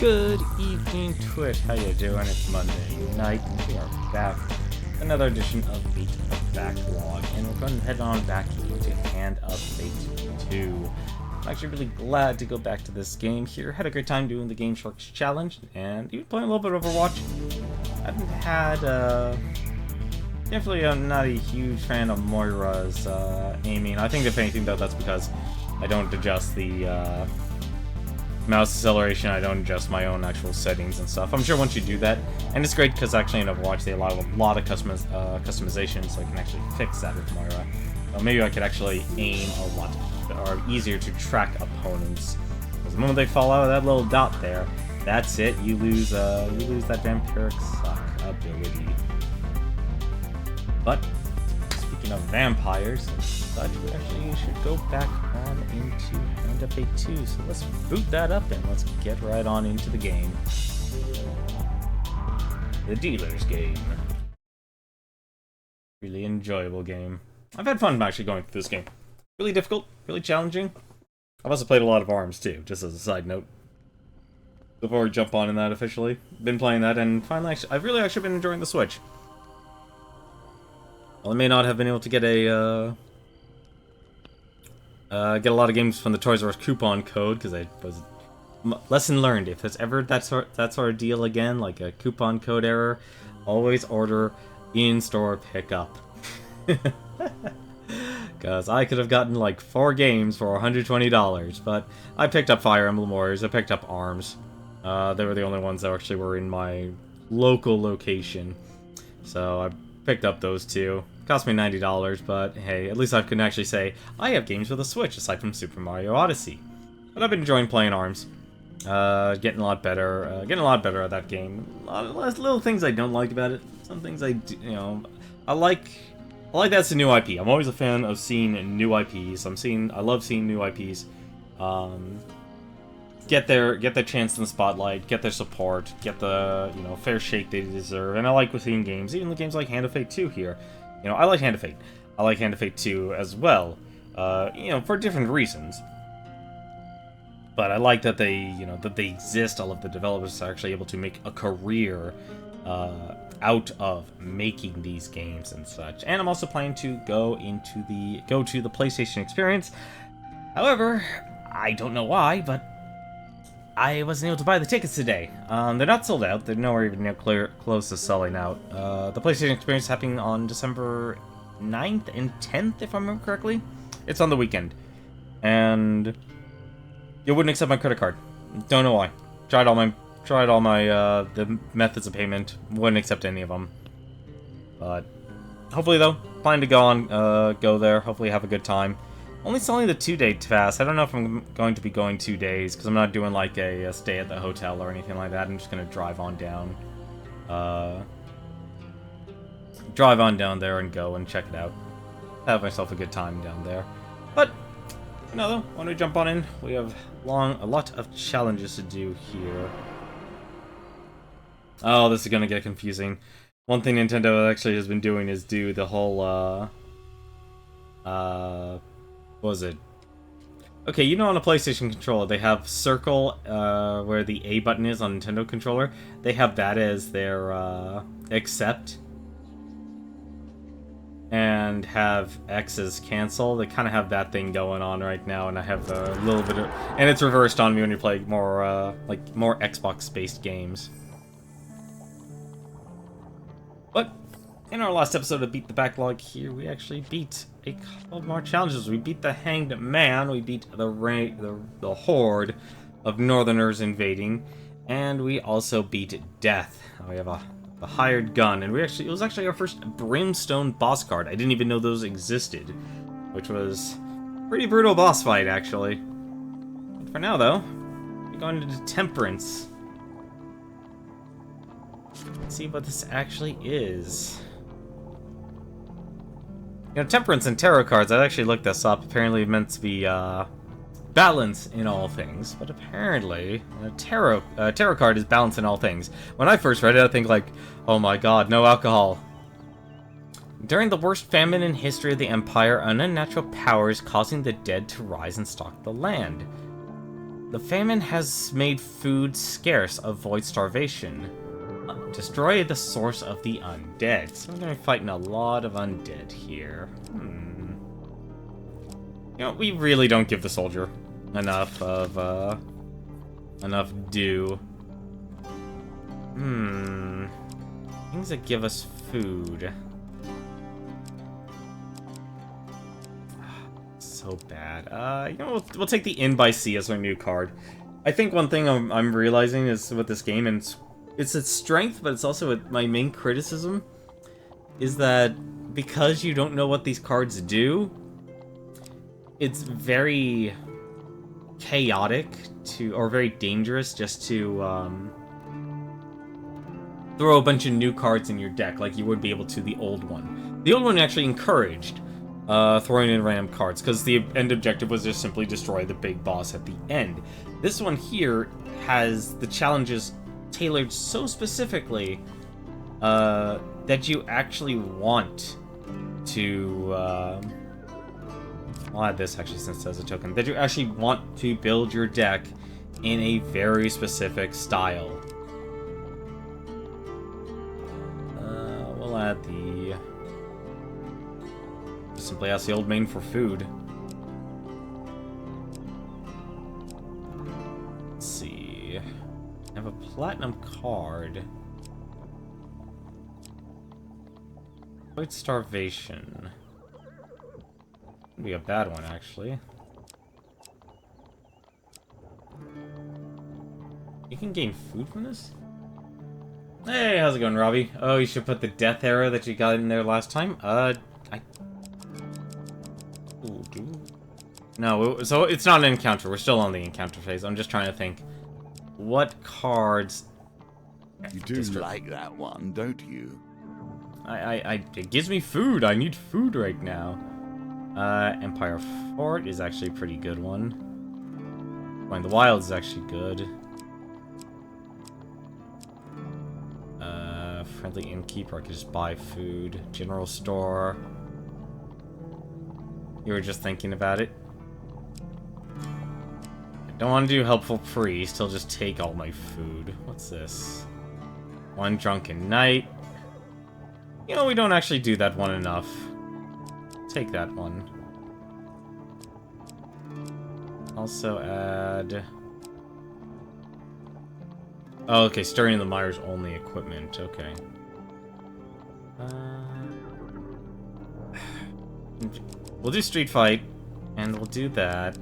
Good evening, Twitch. How you doing? It's Monday night. We are back. Another edition of Beat the Backlog, and we're going to head on back into Hand of Fate 2. I'm actually really glad to go back to this game here. Had a great time doing the Game Sharks challenge, and even playing a little bit of Overwatch. I haven't had, definitely I'm not a huge fan of Moira's aiming. I think if anything though, that's because I don't adjust the mouse acceleration. I don't adjust my own actual settings and stuff. I'm sure once you do that, and it's great because actually in Overwatch they allow a lot of customization, so I can actually fix that with Moira. Maybe I could actually aim a lot or easier to track opponents. Because the moment they fall out of that little dot there, that's it. You lose that vampiric suck ability. But speaking of vampires and such, we actually should go back on into Hand of Fate 2. So let's boot that up and let's get right on into the game. The dealer's game. Really enjoyable game. I've had fun actually going through this game. Really difficult, really challenging. I've also played a lot of ARMS too, just as a side note. Before we jump on in that officially. Been playing that, and finally I've really actually been enjoying the Switch. Well, I may not have been able to get a lot of games from the Toys R Us coupon code, because I was... Lesson learned, if there's ever that sort of deal again, like a coupon code error, always order in-store pickup. Because I could have gotten like 4 games for $120, but I picked up Fire Emblem Warriors, I picked up ARMS. They were the only ones that actually were in my local location. So I picked up those two. Cost me $90, but hey, at least I can actually say I have games for the Switch aside from Super Mario Odyssey. But I've been enjoying playing ARMS. Getting a lot better at that game. A lot of little things I don't like about it. Some things I do, I like that it's a new IP. I'm always a fan of seeing new IPs. I love seeing new IPs get their chance in the spotlight, get their support, get the fair shake they deserve. And I like within games, even the games like Hand of Fate 2 here. I like Hand of Fate. I like Hand of Fate 2 as well. For different reasons. But I like that they exist. All of the developers are actually able to make a career out of making these games and such. And I'm also planning to go to the PlayStation experience. However, I don't know why, but I wasn't able to buy the tickets today. They're not sold out. They're nowhere even close to selling out. The PlayStation experience is happening on December 9th and 10th, if I remember correctly. It's on the weekend. And it wouldn't accept my credit card. Don't know why. Tried all my the methods of payment. Wouldn't accept any of them. But hopefully though, plan to go there. Hopefully have a good time. It's only the 2-day pass. I don't know if I'm going to be going 2 days because I'm not doing like a stay at the hotel or anything like that. I'm just gonna drive on down there and go and check it out. Have myself a good time down there. But though, when we jump on in, we have a lot of challenges to do here. Oh, this is gonna get confusing. One thing Nintendo actually has been doing is do the whole, what was it? Okay, on a PlayStation controller, they have circle, where the A button is on a Nintendo controller. They have that as their, accept. And have X as cancel. They kind of have that thing going on right now, and I have a little bit of... And it's reversed on me when you play more, more Xbox-based games. But in our last episode of Beat the Backlog here, we actually beat a couple more challenges. We beat the Hanged Man, we beat the horde of Northerners invading, and we also beat Death. We have the hired gun, and it was actually our first Brimstone boss card. I didn't even know those existed, which was a pretty brutal boss fight, actually. But for now, though, we're going into Temperance. Let's see what this actually is. Temperance and tarot cards, I actually looked this up. Apparently it meant to be, balance in all things, but apparently a tarot card is balance in all things. When I first read it, I think like, oh my god, no alcohol. During the worst famine in history of the Empire, an unnatural power is causing the dead to rise and stalk the land. The famine has made food scarce. Avoid starvation. Destroy the source of the undead. So we're going to be fighting a lot of undead here. You know, we really don't give the soldier enough of, enough due. Things that give us food. So bad. You know, we'll take the Inn by Sea as our new card. I think one thing I'm realizing is with this game, and it's its strength, but it's also my main criticism, is that because you don't know what these cards do, it's very chaotic or very dangerous just to throw a bunch of new cards in your deck like you would be able to the old one. The old one actually encouraged throwing in random cards, because the end objective was just simply destroy the big boss at the end. This one here has the challenges tailored so specifically that you actually want to... I'll add this actually since it has a token. That you actually want to build your deck in a very specific style. We'll add the... Simply ask the old main for food. Let's see. I have a platinum card. Avoid starvation. Would be a bad one, actually. You can gain food from this? Hey, how's it going, Robbie? Oh, you should put the death arrow that you got in there last time. No, so it's not an encounter. We're still on the encounter phase. I'm just trying to think. What cards... You do like that one, don't you? It gives me food. I need food right now. Empire Fort is actually a pretty good one. Find the Wild is actually good. Friendly Innkeeper, I could just buy food. General Store. You were just thinking about it. I don't want to do Helpful Priest, he'll just take all my food. What's this? One Drunken Knight. You know, we don't actually do that one enough. Take that one. Also add... Oh, okay, Stirring the Mire's only equipment. Okay. We'll do Street Fight, and we'll do that.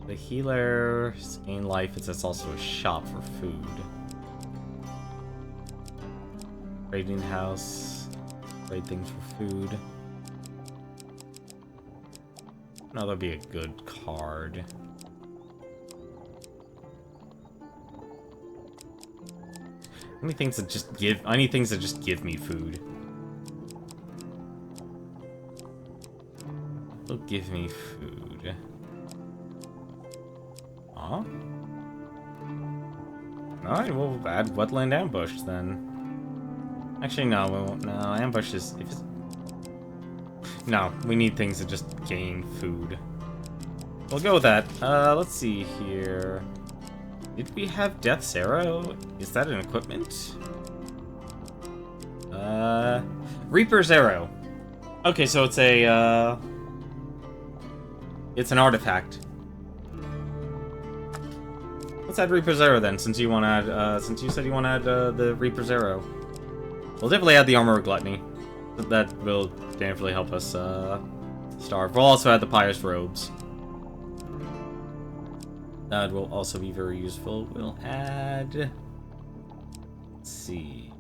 The healer, gain life, it's also a shop for food. Trading house, trade things for food. No, that'd be a good card. I need things that just give me food. Will give me food. Huh? Alright, we'll add Wetland Ambush then. Actually, no, we won't. No, Ambush is... If it's... No, we need things that just gain food. We'll go with that. Let's see here. Did we have Death's Arrow? Is that an equipment? Reaper's Arrow. Okay, so it's a, it's an artifact. Let's add Reaper's Arrow then, since you want to add, since you said you want to add, the Reaper's Arrow. We'll definitely add the Armor of Gluttony. That will definitely help us, starve. We'll also add the Pious Robes. That will also be very useful. We'll add... Let's see...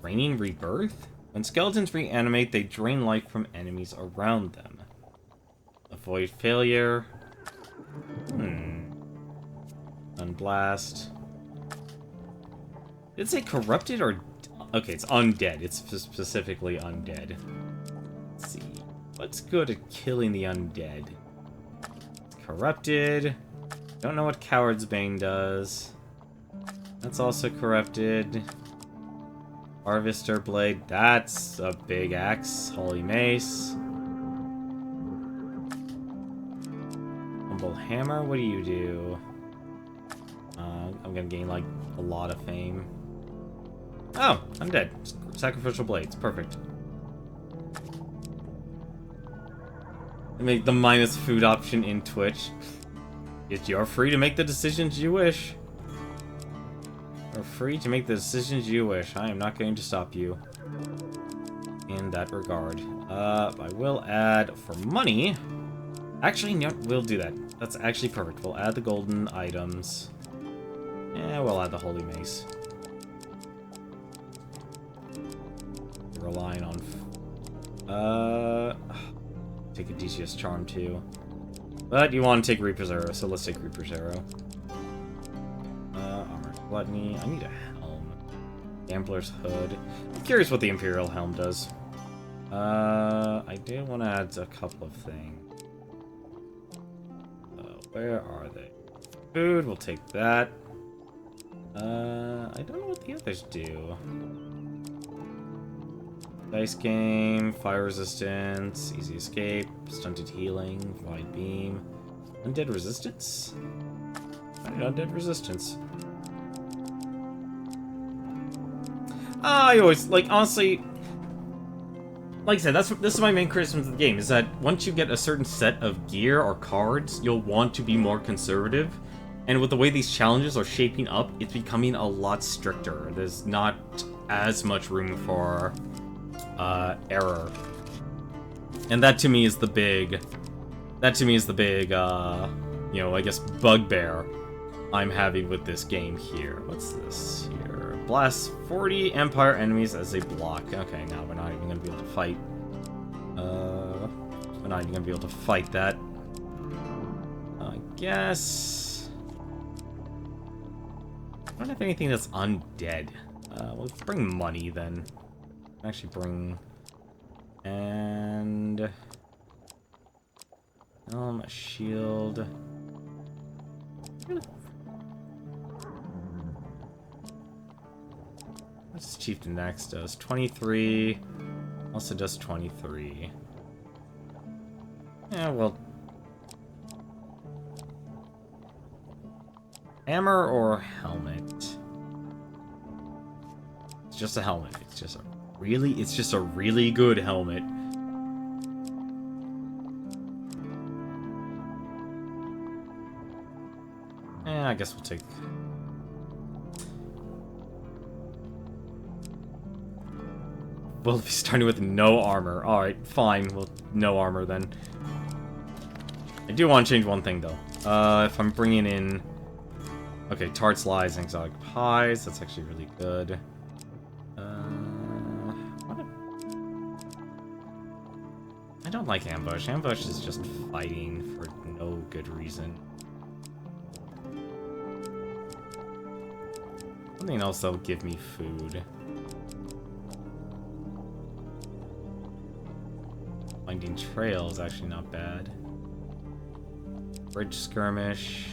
Raining Rebirth? When skeletons reanimate, they drain life from enemies around them. Avoid failure. Unblast. Did it say corrupted or... Okay, it's undead. It's specifically undead. Let's see. What's good at killing the undead? Corrupted. Don't know what Coward's Bane does. That's also corrupted. Harvester Blade. That's a big axe. Holy Mace. Humble Hammer, what do you do? I'm gonna gain, like, a lot of fame. Oh, I'm dead. Sacrificial Blades, perfect. Make the minus food option in Twitch. You're free to make the decisions you wish. You're free to make the decisions you wish. I am not going to stop you in that regard. I will add for money. Actually, no, we'll do that. That's actually perfect. We'll add the golden items. Yeah, we'll add the Holy Mace. Relying on... take a DCS Charm too. But you want to take Reaper's Arrow, so let's take Reaper's Arrow. Armor Gluttony. I need a helm. Gambler's Hood. I'm curious what the Imperial Helm does. I do want to add a couple of things. Where are they? Food, we'll take that. I don't know what the others do. Dice Game, Fire Resistance, Easy Escape, Stunted Healing, Wide Beam, Undead Resistance? Undead Resistance. I always, like, honestly, like I said, this is my main criticism of the game, is that once you get a certain set of gear or cards, you'll want to be more conservative. And with the way these challenges are shaping up, it's becoming a lot stricter. There's not as much room for error. And that to me is the big, you know, I guess bugbear I'm having with this game here. What's this here? Blast 40 Empire enemies as a block. Okay, now we're not even gonna be able to fight. We're not even gonna be able to fight that. I guess. I don't have anything that's undead. Let's bring money then. Actually bring... And... a shield. What's Chieftain next does? 23. Also does 23. Yeah, well... Hammer or helmet? It's just a helmet. It's just a really good helmet. I guess we'll take... We'll be starting with no armor. Alright, fine. Well, no armor then. I do want to change one thing, though. If I'm bringing in... Okay, tart slides and exotic pies. That's actually really good. I don't like ambush. Ambush is just fighting for no good reason. Something else that'll give me food. Finding trail is actually not bad. Bridge skirmish.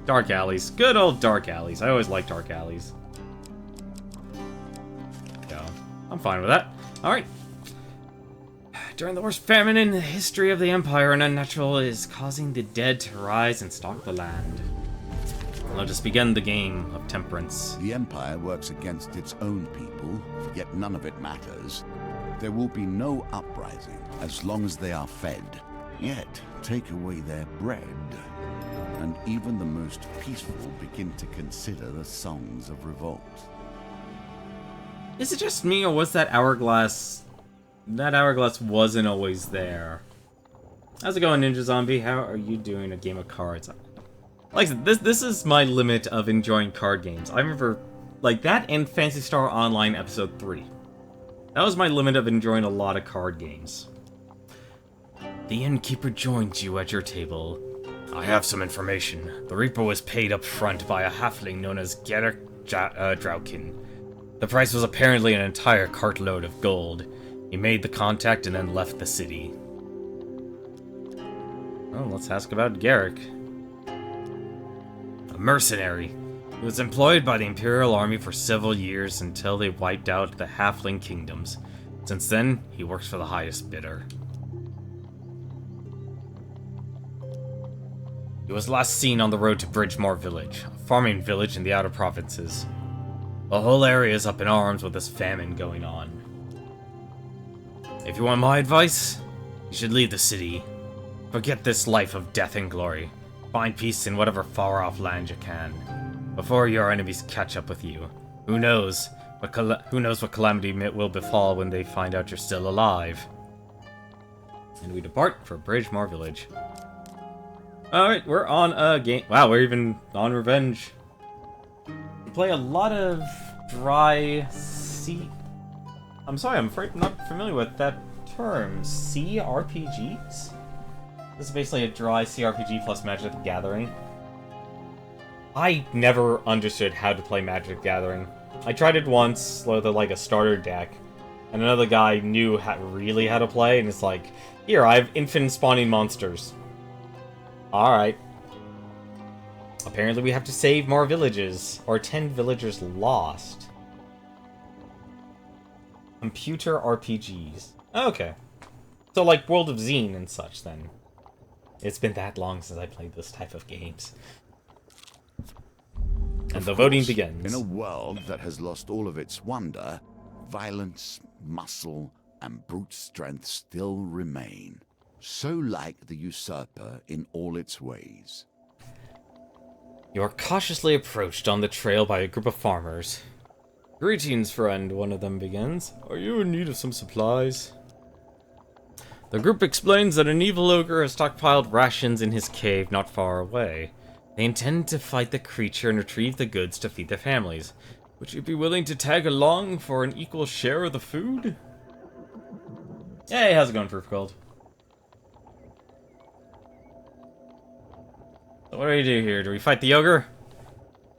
Dark alleys. Good old dark alleys. I always like dark alleys. Yeah, I'm fine with that. Alright. During the worst famine in the history of the Empire, an unnatural is causing the dead to rise and stalk the land. Let us begin the game of Temperance. The Empire works against its own people, yet none of it matters. There will be no uprising as long as they are fed. Yet, take away their bread, and even the most peaceful begin to consider the songs of revolt. Is it just me, or was that hourglass... That hourglass wasn't always there. How's it going, Ninja Zombie? How are you doing a game of cards? Like I said, this is my limit of enjoying card games. I remember, like, that and Phantasy Star Online Episode 3. That was my limit of enjoying a lot of card games. The innkeeper joins you at your table. I have some information. The Reaper was paid up front by a halfling known as Gerek Draukin. The price was apparently an entire cartload of gold. He made the contact and then left the city. Well, let's ask about Gerek. A mercenary. He was employed by the Imperial Army for several years until they wiped out the halfling kingdoms. Since then, he works for the highest bidder. He was last seen on the road to Bridgemore Village, a farming village in the outer provinces. The whole area is up in arms with this famine going on. If you want my advice, you should leave the city. Forget this life of death and glory. Find peace in whatever far-off land you can, before your enemies catch up with you. Who knows what calamity will befall when they find out you're still alive. And we depart for Bridgemore Village. Alright, we're on a game. Wow, we're even on revenge. We play a lot of dry sea. I'm sorry, I'm afraid I'm not familiar with that term. CRPGs? This is basically a dry CRPG plus Magic the Gathering. I never understood how to play Magic the Gathering. I tried it once with like a starter deck, and another guy knew really how to play, and it's like, here, I have infinite spawning monsters. Alright. Apparently we have to save more villages, or 10 villagers lost. Computer RPGs. Okay. So like World of Zine and such, then. It's been that long since I played this type of games. And the voting begins. In a world that has lost all of its wonder, violence, muscle, and brute strength still remain. So like the usurper in all its ways. You are cautiously approached on the trail by a group of farmers. Greetings, friend, one of them begins. Are you in need of some supplies? The group explains that an evil ogre has stockpiled rations in his cave not far away. They intend to fight the creature and retrieve the goods to feed their families. Would you be willing to tag along for an equal share of the food? Hey, how's it going, Proof Gold? So what do we do here? Do we fight the ogre?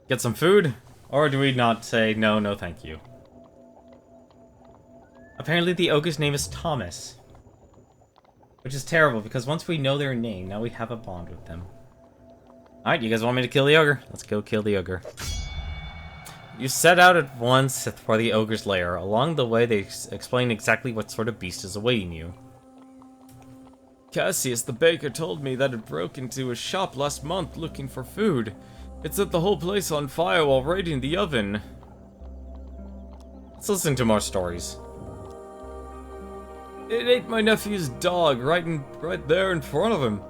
Get some food? Or do we not say, no, no thank you? Apparently the ogre's name is Thomas. Which is terrible, because once we know their name, now we have a bond with them. Alright, you guys want me to kill the ogre? Let's go kill the ogre. You set out at once for the ogre's lair. Along the way, they explain exactly what sort of beast is awaiting you. Cassius, the baker, told me that it broke into a shop last month looking for food. It set the whole place on fire while raiding the oven. Let's listen to more stories. It ate my nephew's dog right there in front of him.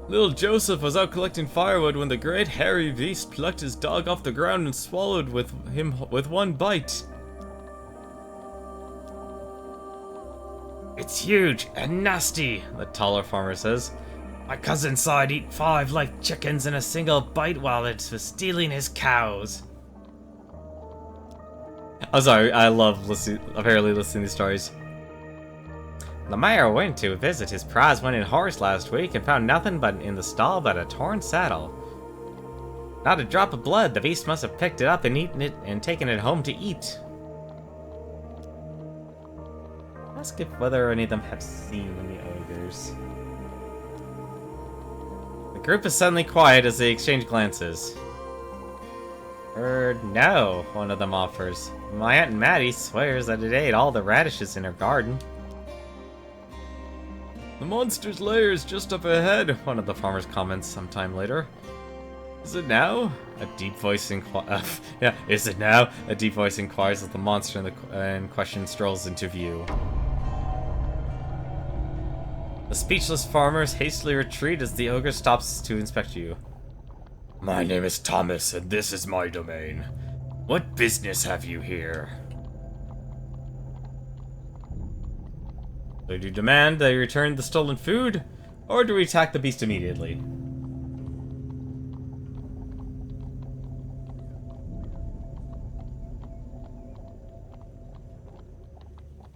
Little Joseph was out collecting firewood when the great hairy beast plucked his dog off the ground and swallowed him with one bite. It's huge and nasty, the taller farmer says. My cousin saw it eat 5 live chickens in a single bite while it was stealing his cows. I'm sorry, I love apparently listening to these stories. The mayor went to visit his prize-winning horse last week and found nothing but in the stall but a torn saddle. Not a drop of blood. The beast must have picked it up and eaten it and taken it home to eat. Ask if whether any of them have seen any ogres. The group is suddenly quiet as they exchange glances. No, one of them offers. My Aunt Maddie swears that it ate all the radishes in her garden. The monster's lair is just up ahead, one of the farmers comments sometime later. Is it now? A deep voice is it now? A deep voice inquires as the monster in question strolls into view. The speechless farmers hastily retreat as the ogre stops to inspect you. My name is Thomas, and this is my domain. What business have you here? So do you demand they return the stolen food, or do we attack the beast immediately?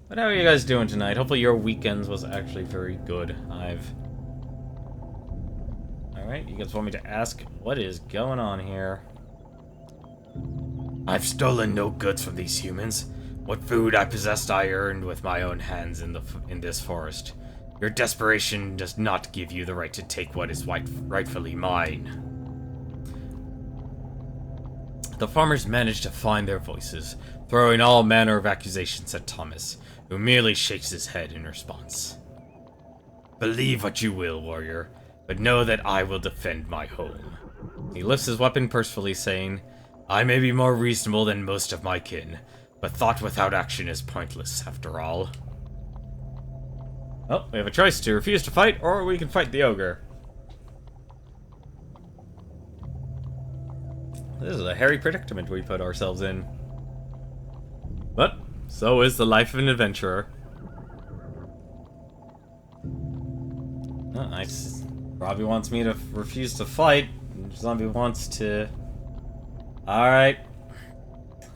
But how are you guys doing tonight? Hopefully your weekends was actually very good. Alright, you guys want me to ask what is going on here? I've stolen no goods from these humans. What food I possessed I earned with my own hands in this forest. Your desperation does not give you the right to take what is rightfully mine. The farmers managed to find their voices, throwing all manner of accusations at Thomas, who merely shakes his head in response. Believe what you will, warrior. but know that I will defend my home. He lifts his weapon purposefully, saying, I may be more reasonable than most of my kin, but thought without action is pointless, after all. Well, we have a choice to refuse to fight, or we can fight the ogre. This is a hairy predicament we put ourselves in. But, so is the life of an adventurer. Oh, nice. Robbie wants me to refuse to fight. Zombie wants to... Alright.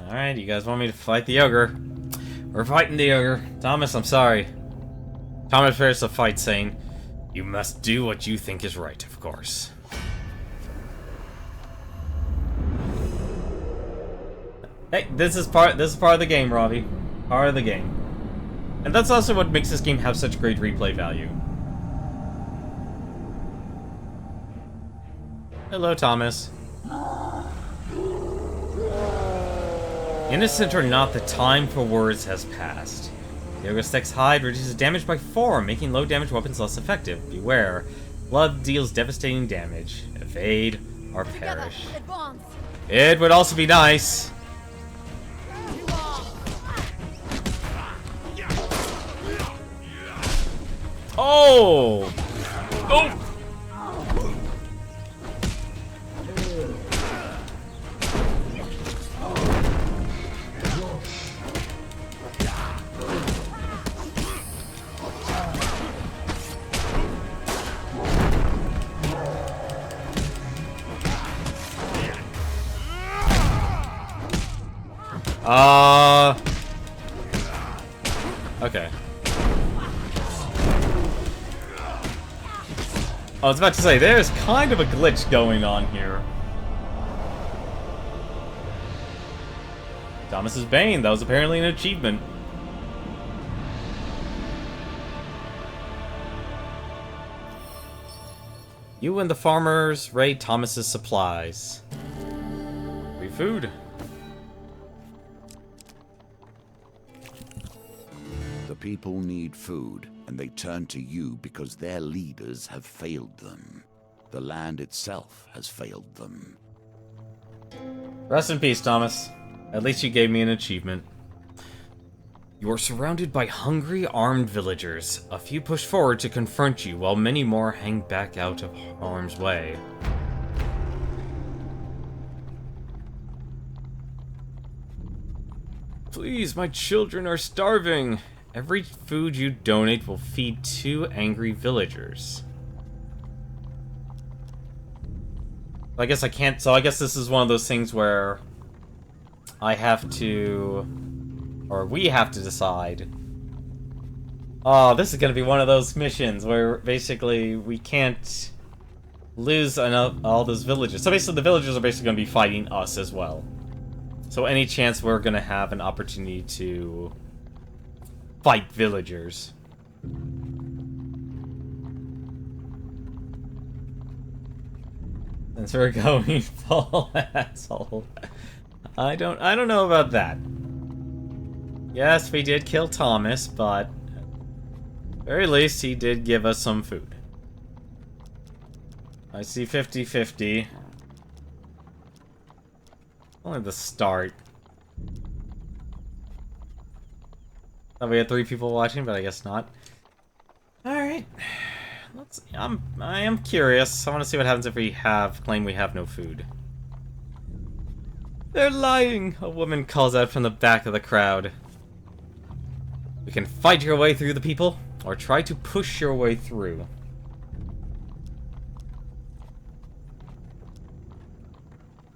Alright, you guys want me to fight the ogre. We're fighting the ogre. Thomas, I'm sorry. Thomas prepares to fight, saying, you must do what you think is right, of course. Hey, this is part of the game, Robbie. Part of the game. And that's also what makes this game have such great replay value. Hello, Thomas. Innocent or not, the time for words has passed. The ogre's thick hide reduces damage by 4, making low damage weapons less effective. Beware. Blood deals devastating damage. Evade or perish. It would also be nice. Oh! Oh! Okay. I was about to say, there's kind of a glitch going on here. Thomas's Bane, that was apparently an achievement. You and the farmers raid Thomas's supplies. Free food. The people need food, and they turn to you because their leaders have failed them. The land itself has failed them. Rest in peace, Thomas. At least you gave me an achievement. You are surrounded by hungry, armed villagers. A few push forward to confront you, while many more hang back out of harm's way. Please, my children are starving. Every food you donate will feed 2 angry villagers. I guess I can't, so I guess this is one of those things where I have to, or we have to decide. Oh, this is gonna be one of those missions where basically we can't lose all those villagers. So basically the villagers are basically gonna be fighting us as well. So any chance we're gonna have an opportunity to fight villagers. Since we're going full asshole. I don't know about that. Yes, we did kill Thomas, but at the very least he did give us some food. I see 50-50. Only the start. Thought we had 3 people watching, but I guess not. Alright. Let's see. I am curious. I want to see what happens if we claim we have no food. They're lying! A woman calls out from the back of the crowd. You can fight your way through the people, or try to push your way through.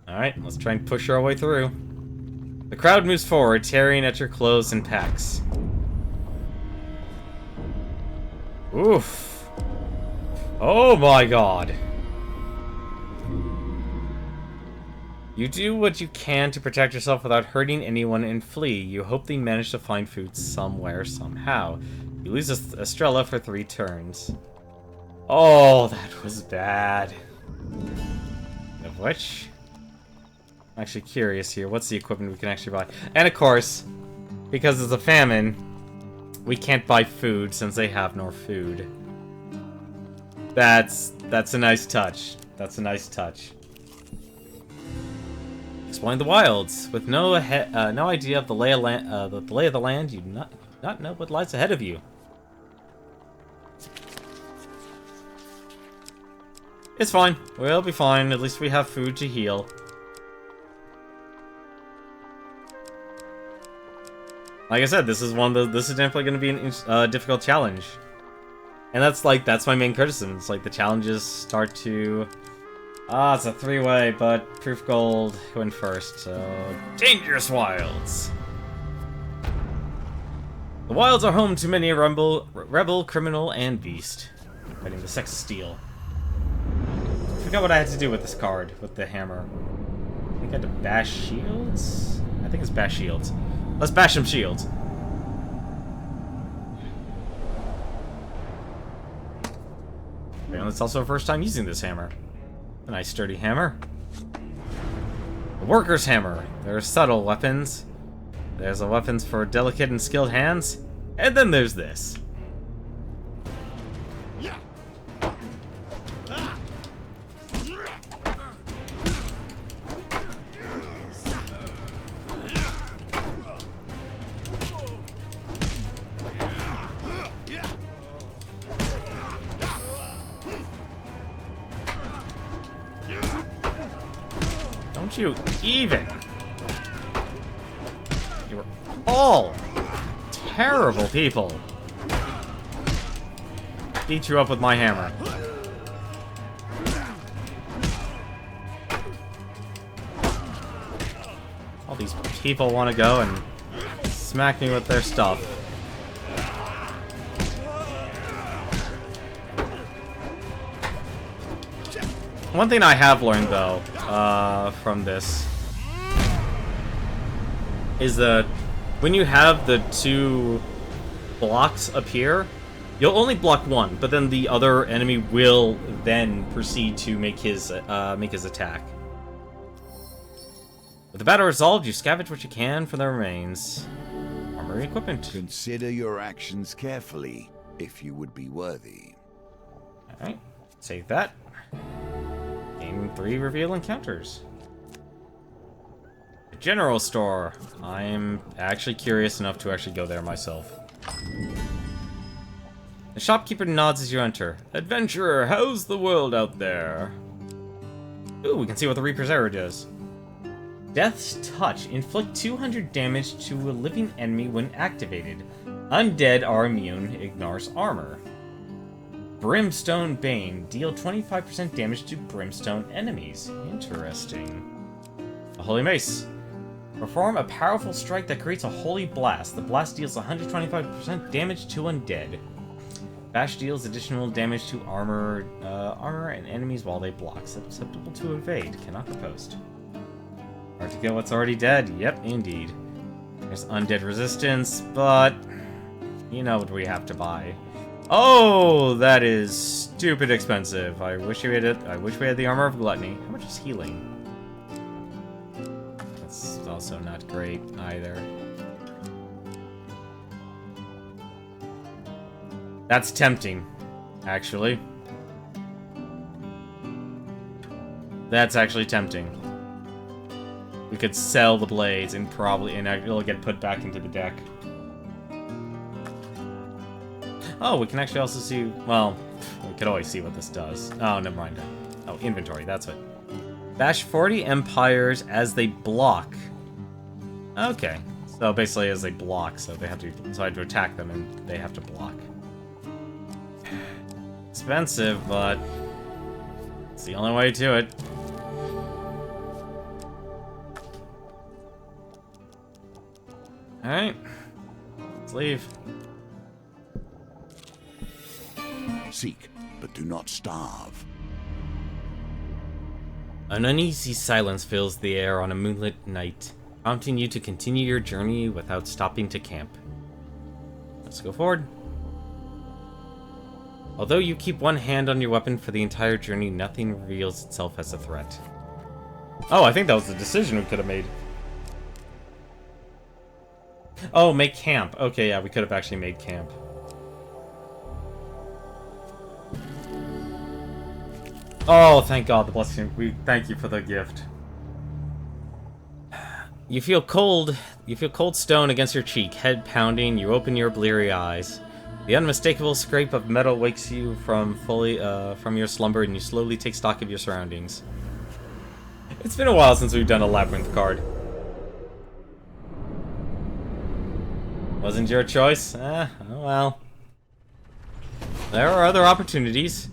Alright, let's try and push our way through. The crowd moves forward, tearing at your clothes in packs. Oof. Oh my god. You do what you can to protect yourself without hurting anyone and flee. You hope they manage to find food somewhere, somehow. You lose Estrella for 3 turns. Oh, that was bad. Of which... I'm actually curious here. What's the equipment we can actually buy? And of course, because it's a famine, we can't buy food since they have no food. That's That's a nice touch. That's a nice touch. Exploring the wilds. With no idea of the lay of the land, you do not know what lies ahead of you. It's fine. We'll be fine. At least we have food to heal. Like I said, this is definitely going to be a difficult challenge. And that's my main criticism. It's like the challenges start to... it's a three-way, but Proof Gold went first, so... Dangerous Wilds! The wilds are home to many rebel, criminal, and beast. Fighting the Sex of Steel. I forgot what I had to do with this card, with the hammer. I think I had to bash shields? I think it's bash shields. Let's bash some shields. And it's also our first time using this hammer. A nice sturdy hammer. The worker's hammer. There are subtle weapons. There's the weapons for delicate and skilled hands. And then there's this. Don't you even? You're all terrible people. Beat you up with my hammer. All these people want to go and smack me with their stuff. One thing I have learned, though, from this is that when you have the two blocks appear, you'll only block one, but then the other enemy will then proceed to make his attack. With the battle resolved, you scavenge what you can for the remains. Armory equipment. Consider your actions carefully, if you would be worthy. Alright, save that. Game 3 reveal encounters. The general store. I'm actually curious enough to actually go there myself. The shopkeeper nods as you enter. Adventurer, how's the world out there? Ooh, we can see what the Reaper's Arrow does. Death's Touch. Inflict 200 damage to a living enemy when activated. Undead are immune, ignores armor. Brimstone Bane. Deal 25% damage to brimstone enemies. Interesting. A Holy Mace. Perform a powerful strike that creates a holy blast. The blast deals 125% damage to undead. Bash deals additional damage to armor and enemies while they block. Susceptible to evade. Cannot riposte. Hard to kill what's already dead. Yep, indeed. There's undead resistance, but you know what we have to buy. Oh, that is stupid expensive. I wish we had it. I wish we had the armor of gluttony. How much is healing? That's also not great either. That's tempting, actually. That's actually tempting. We could sell the blades and it'll get put back into the deck. Oh, we can actually also see, well, we could always see what this does. Oh, never mind. Oh, inventory, that's it. Bash 40 empires as they block. Okay, so basically as they block, so I have to attack them and they have to block. Expensive, but it's the only way to it. Alright, let's leave. Seek, but do not starve. An uneasy silence fills the air on a moonlit night, prompting you to continue your journey without stopping to camp. Let's go forward. Although you keep one hand on your weapon for the entire journey, nothing reveals itself as a threat. Oh, I think that was the decision we could have made. Oh, make camp. Okay, yeah, we could have actually made camp. Oh, thank God, the blessing. We thank you for the gift. You feel cold stone against your cheek, head pounding, you open your bleary eyes. The unmistakable scrape of metal wakes you from your slumber, and you slowly take stock of your surroundings. It's been a while since we've done a labyrinth card. Wasn't your choice? Oh well. There are other opportunities.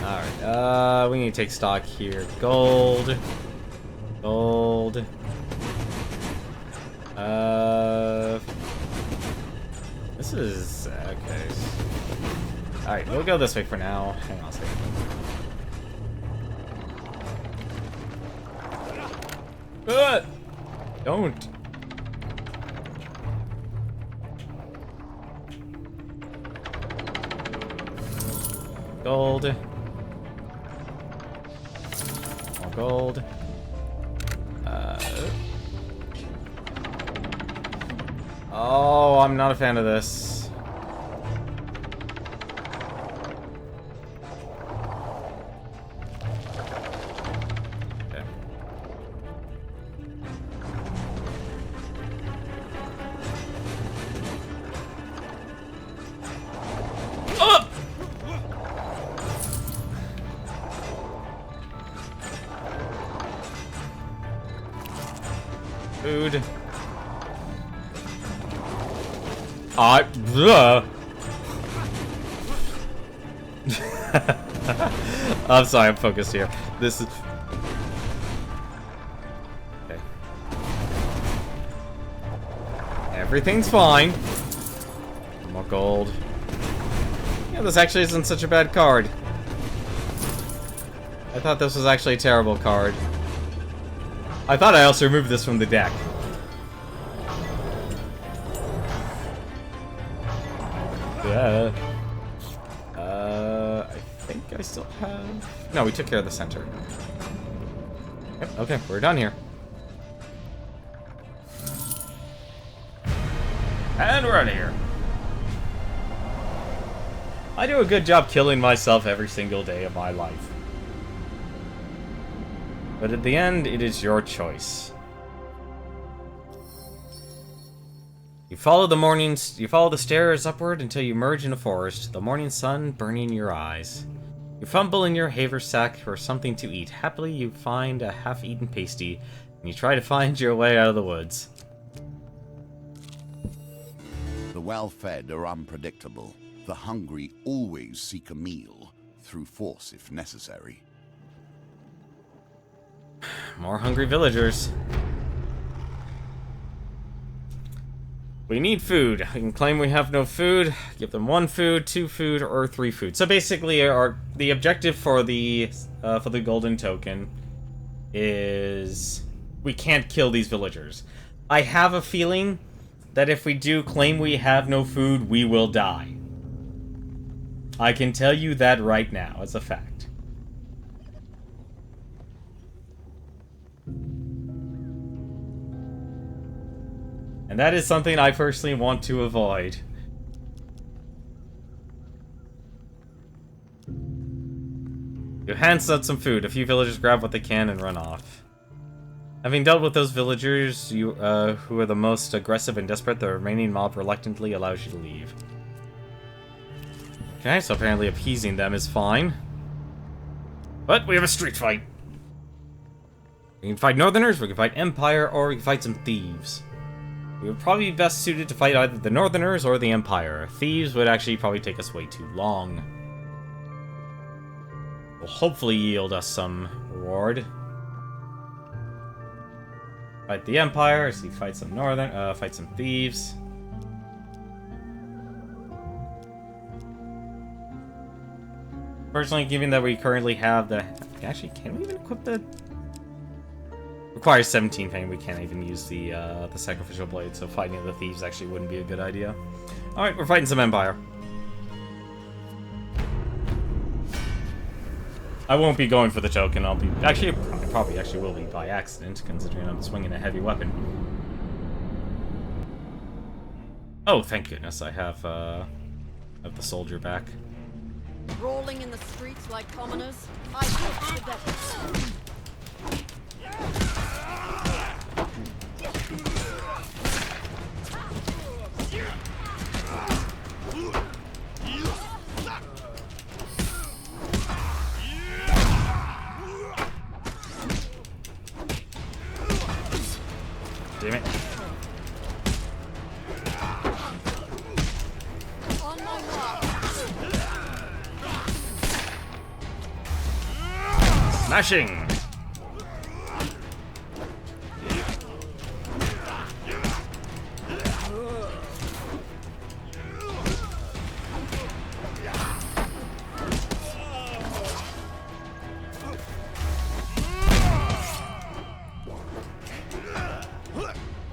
Alright, we need to take stock here. Gold. Gold. This is... okay. Alright, we'll go this way for now. Hang on a second. Don't. Gold. More gold. Oh, I'm not a fan of this. Okay. Oh! Food. I'm sorry, I'm focused here. This is... okay. Everything's fine. More gold. Yeah, this actually isn't such a bad card. I thought this was actually a terrible card. I thought I also removed this from the deck. I think I still have... no, we took care of the center. Okay, we're done here. And we're out of here. I do a good job killing myself every single day of my life. But at the end, it is your choice. You follow the stairs upward until you emerge in a forest, the morning sun burning your eyes. You fumble in your haversack for something to eat. Happily, you find a half-eaten pasty, and you try to find your way out of the woods. The well-fed are unpredictable. The hungry always seek a meal, through force if necessary. More hungry villagers. We need food. We can claim we have no food. Give them 1 food, 2 food, or 3 food. So basically, the objective for the golden token is we can't kill these villagers. I have a feeling that if we do claim we have no food, we will die. I can tell you that right now as a fact. And that is something I personally want to avoid. You hands out some food. A few villagers grab what they can and run off. Having dealt with those villagers who are the most aggressive and desperate, the remaining mob reluctantly allows you to leave. Okay, so apparently appeasing them is fine. But we have a street fight. We can fight Northerners, we can fight Empire, or we can fight some thieves. We would probably be best suited to fight either the Northerners or the Empire. Thieves would actually probably take us way too long. Will hopefully yield us some reward. Fight the Empire, see fight some fight some thieves. Personally, given that we currently have the... actually, can we even equip the... requires 17 fame, we can't even use the sacrificial blade, so fighting the thieves actually wouldn't be a good idea. Alright, we're fighting some Empire. I won't be going for the token, I'll be... actually, I probably actually will be by accident, considering I'm swinging a heavy weapon. Oh, thank goodness I have the soldier back. Rolling in the streets like commoners. I hate the devil. Damn it. On my mark. Smashing!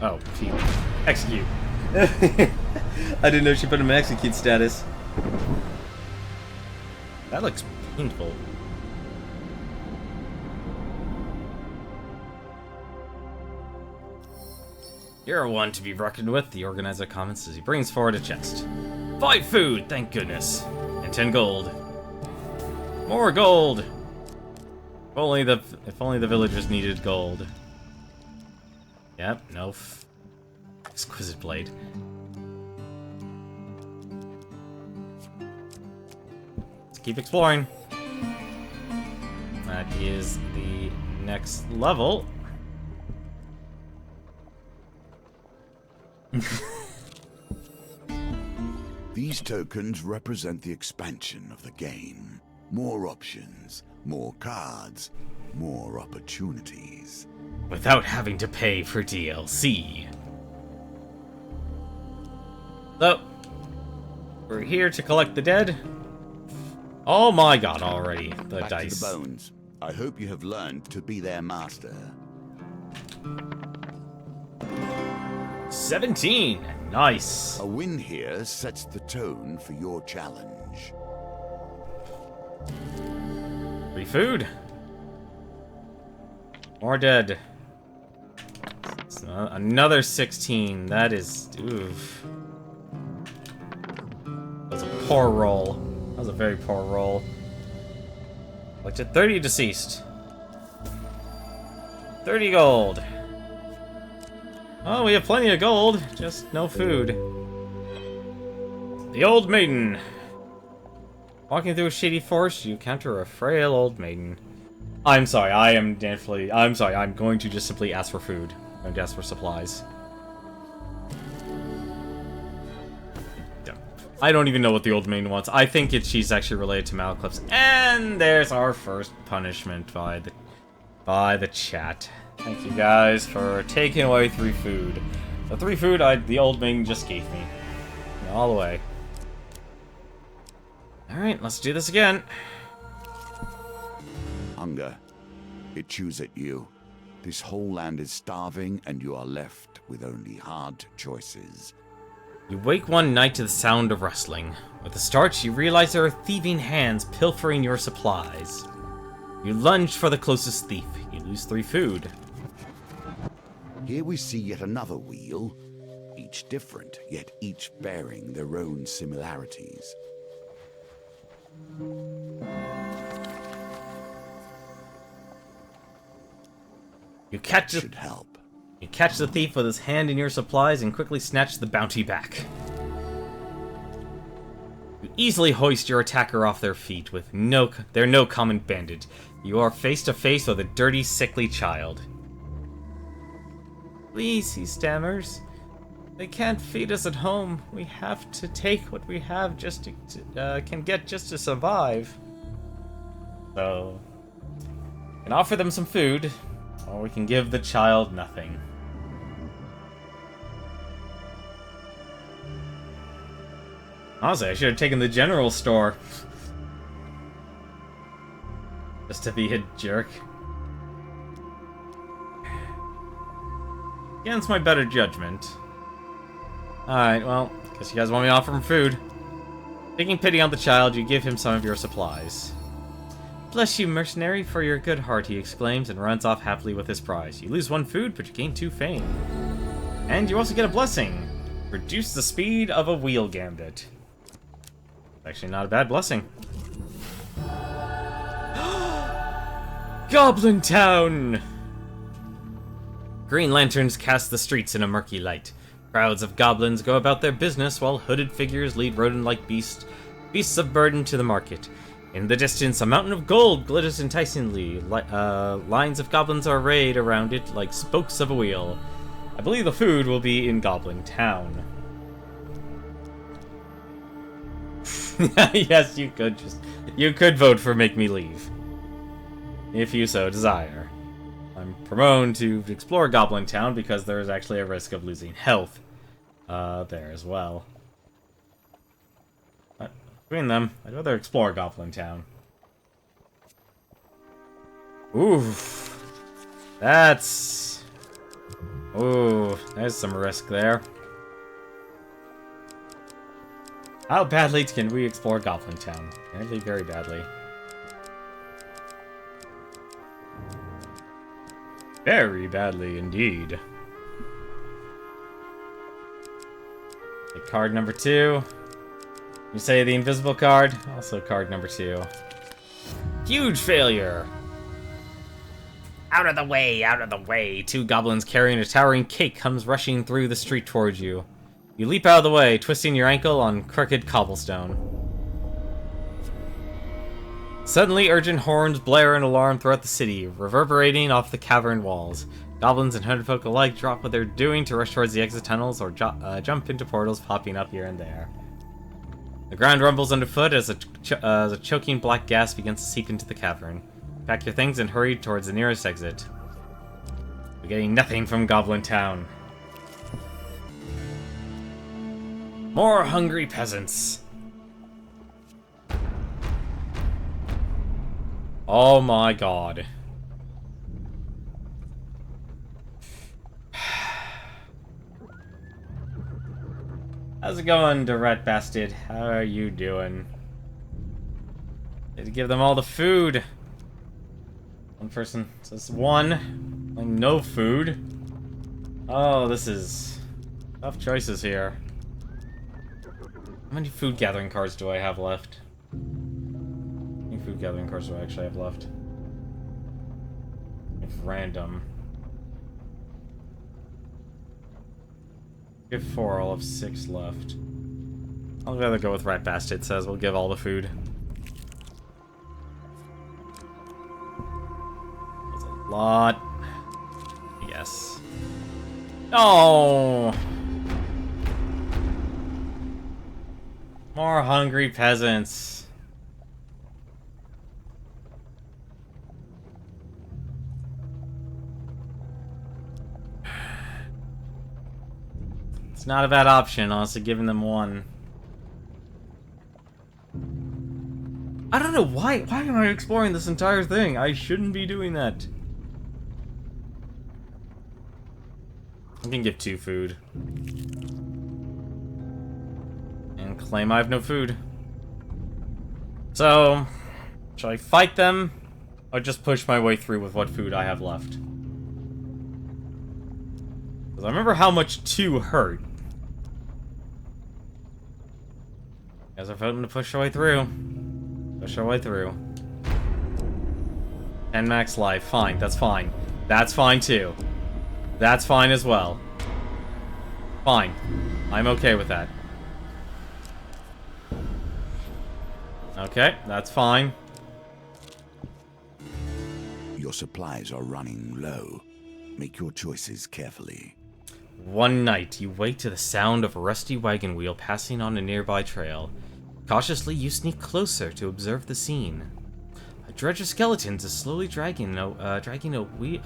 Oh, she execute. I didn't know she put him in execute status. That looks painful. You're one to be reckoned with, the organizer comments as he brings forward a chest. 5 food, thank goodness. And 10 gold. More gold! If only the villagers needed gold. Yep, no. Exquisite blade. Let's keep exploring. That is the next level. These tokens represent the expansion of the game. More options, more cards, more opportunities. Without having to pay for DLC. So, we're here to collect the dead. Oh my god, already. The Back dice. to the bones. I hope you have learned to be their master. 17! Nice. A win here sets the tone for your challenge. Free food. More dead. So, another 16. That is... oof. That was a poor roll. That was a very poor roll. Collected 30 deceased. 30 gold. Oh, we have plenty of gold, just no food. The old maiden. Walking through a shady forest, you encounter a frail old maiden. I'm sorry, I'm sorry, I'm going to just simply ask for food. I'm going to ask for supplies. I don't even know what the old maiden wants. I think she's actually related to Malclips. And there's our first punishment by the chat. Thank you guys for taking away 3 food. The 3 food the old maiden just gave me. All the way. Alright, let's do this again. Hunger. It chews at you. This whole land is starving, and you are left with only hard choices. You wake one night to the sound of rustling. With a start, you realize there are thieving hands pilfering your supplies. You lunge for the closest thief. You lose 3 food. Here we see yet another wheel, each different, yet each bearing their own similarities. You catch Should help. You catch the thief with his hand in your supplies and quickly snatch the bounty back. You easily hoist your attacker off their feet with they're no common bandit. You are face to face with a dirty, sickly child. Please, he stammers. They can't feed us at home. We have to take what we have just can get just to survive. So, we can offer them some food, or we can give the child nothing. Honestly, I should have taken the general store. Just to be a jerk. Against my better judgment. Alright, well, guess you guys want me to offer him food. Taking pity on the child, you give him some of your supplies. Bless you, mercenary, for your good heart, he exclaims, and runs off happily with his prize. You lose 1 food, but you gain 2 fame. And you also get a blessing. Reduce the speed of a wheel gambit. Actually not a bad blessing. Goblin Town! Green lanterns cast the streets in a murky light. Crowds of goblins go about their business while hooded figures lead rodent-like beasts of burden to the market. In the distance, a mountain of gold glitters enticingly. Lines of goblins are arrayed around it like spokes of a wheel. I believe the food will be in Goblin Town. Yes, you could vote for Make Me Leave, if you so desire. I'm prone to explore Goblin Town because there is actually a risk of losing health there as well. But between them, I'd rather explore Goblin Town. Ooh, there's some risk there. How badly can we explore Goblin Town? Apparently very badly. Very badly indeed. Okay, card number 2. You say the invisible card? Also card number 2. Huge failure! Out of the way, out of the way! 2 goblins carrying a towering cake comes rushing through the street towards you. You leap out of the way, twisting your ankle on crooked cobblestone. Suddenly, urgent horns blare an alarm throughout the city, reverberating off the cavern walls. Goblins and hunted folk alike drop what they're doing to rush towards the exit tunnels or jump into portals popping up here and there. The ground rumbles underfoot as a choking black gas begins to seep into the cavern. Pack your things and hurry towards the nearest exit. We're getting nothing from Goblin Town. More hungry peasants. Oh my god. How's it going, Rat Bastard? How are you doing? Need to give them all the food. One person says 1. Like no food. Oh, this is tough choices here. How many food gathering cards do I have left? How many food gathering cards do I actually have left? If random. Give 4, I'll have 6 left. I'll rather go with Rat Bastard says we'll give all the food. That's a lot. Yes. Oh! More hungry peasants. It's not a bad option, honestly, giving them 1. I don't know why am I exploring this entire thing? I shouldn't be doing that. I can give 2 food. And claim I have no food. So, should I fight them? Or just push my way through with what food I have left? Because I remember how much 2 hurt. You guys are voting to push our way through. Push our way through. 10 max life. Fine, that's fine. That's fine too. That's fine as well. Fine. I'm okay with that. Okay, that's fine. Your supplies are running low. Make your choices carefully. One night, you wake to the sound of a rusty wagon wheel passing on a nearby trail. Cautiously, you sneak closer to observe the scene. A dredge of skeletons is slowly dragging a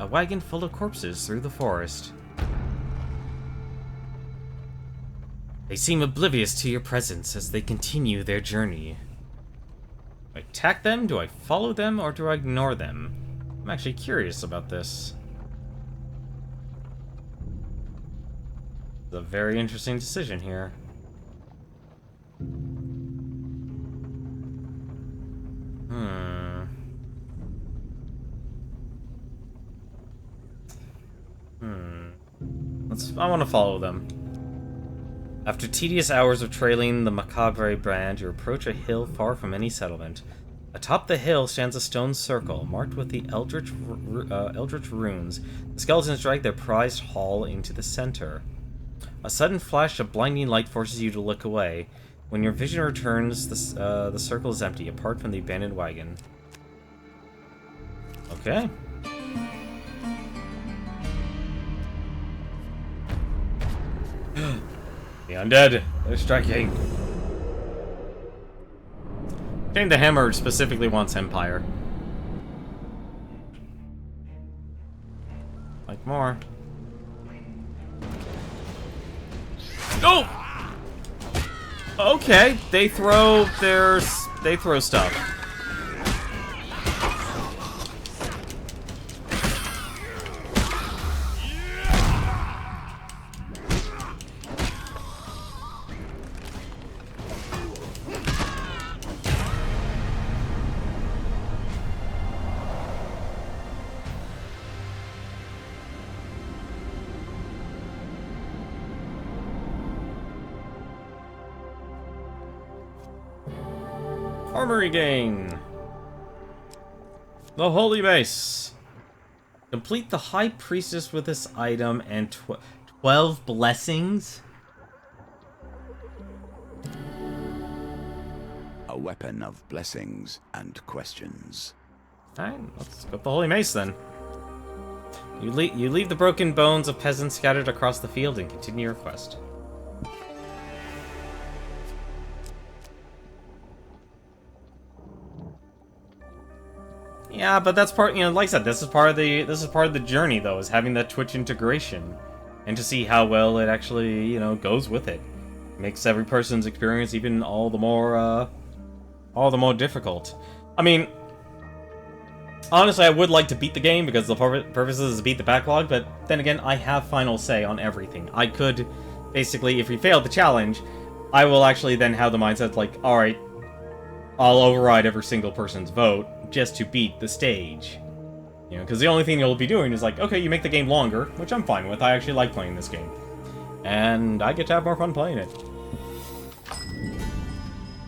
wagon full of corpses through the forest. They seem oblivious to your presence as they continue their journey. Do I attack them, do I follow them, or do I ignore them? I'm actually curious about this. It's a very interesting decision here. I want to follow them. After tedious hours of trailing the macabre brand, you approach a hill far from any settlement. Atop the hill stands a stone circle, marked with the eldritch runes. The skeletons drag their prized haul into the center. A sudden flash of blinding light forces you to look away. When your vision returns, the circle is empty, apart from the abandoned wagon. Okay. The undead, they're striking. I think the hammer specifically wants Empire. Like more. Oh! Okay, they throw stuff. Armory gain. The Holy Mace. Complete the High Priestess with this item and 12 blessings. A weapon of blessings and questions. Alright, let's go with the Holy Mace then. You leave the broken bones of peasants scattered across the field and continue your quest. Yeah, but that's part, like I said, this is part of the journey though, is having that Twitch integration and to see how well it actually, goes with it. Makes every person's experience even all the more difficult. I mean, honestly, I would like to beat the game because the purpose is to beat the backlog, but then again, I have final say on everything. I could, basically, if we fail the challenge, I will actually then have the mindset like, alright, I'll override every single person's vote just to beat the stage. Because the only thing you'll be doing is like, okay, you make the game longer, which I'm fine with. I actually like playing this game. And I get to have more fun playing it.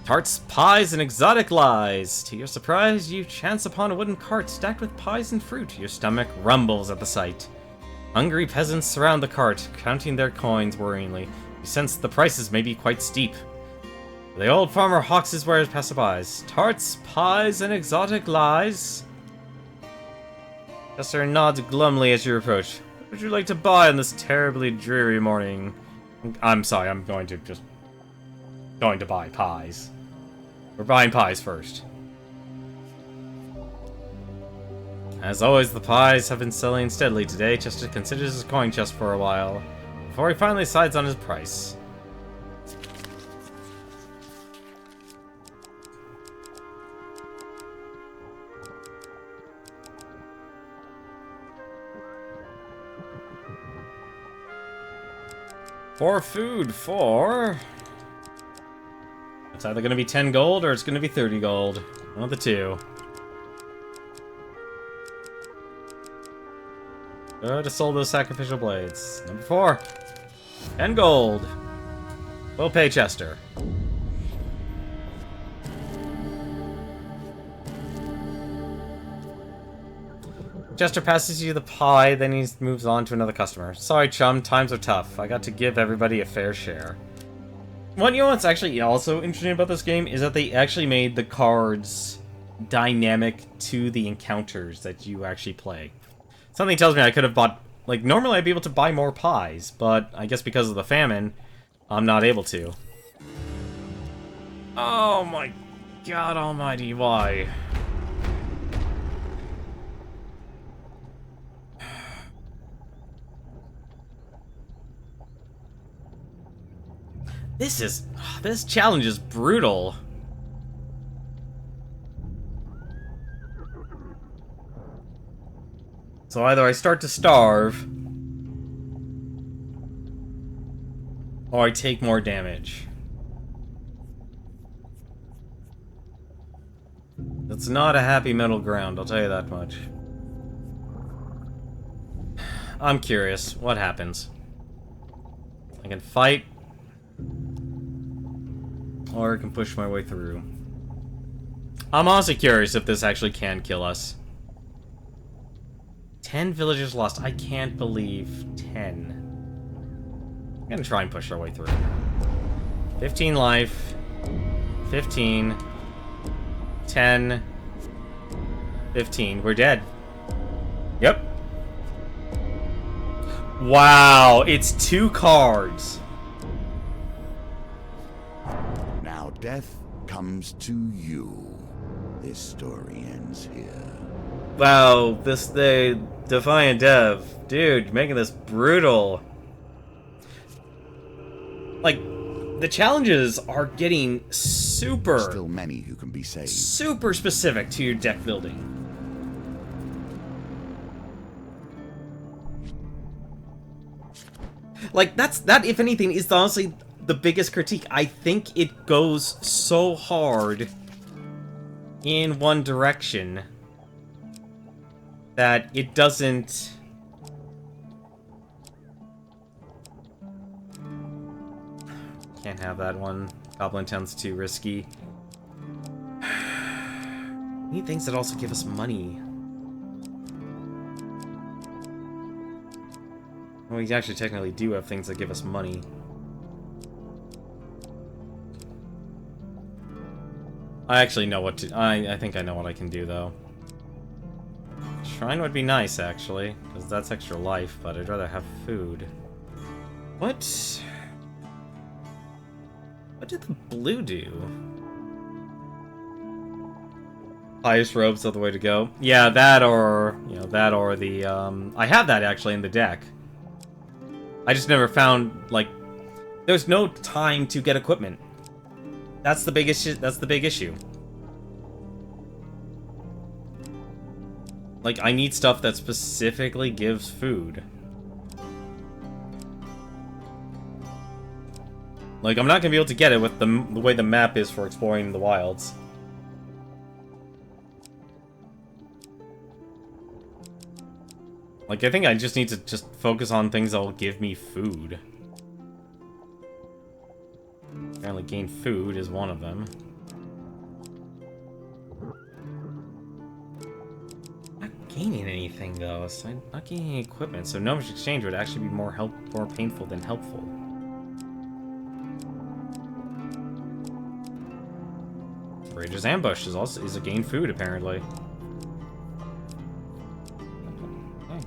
Tarts, pies, and exotic lies. To your surprise, you chance upon a wooden cart stacked with pies and fruit. Your stomach rumbles at the sight. Hungry peasants surround the cart, counting their coins worryingly. You sense the prices may be quite steep. The old farmer hawks his wares passerbys. Tarts, pies, and exotic lies. Chester nods glumly as you approach. What would you like to buy on this terribly dreary morning? I'm sorry, I'm going to buy pies. We're buying pies first. As always, the pies have been selling steadily today. Chester considers his coin chest for a while, before he finally decides on his price. For food, it's either going to be 10 gold or it's going to be 30 gold. One of the two. Go to sold those sacrificial blades. Number 4. 10 gold. We'll pay Chester. Chester passes you the pie, then he moves on to another customer. Sorry, chum, times are tough. I got to give everybody a fair share. What's actually also interesting about this game is that they actually made the cards dynamic to the encounters that you actually play. Something tells me I could have bought... Like, normally I'd be able to buy more pies, but I guess because of the famine, I'm not able to. Oh my god almighty, why? This challenge is brutal. So either I start to starve, or I take more damage. It's not a happy middle ground, I'll tell you that much. I'm curious, what happens? I can fight. or I can push my way through. I'm honestly curious if this actually can kill us. 10 villagers lost. I can't believe 10. I'm gonna try and push our way through. 15 life. 15. 10. 15. We're dead. Yep. Wow, it's 2 cards. Now death comes to you. This story ends here. Wow, the Defiant Dev. Dude, making this brutal. Like, the challenges are getting super... Still many who can be saved. Super specific to your deck building. Like, that, if anything, is honestly the biggest critique. I think it goes so hard in one direction that it doesn't... Can't have that one. Goblin Town's too risky. We need things that also give us money. Well, we actually technically do have things that give us money. I actually know what to... I think I know what I can do, though. Shrine would be nice, actually, because that's extra life, but I'd rather have food. What? What did the blue do? Highest robes are the way to go. Yeah, that or, you know, that or the, I have that, actually, in the deck. I just never found, like, there's no time to get equipment. That's the big issue. That's the big issue. Like, I need stuff that specifically gives food. Like, I'm not gonna be able to get it with the way the map is for exploring the wilds. Like, I think I just need to just focus on things that will give me food. Apparently gain food is one of them. Not gaining anything, though. So I'm not gaining any equipment, so Gnomish Exchange would actually be more painful than helpful. Rager's Ambush is a gain food, apparently.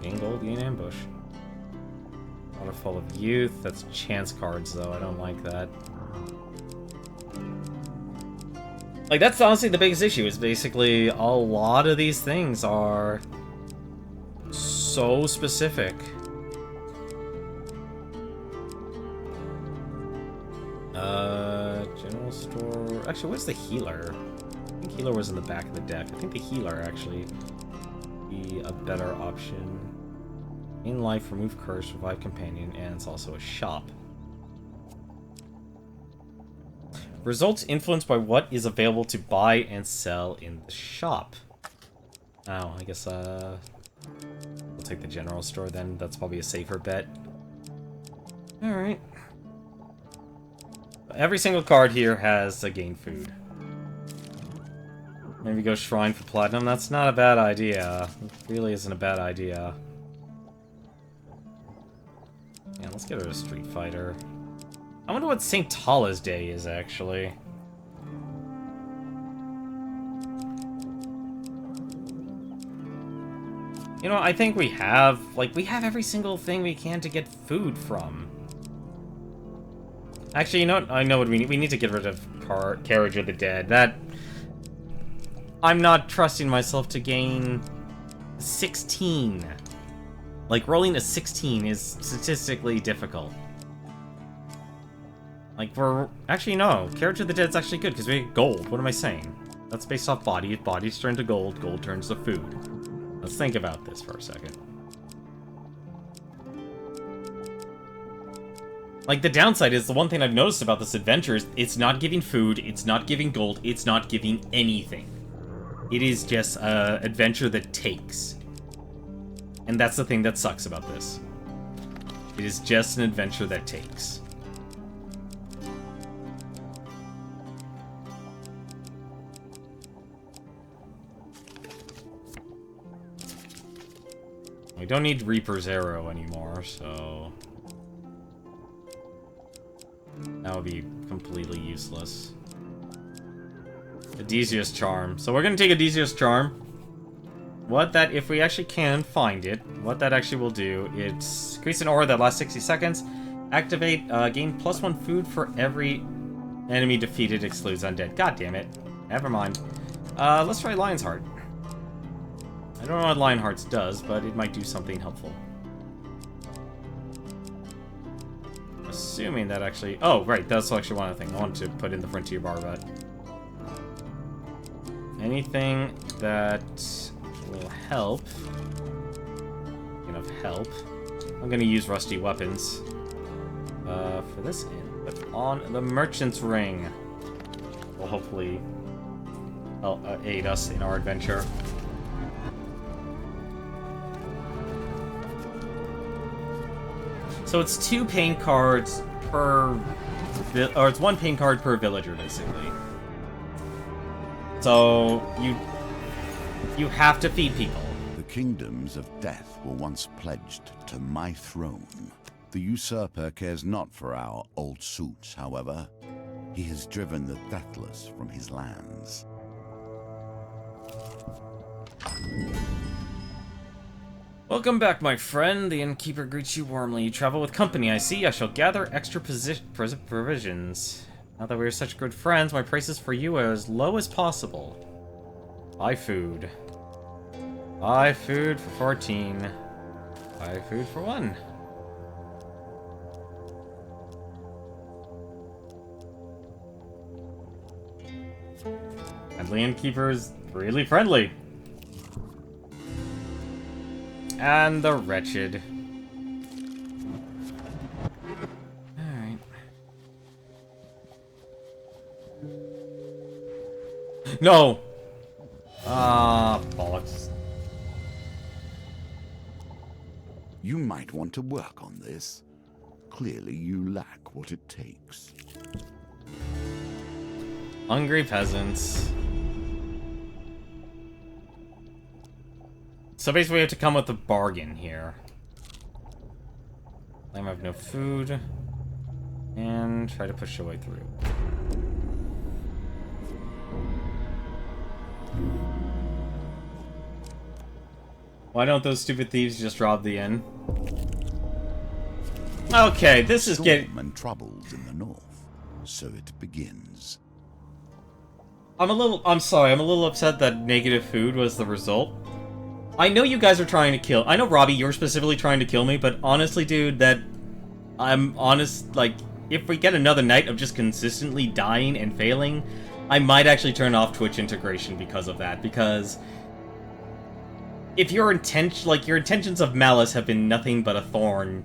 Gain gold, gain ambush. Waterfall of Youth, that's chance cards though, I don't like that. Like, that's honestly the biggest issue, is basically a lot of these things are so specific. General store... Actually, where's the healer? I think healer was in the back of the deck. I think the healer actually be a better option. In life, remove curse, revive companion, and it's also a shop. Results influenced by what is available to buy and sell in the shop. Oh, I guess we'll take the general store then. That's probably a safer bet. Alright. Every single card here has a gain food. Maybe go Shrine for Platinum. That's not a bad idea. It really isn't a bad idea. Yeah, let's get rid of Street Fighter. I wonder what St. Tala's Day is, actually. You know, I think we have every single thing we can to get food from. Actually, you know what? I know what we need. We need to get rid of Carriage of the Dead. That... I'm not trusting myself to gain 16. Like, rolling a 16 is statistically difficult. Like, we're... Actually, no. Carriage of the Dead's actually good, because we get gold. What am I saying? That's based off body. Bodies turn to gold. Gold turns to food. Let's think about this for a second. Like, the downside is, the one thing I've noticed about this adventure is it's not giving food, it's not giving gold, it's not giving anything. It is just an adventure that takes. And that's the thing that sucks about this. It is just an adventure that takes. We don't need Reaper's Arrow anymore, so... that would be completely useless. Adesius Charm. So we're gonna take Adesius Charm. What that, if we actually can find it, what that actually will do, it's increase an aura that lasts 60 seconds. Activate, gain +1 food for every enemy defeated, excludes undead. God damn it. Never mind. Let's try Lion's Heart. I don't know what Lion Hearts does, but it might do something helpful. Assuming that actually... oh, right, that's actually one other thing I wanted to put in the Frontier bar, but... anything that will help... help... I'm gonna use Rusty Weapons. For this in, but on the Merchant's Ring will hopefully aid us in our adventure. So it's 2 pain cards per... or it's 1 pain card per villager, basically. So, you have to feed people. The kingdoms of death were once pledged to my throne. The usurper cares not for our old suits, however. He has driven the deathless from his lands. Welcome back, my friend. The innkeeper greets you warmly. You travel with company, I see. I shall gather extra provisions. Now that we are such good friends, my prices for you are as low as possible. Buy food. Buy food for 14. Buy food for 1. And the innkeeper is really friendly. And the wretched. Alright. No! Ah, bollocks. You might want to work on this. Clearly you lack what it takes. Hungry peasants. So basically we have to come with a bargain here. I have no food. And try to push your way through. Why don't those stupid thieves just rob the inn? Okay, this is getting... and troubles in the north. So it begins. I'm sorry, I'm a little upset that negative food was the result. I know you guys are trying to kill... I know, Robbie, you're specifically trying to kill me, but honestly, dude, that... I'm honest, like, if we get another night of just consistently dying and failing, I might actually turn off Twitch integration because of that, because... if your intentions of malice have been nothing but a thorn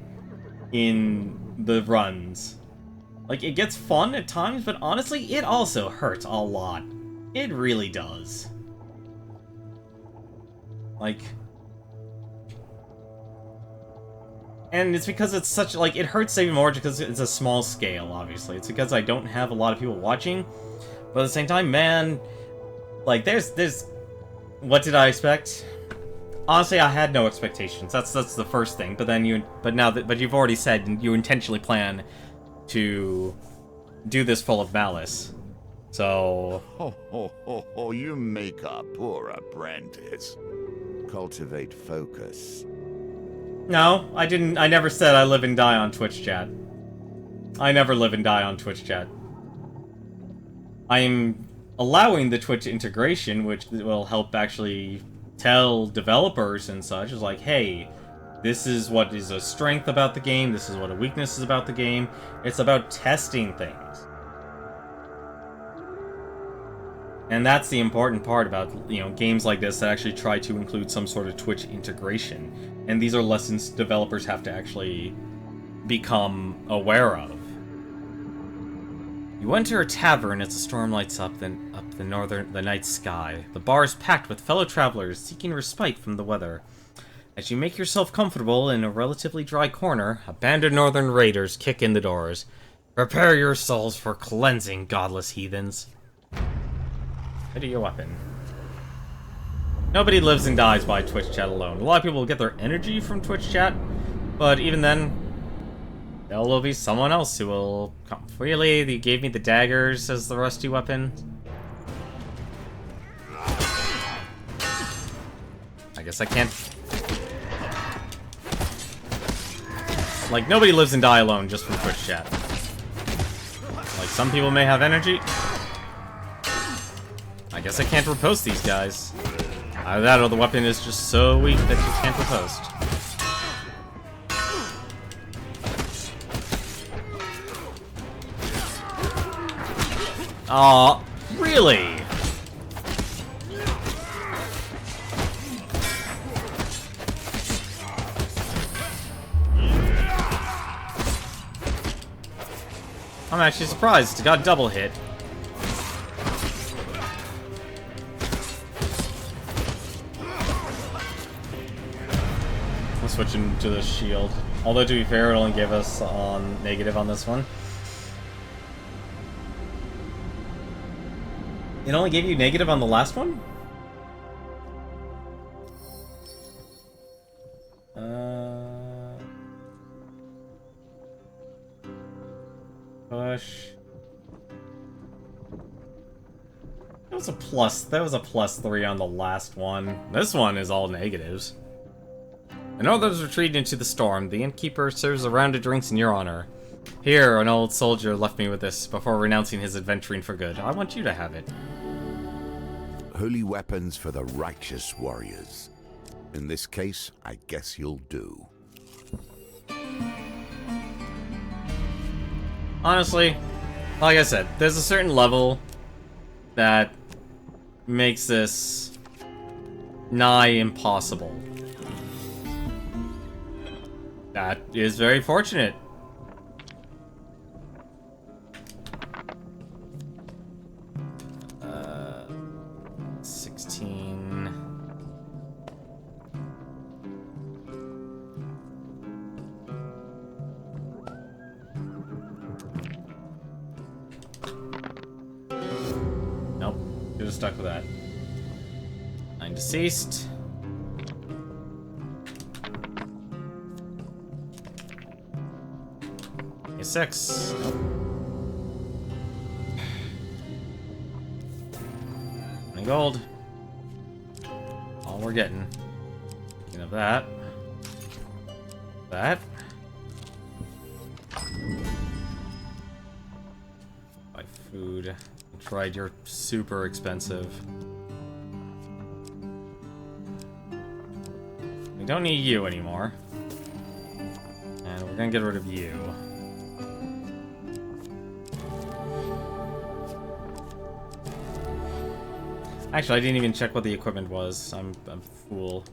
in the runs. Like, it gets fun at times, but honestly, it also hurts a lot. It really does. Like... and it's because it's such, like, it hurts even more because it's a small scale, obviously. It's because I don't have a lot of people watching. But at the same time, man... like, there's... what did I expect? Honestly, I had no expectations. That's the first thing. But then but you've already said you intentionally plan to do this full of malice. So... Oh, you make a poor apprentice. Cultivate focus. No, I didn't. I never said I live and die on Twitch chat. I never live and die on Twitch chat. I am allowing the Twitch integration, which will help actually tell developers and such, is like, hey, this is what is a strength about the game, this is what a weakness is about the game. It's about testing things. And that's the important part about, you know, games like this that actually try to include some sort of Twitch integration. And these are lessons developers have to actually become aware of. You enter a tavern as the storm lights up the night sky. The bar is packed with fellow travelers seeking respite from the weather. As you make yourself comfortable in a relatively dry corner, a band of northern raiders kick in the doors. Prepare your souls for cleansing, godless heathens. Ready your weapon. Nobody lives and dies by Twitch chat alone. A lot of people get their energy from Twitch chat, but even then, there will be someone else who will come. Really? They gave me the daggers as the rusty weapon? I guess I can't... Like, nobody lives and die alone just from Twitch chat. Like, some people may have energy. I guess I can't riposte these guys. Either that or the weapon is just so weak that you can't riposte. Aw, really? I'm actually surprised. It got double hit. I'm switching to the shield. Although, to be fair, it only gave us on negative on this one. It only gave you negative on the last one? Push. That was a +3 on the last one. This one is all negatives. And others retreat into the storm. The innkeeper serves a round of drinks in your honor. Here, an old soldier left me with this before renouncing his adventuring for good. I want you to have it. Holy weapons for the righteous warriors. In this case, I guess you'll do. Honestly, like I said, there's a certain level that makes this nigh impossible. That is very fortunate. Uh, 16. Nope, you're just stuck with that. 9 deceased. A 6. Nope. 20 gold. All we're getting. Speaking of that. That. Buy food. Tried, you're super expensive. We don't need you anymore. And we're gonna get rid of you. Actually, I didn't even check what the equipment was. I'm a fool.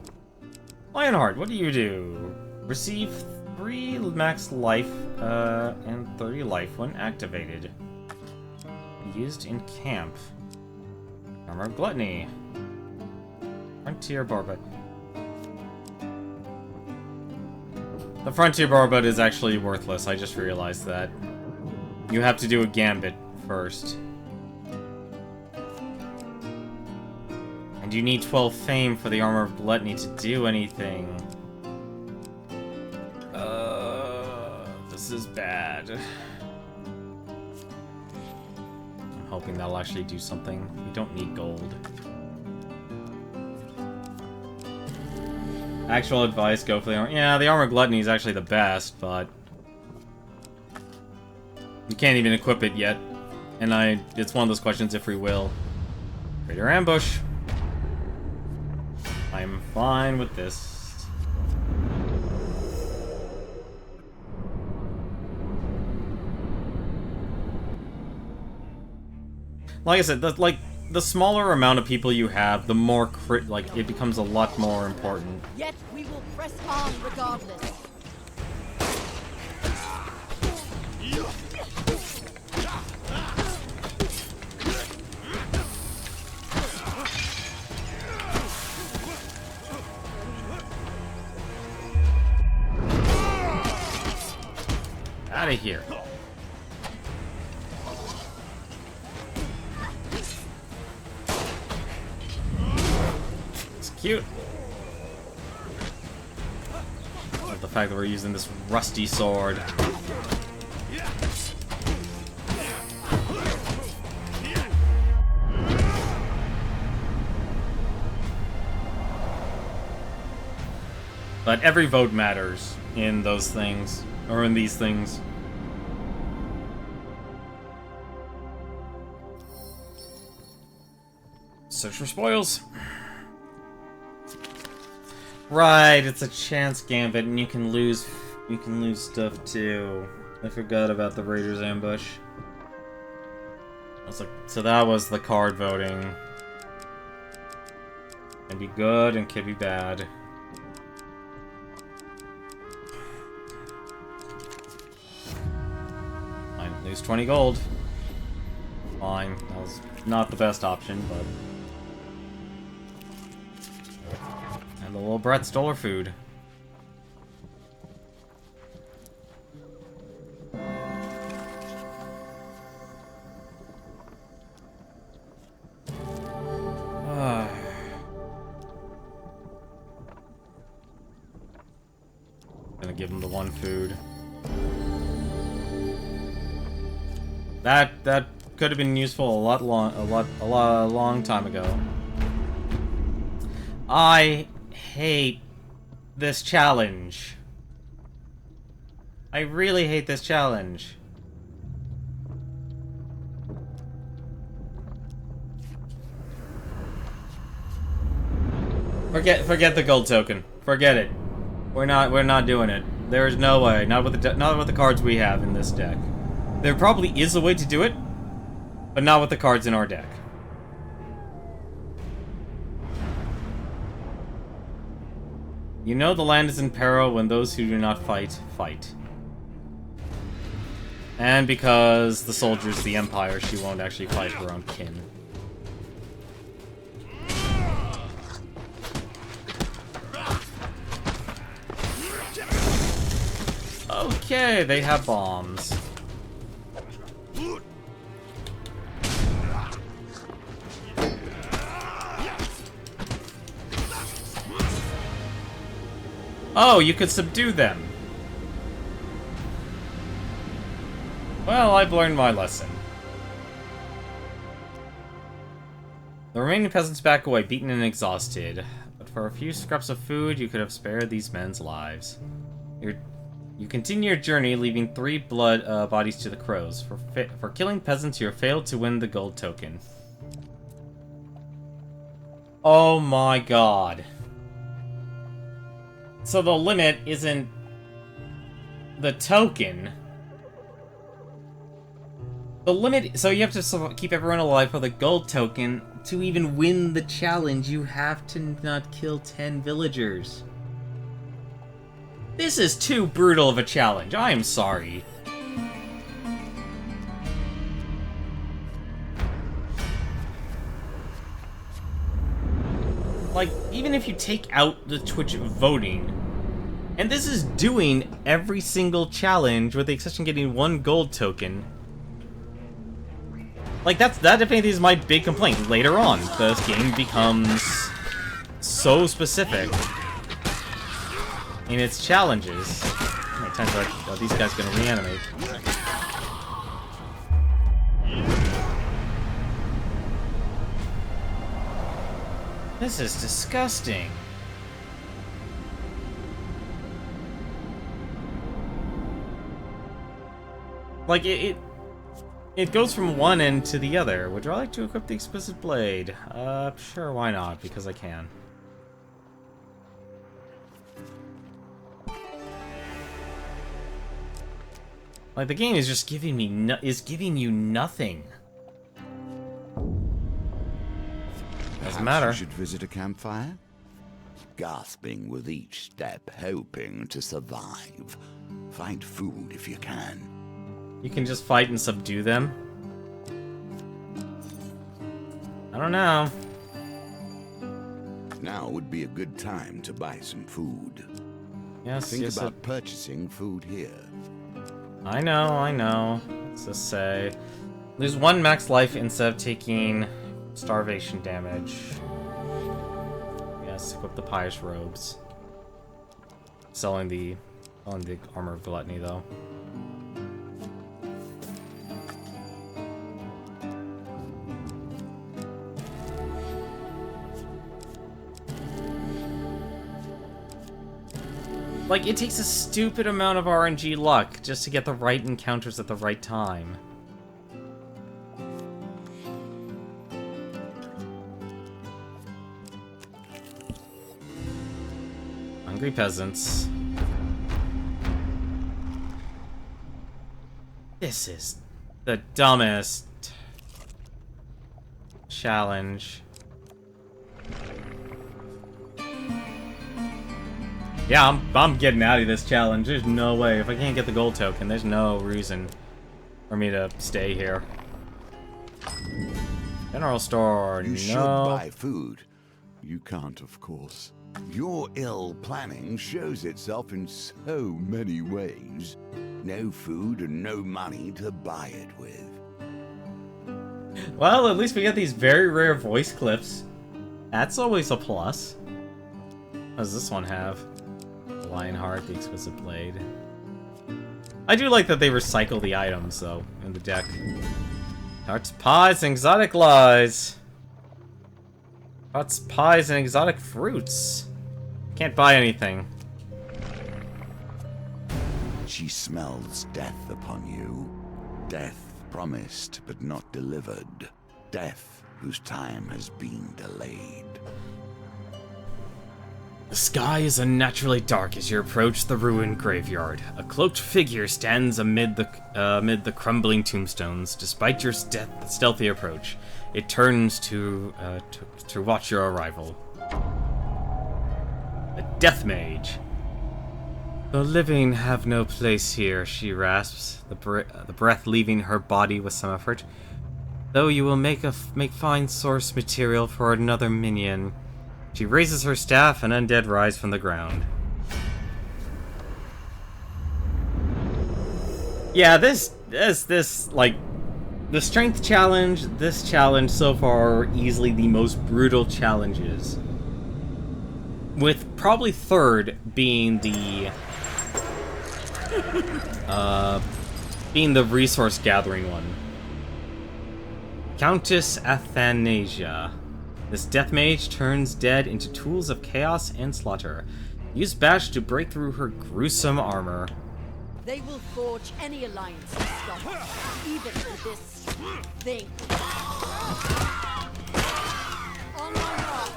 Lionheart, what do you do? Receive 3 max life and 30 life when activated. Used in camp. Armor of Gluttony. Frontier Barbet. The Frontier Barbet is actually worthless. I just realized that. You have to do a gambit first. And you need 12 fame for the Armor of Gluttony to do anything. This is bad. I'm hoping that'll actually do something. We don't need gold. Actual advice, go for the armor. Yeah, the Armor of Gluttony is actually the best, but you can't even equip it yet. And it's one of those questions, if we will. Greater ambush. I'm fine with this. Like I said, the smaller amount of people you have, the more it becomes a lot more important. Yet we will press on regardless. Out of here. Let's cute. Love the fact that we're using this rusty sword. But every vote matters in those things, or in these things. Search for spoils. Right, it's a chance gambit, and you can lose stuff too. I forgot about the Raiders ambush. I was like, so that was the card voting. Can be good and can be bad. Fine, lose 20 gold. Fine, that was not the best option, but. And the little brat stole her food. Gonna give him the one food. That could have been useful a long time ago. I hate this challenge. I really hate this challenge. Forget the gold token. Forget it. We're not doing it. There is no way. Not with the cards we have in this deck. There probably is a way to do it, but not with the cards in our deck. You know the land is in peril when those who do not fight, fight. And because the soldier's the Empire, she won't actually fight her own kin. Okay, they have bombs. Oh, you could subdue them. Well, I've learned my lesson. The remaining peasants back away, beaten and exhausted. But for a few scraps of food, you could have spared these men's lives. You continue your journey, leaving 3 bodies to the crows. For killing peasants, you have failed to win the gold token. Oh my god. So the limit isn't the token. The limit, so you have to keep everyone alive for the gold token. To even win the challenge, you have to not kill 10 villagers. This is too brutal of a challenge. I am sorry. Like, even if you take out the Twitch voting, and this is doing every single challenge with the exception of getting 1 gold token. Like, that if anything is my big complaint. Later on, this game becomes so specific in its challenges. How many times are these guys gonna reanimate? This is disgusting. Like, it goes from one end to the other. Would you like to equip the exquisite blade? Sure, why not? Because I can. Like, the game is just giving me giving you nothing. Doesn't matter. You should visit a campfire? Gasping with each step, hoping to survive. Find food if you can. You can just fight and subdue them? I don't know. Now would be a good time to buy some food. Yes, Think about purchasing food here. I know. Let's just say... lose 1 max life instead of taking starvation damage. Yes, equip the pious robes. Selling the armor of gluttony, though. Like, it takes a stupid amount of RNG luck just to get the right encounters at the right time. Hungry peasants. This is the dumbest challenge. Yeah, I'm getting out of this challenge. There's no way. If I can't get the gold token, there's no reason for me to stay here. General store, You should buy food. You can't, of course. Your ill planning shows itself in so many ways. No food and no money to buy it with. Well, at least we get these very rare voice clips. That's always a plus. What does this one have? Lionheart, the exquisite blade. I do like that they recycle the items, though, in the deck. Tarts, pies, and exotic lies. Tarts, pies, and exotic fruits. Can't buy anything. She smells death upon you. Death promised but not delivered. Death whose time has been delayed. The sky is unnaturally dark as you approach the ruined graveyard. A cloaked figure stands amid the crumbling tombstones. Despite your stealthy approach, it turns to watch your arrival. A death mage. The living have no place here, she rasps, the breath leaving her body with some effort. Though you will make fine source material for another minion. She raises her staff, and undead rise from the ground. Yeah, this, like, the strength challenge, this challenge so far are easily the most brutal challenges. With probably third being the resource gathering one. Countess Athanasia. This death mage turns dead into tools of chaos and slaughter. Use bash to break through her gruesome armor. They will forge any alliance to stop us, even with this thing. On my mark.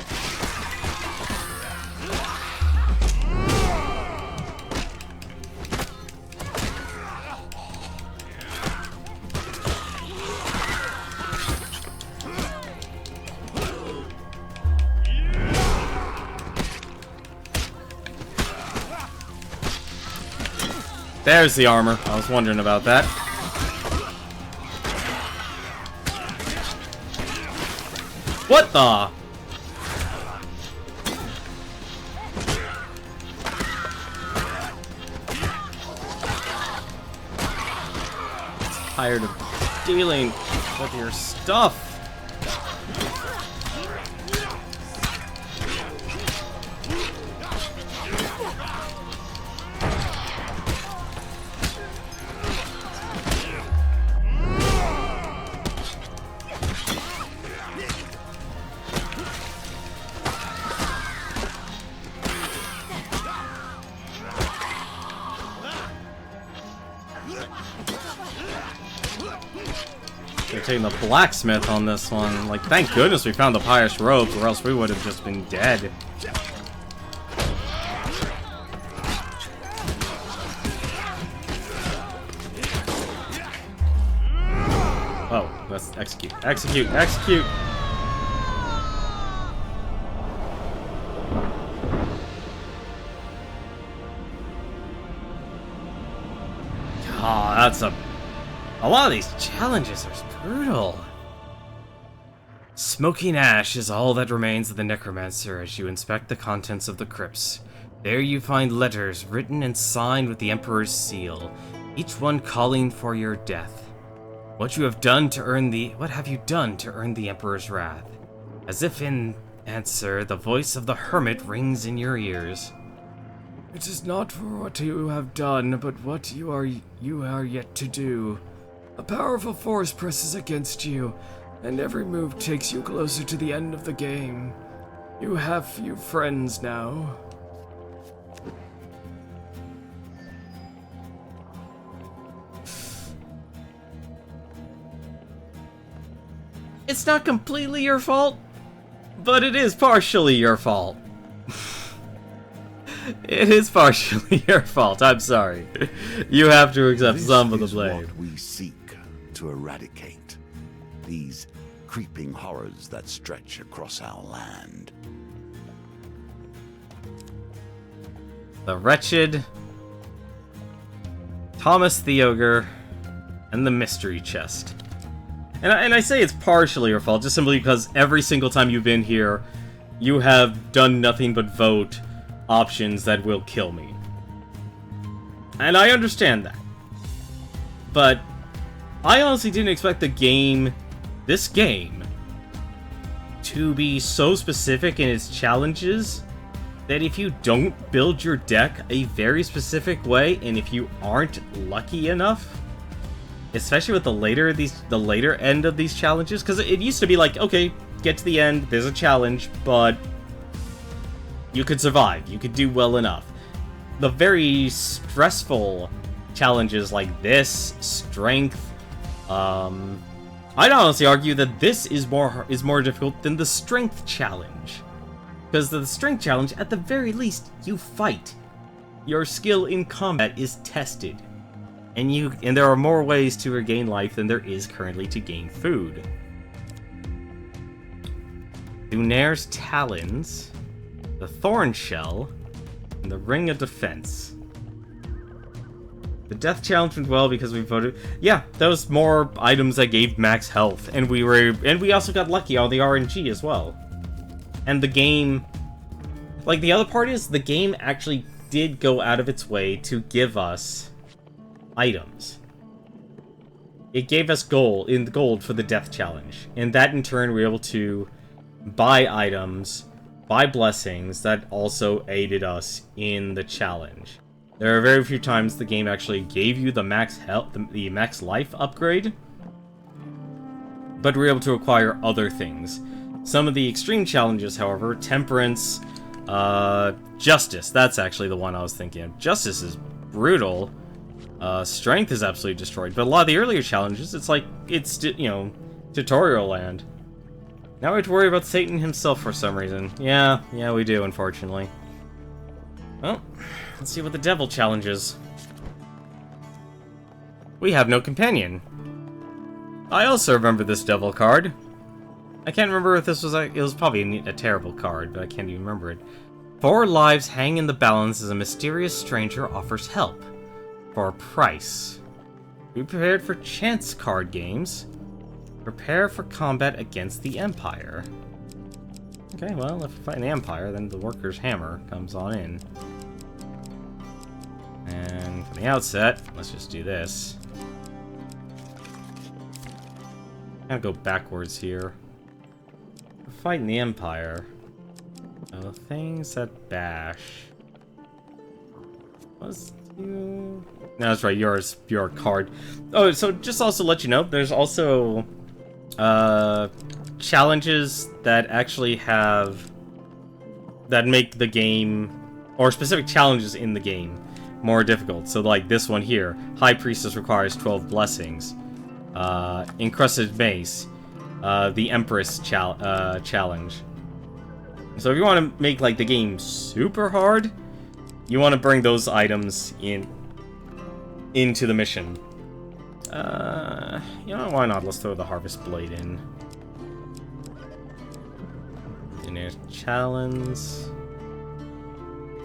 There's the armor. I was wondering about that. What the? Tired of dealing with your stuff. They're taking the blacksmith on this one. Like, thank goodness we found the pious robes, or else we would have just been dead. Oh, let's execute. Execute! Execute! Ah, that's a lot of these challenges are brutal. Smoking ash is all that remains of the necromancer as you inspect the contents of the crypts. There you find letters written and signed with the Emperor's seal, each one calling for your death. What have you done to earn the Emperor's wrath? As if in Answer, the voice of the hermit rings in your ears. It is not for what you have done, but what you are yet to do. A powerful force presses against you, and every move takes you closer to the end of the game. You have few friends now. It's not completely your fault, but it is partially your fault. It is partially your fault. I'm sorry. You have to accept some of the blame. This is what we seek to eradicate. These creeping horrors that stretch across our land. The wretched, Thomas the Ogre, and the mystery chest. And I say it's partially your fault, just simply because every single time you've been here, you have done nothing but vote options that will kill me. And I understand that. But I honestly didn't expect this game, to be so specific in its challenges that if you don't build your deck a very specific way, and if you aren't lucky enough, especially with the later end of these challenges, because it used to be like, okay, get to the end, there's a challenge, but you could survive, you could do well enough. The very stressful challenges like this, strength, I'd honestly argue that this is more difficult than the strength challenge. Because the strength challenge, at the very least, you fight. Your skill in combat is tested. And there are more ways to regain life than there is currently to gain food. Dunair's Talons, the Thorn Shell, and the Ring of Defense. The Death Challenge went well because we voted. Yeah, those more items that gave max health, and we also got lucky on the RNG as well. And the game, like the other part is, the game actually did go out of its way to give us items. It gave us gold for the Death Challenge, and that in turn we were able to buy items, buy blessings that also aided us in the challenge. There are very few times the game actually gave you the max health, the max life upgrade, but we were able to acquire other things. Some of the extreme challenges, however, Temperance, Justice, that's actually the one I was thinking of. Justice is brutal. Strength is absolutely destroyed, but a lot of the earlier challenges, it's like, it's, you know, tutorial land. Now we have to worry about Satan himself for some reason. Yeah, we do, unfortunately. Well, let's see what the devil challenge is. We have no companion. I also remember this devil card. I can't remember if this was it was probably a terrible card, but I can't even remember it. 4 lives hang in the balance as a mysterious stranger offers help. For a price. Be prepared for chance card games. Prepare for combat against the Empire. Okay, well, if we fight an Empire, then the Worker's Hammer comes on in. And from the outset, let's just do this. I'll go backwards here. We're fighting the Empire. Oh, things that bash. What's you? No, that's right, your card. Oh, so just also let you know, there's also challenges that actually that make the game, or specific challenges in the game, more difficult. So like this one here, High Priestess requires 12 blessings. Encrusted Mace, the Empress challenge. So if you want to make like the game super hard, you want to bring those items into the mission. You know, why not? Let's throw the Harvest Blade in. Daenerys Challenge.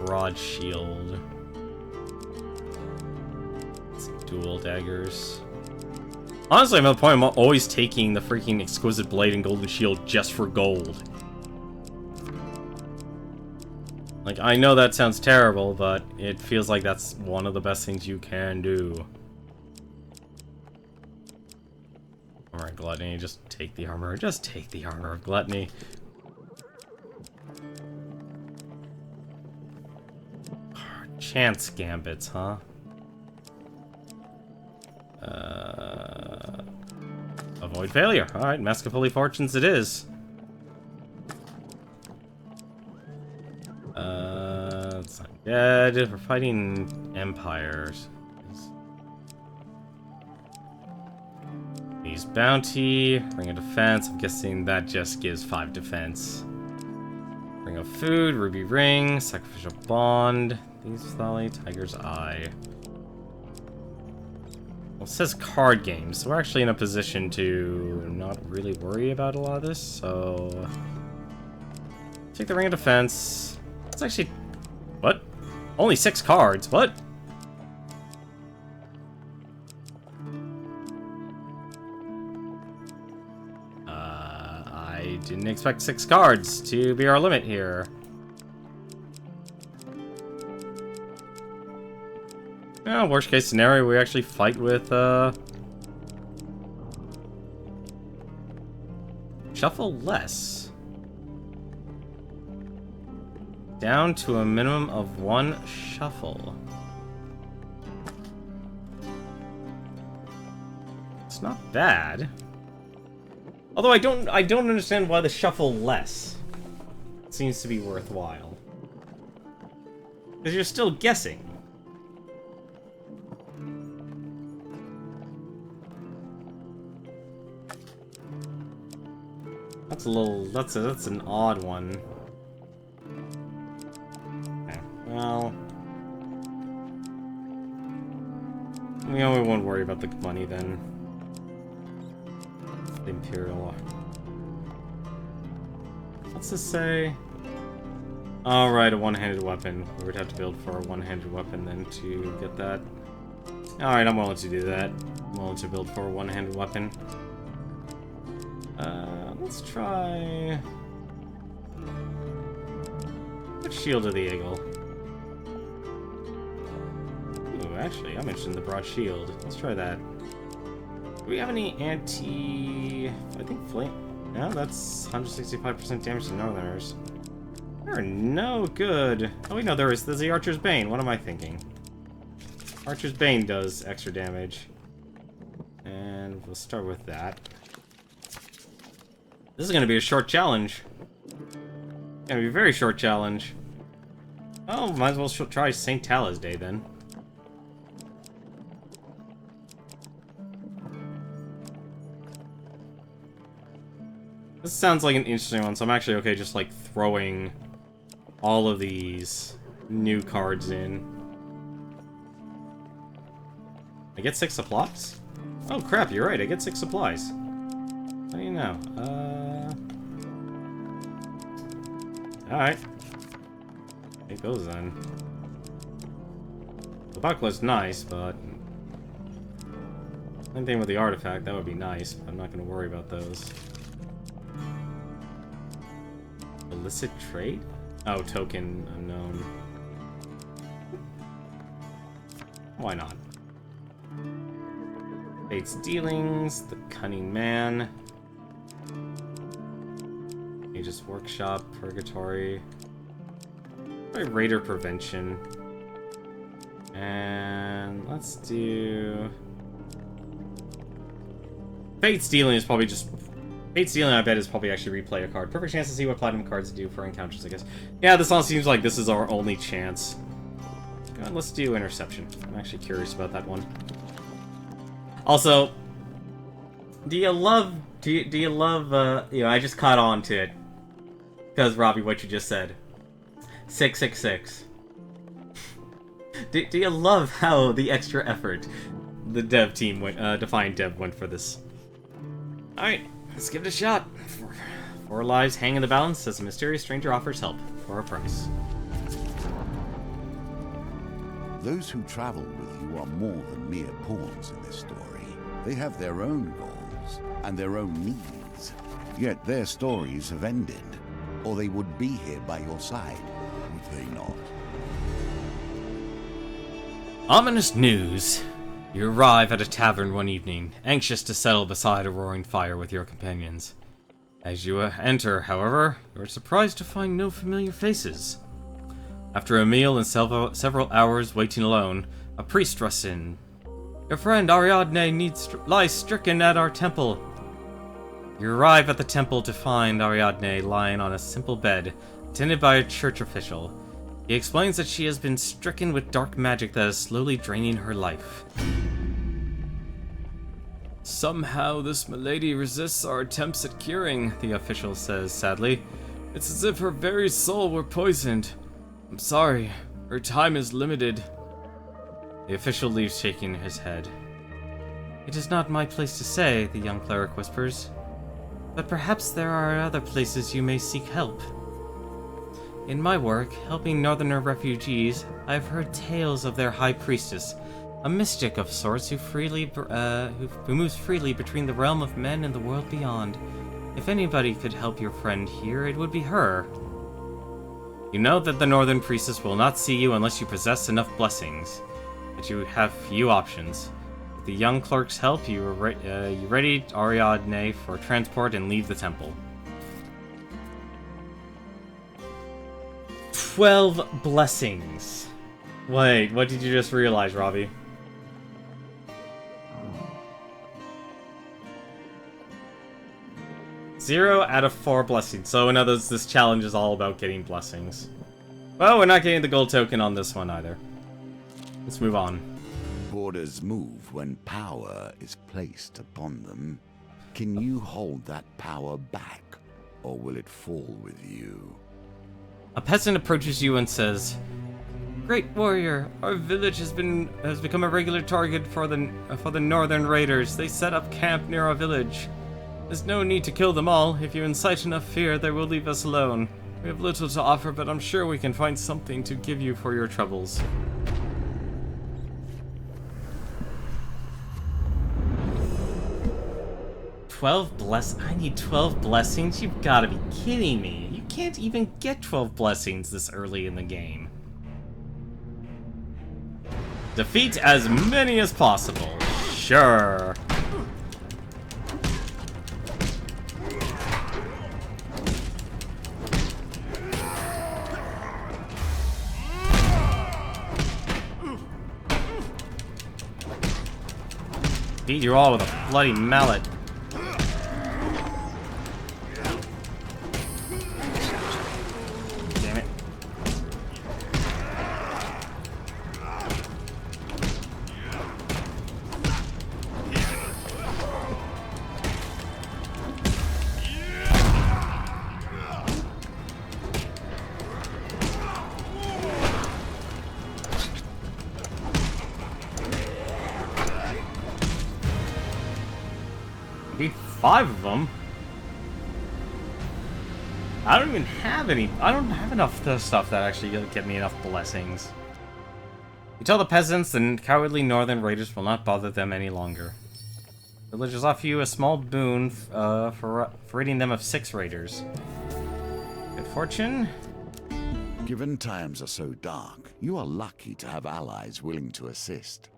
Broad Shield. Dual Daggers. Honestly, I'm at the point I'm always taking the freaking Exquisite Blade and Golden Shield just for gold. Like, I know that sounds terrible, but it feels like that's one of the best things you can do. Alright, Gluttony, just take the armor. Just take the armor of Gluttony. chance gambits, huh? Avoid failure. Alright, Mask of Holy Fortunes it is. It's not dead. We're fighting empires. Use bounty. Ring of defense. I'm guessing that just gives 5 defense. Ring of food. Ruby ring. Sacrificial bond. These Thali. Tiger's eye. Well, it says card games, so we're actually in a position to not really worry about a lot of this, so... Take the Ring of Defense. It's actually... What? Only 6 cards? What? I didn't expect 6 cards to be our limit here. Yeah, worst case scenario, we actually fight with, shuffle less. Down to a minimum of 1 shuffle. It's not bad. Although I don't understand why the shuffle less seems to be worthwhile. Because you're still guessing. That's a little... That's an odd one. Okay, well... We won't worry about the money then. The Imperial... What's this say? Alright, a one-handed weapon. We would have to build for a one-handed weapon then to get that. Alright, I'm willing to do that. I'm willing to build for a one-handed weapon. Let's try... Let's Shield of the Eagle. Ooh, actually, I'm interested in the Broad Shield. Let's try that. Do we have any anti... I think flame... No, that's 165% damage to Northerners. They're no good. Oh wait, no, there's the Archer's Bane. What am I thinking? Archer's Bane does extra damage. And we'll start with that. This is gonna be a short challenge. Gonna be a very short challenge. Oh, might as well try St. Tala's Day then. This sounds like an interesting one, so I'm actually okay just like throwing all of these new cards in. I get 6 supplies? Oh crap, you're right, I get 6 supplies. How do you know? Alright. Take those then. The bucklet's nice, but... Same thing with the artifact, that would be nice, but I'm not gonna worry about those. Illicit trade? Oh, token unknown. Why not? Fate's Dealings, the Cunning Man. Mage's Workshop, Purgatory. Probably Raider Prevention. And let's do... Fate's Dealing is probably just... Fate's Dealing, I bet, is probably actually replay a card. Perfect chance to see what platinum cards do for encounters, I guess. Yeah, this all seems like this is our only chance. Let's do Interception. I'm actually curious about that one. Also, do you love, you know, I just caught on to it. Because, Robbie, what you just said. 666. Do you love how the extra effort the dev team went, Defiant Dev went for this? Alright, let's give it a shot. 4 lives hang in the balance as a mysterious stranger offers help for a price. Those who travel with you are more than mere pawns in this story. They have their own goals and their own needs. Yet their stories have ended, or they would be here by your side, would they not? Ominous news. You arrive at a tavern one evening, anxious to settle beside a roaring fire with your companions. As you enter, however, you are surprised to find no familiar faces. After a meal and several hours waiting alone, a priest rushes in. Your friend Ariadne lies stricken at our temple. You arrive at the temple to find Ariadne lying on a simple bed, attended by a church official. He explains that she has been stricken with dark magic that is slowly draining her life. Somehow this milady resists our attempts at curing, the official says sadly. It's as if her very soul were poisoned. I'm sorry, her time is limited. The official leaves shaking his head. It is not my place to say, the young cleric whispers. But perhaps there are other places you may seek help. In my work, helping Northerner refugees, I've heard tales of their high priestess, a mystic of sorts who moves freely between the realm of men and the world beyond. If anybody could help your friend here, it would be her. You know that the Northern Priestess will not see you unless you possess enough blessings, but you have few options. With the young clerk's help, you ready Ariadne for transport and leave the temple. 12 blessings. Wait, what did you just realize, Robbie? Zero out of 4 blessings. So in other words, this challenge is all about getting blessings. Well, we're not getting the gold token on this one either. Let's move on. Borders move when power is placed upon them. Can you hold that power back, or will it fall with you? A peasant approaches you and says, Great warrior, our village has become a regular target for the northern raiders. They set up camp near our village. There's no need to kill them all. If you incite enough fear, they will leave us alone. We have little to offer, but I'm sure we can find something to give you for your troubles. I need 12 blessings? You've got to be kidding me. You can't even get 12 blessings this early in the game. Defeat as many as possible. Sure. Beat you all with a bloody mallet. Damn it. Beat 5 of them. I don't even have any. I don't have enough stuff that actually get me enough blessings. You tell the peasants the cowardly northern raiders will not bother them any longer. Villagers offer you a small boon for ridding them of 6 raiders. Good fortune. Given times are so dark, you are lucky to have allies willing to assist.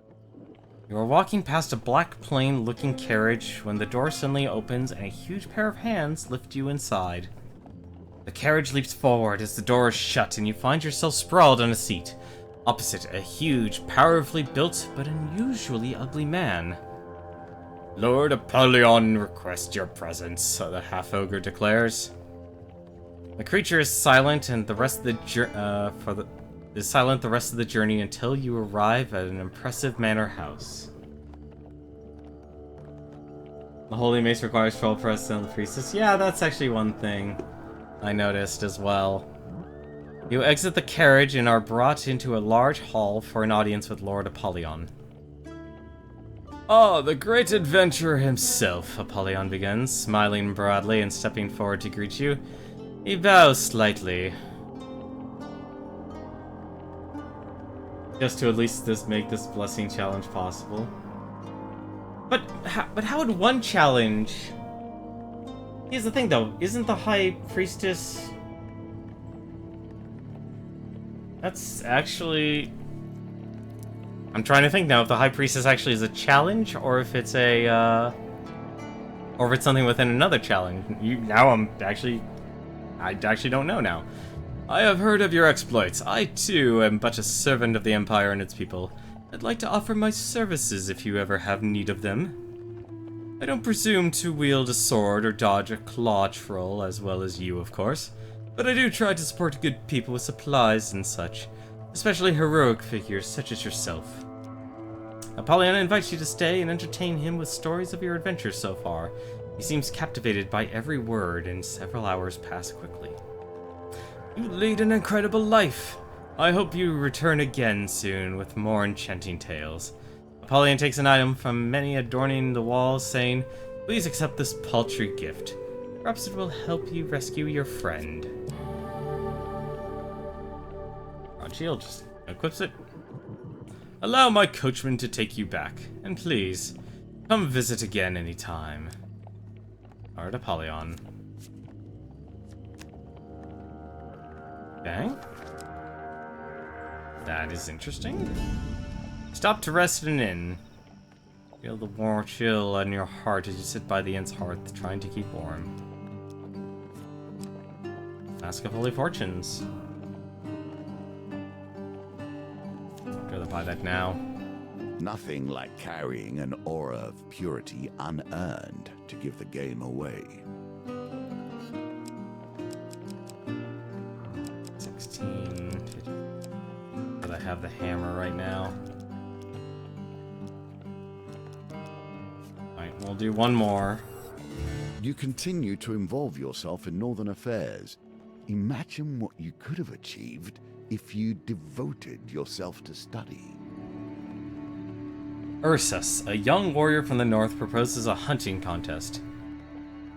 You are walking past a black plane-looking carriage when the door suddenly opens and a huge pair of hands lift you inside. The carriage leaps forward as the door is shut and you find yourself sprawled on a seat. Opposite, a huge, powerfully built, but unusually ugly man. Lord Apollyon requests your presence, the half-ogre declares. The creature is silent and the rest of the journey until you arrive at an impressive manor house. The Holy Mace requires 12 presses on the priestess. Yeah, that's actually one thing I noticed as well. You exit the carriage and are brought into a large hall for an audience with Lord Apollyon. Oh, the great adventurer himself, Apollyon begins, smiling broadly and stepping forward to greet you. He bows slightly, just to at least make this blessing challenge possible. But how would one challenge? Here's the thing, though. Isn't the High Priestess? That's actually. I'm trying to think now if the High Priestess actually is a challenge, or if it's a, or if it's something within another challenge. I actually don't know now. I have heard of your exploits. I, too, am but a servant of the Empire and its people. I'd like to offer my services if you ever have need of them. I don't presume to wield a sword or dodge a claw troll as well as you, of course, but I do try to support good people with supplies and such, especially heroic figures such as yourself. Apollyon invites you to stay and entertain him with stories of your adventures so far. He seems captivated by every word, and several hours pass quickly. You lead an incredible life. I hope you return again soon with more enchanting tales. Apollyon takes an item from many adorning the walls, saying, "Please accept this paltry gift. Perhaps it will help you rescue your friend." Shield just equips it. Allow my coachman to take you back, and please, come visit again anytime. Alright, Apollyon. Okay. That is interesting. Stop to rest in an inn. Feel the warm chill on your heart as you sit by the inn's hearth, trying to keep warm. Mask of Holy Fortunes. I'd rather buy that now. Nothing like carrying an aura of purity unearned to give the game away. 16. But I have the hammer right now. Alright, we'll do one more. You continue to involve yourself in northern affairs. Imagine what you could have achieved if you devoted yourself to study. Ursus, a young warrior from the north, proposes a hunting contest.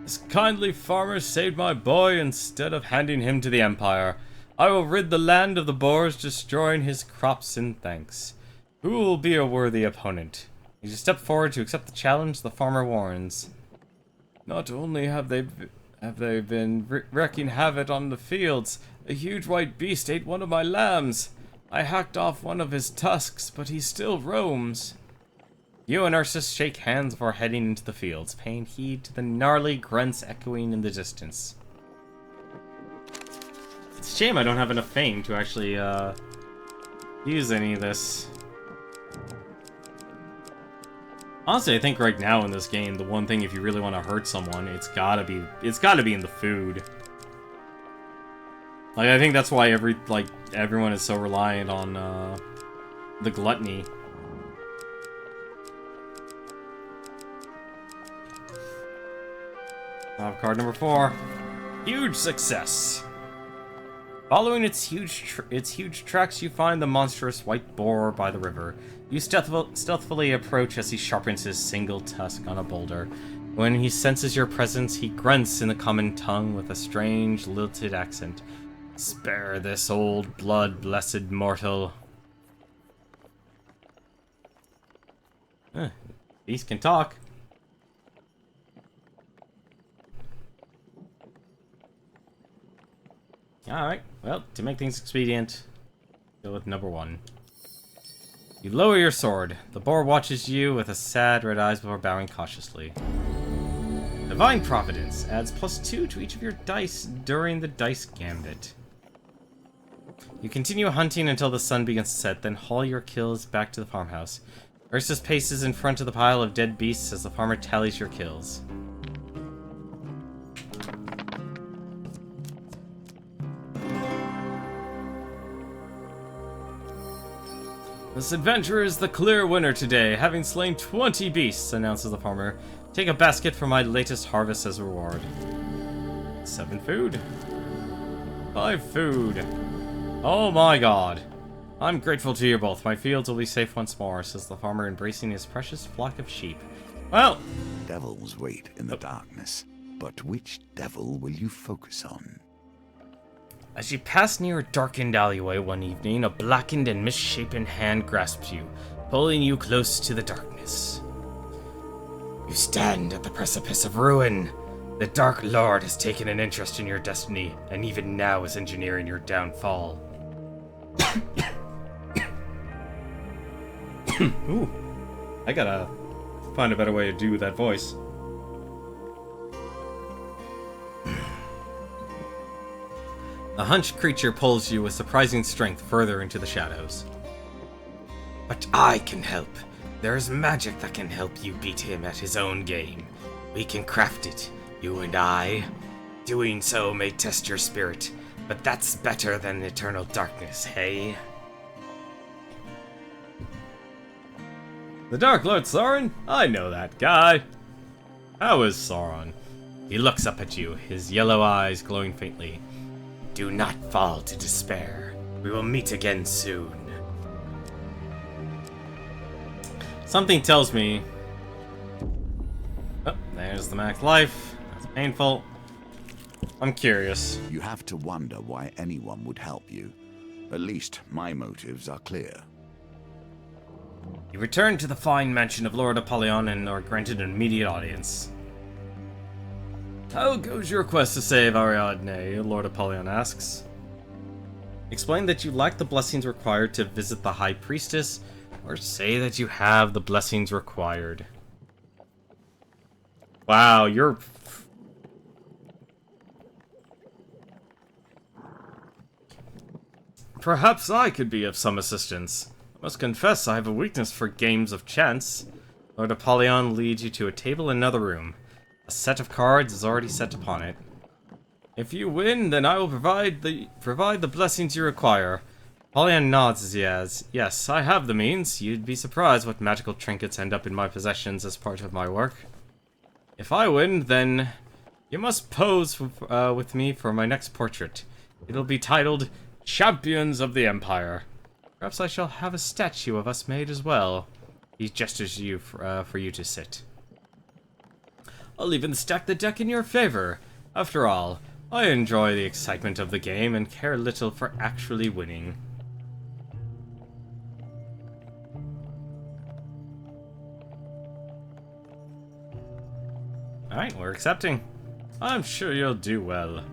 This kindly farmer saved my boy instead of handing him to the Empire. I will rid the land of the boars, destroying his crops in thanks. Who will be a worthy opponent? As you step forward to accept the challenge, the farmer warns. Not only have they been wreaking havoc on the fields, a huge white beast ate one of my lambs. I hacked off one of his tusks, but he still roams. You and Ursus shake hands before heading into the fields, paying heed to the gnarly grunts echoing in the distance. It's a shame I don't have enough fame to actually use any of this. Honestly, I think right now in this game, the one thing if you really want to hurt someone, it's gotta be in the food. Like, I think that's why everyone is so reliant on the gluttony. Card number 4. Huge success. Following its huge tracks, you find the monstrous white boar by the river. You stealthily approach as he sharpens his single tusk on a boulder. When he senses your presence, he grunts in the common tongue with a strange, lilted accent. Spare this old blood-blessed mortal. Beast can talk. Alright, well, to make things expedient, go with number 1. You lower your sword. The boar watches you with a sad red eyes before bowing cautiously. Divine Providence adds +2 to each of your dice during the dice gambit. You continue hunting until the sun begins to set, then haul your kills back to the farmhouse. Ursus paces in front of the pile of dead beasts as the farmer tallies your kills. This adventurer is the clear winner today, having slain 20 beasts, announces the farmer. Take a basket for my latest harvest as a reward. 7 food. 5 food. Oh my god. I'm grateful to you both. My fields will be safe once more, says the farmer, embracing his precious flock of sheep. Well... Devils wait in the darkness, but which devil will you focus on? As you pass near a darkened alleyway one evening, a blackened and misshapen hand grasps you, pulling you close to the darkness. You stand at the precipice of ruin. The Dark Lord has taken an interest in your destiny, and even now is engineering your downfall. Ooh, I gotta find a better way to do that voice. A hunched creature pulls you with surprising strength further into the shadows. But I can help. There is magic that can help you beat him at his own game. We can craft it, you and I. Doing so may test your spirit, but that's better than eternal darkness, hey? The Dark Lord Sauron? I know that guy. How is Sauron? He looks up at you, his yellow eyes glowing faintly. Do not fall to despair. We will meet again soon. Something tells me... Oh, there's the max life. That's painful. I'm curious. You have to wonder why anyone would help you. At least my motives are clear. You return to the fine mansion of Lord Apollyon and are granted an immediate audience. How goes your quest to save Ariadne? Lord Apollyon asks. Explain that you lack the blessings required to visit the High Priestess, or say that you have the blessings required. Wow, you're... Perhaps I could be of some assistance. I must confess I have a weakness for games of chance. Lord Apollyon leads you to a table in another room. A set of cards is already set upon it. If you win, then I will provide the blessings you require. Apollyon nods as he has. Yes, I have the means. You'd be surprised what magical trinkets end up in my possessions as part of my work. If I win, then you must pose with me for my next portrait. It'll be titled Champions of the Empire. Perhaps I shall have a statue of us made as well. He gestures to you for you to sit. I'll even stack the deck in your favor. After all, I enjoy the excitement of the game and care little for actually winning. Alright, we're accepting. I'm sure you'll do well.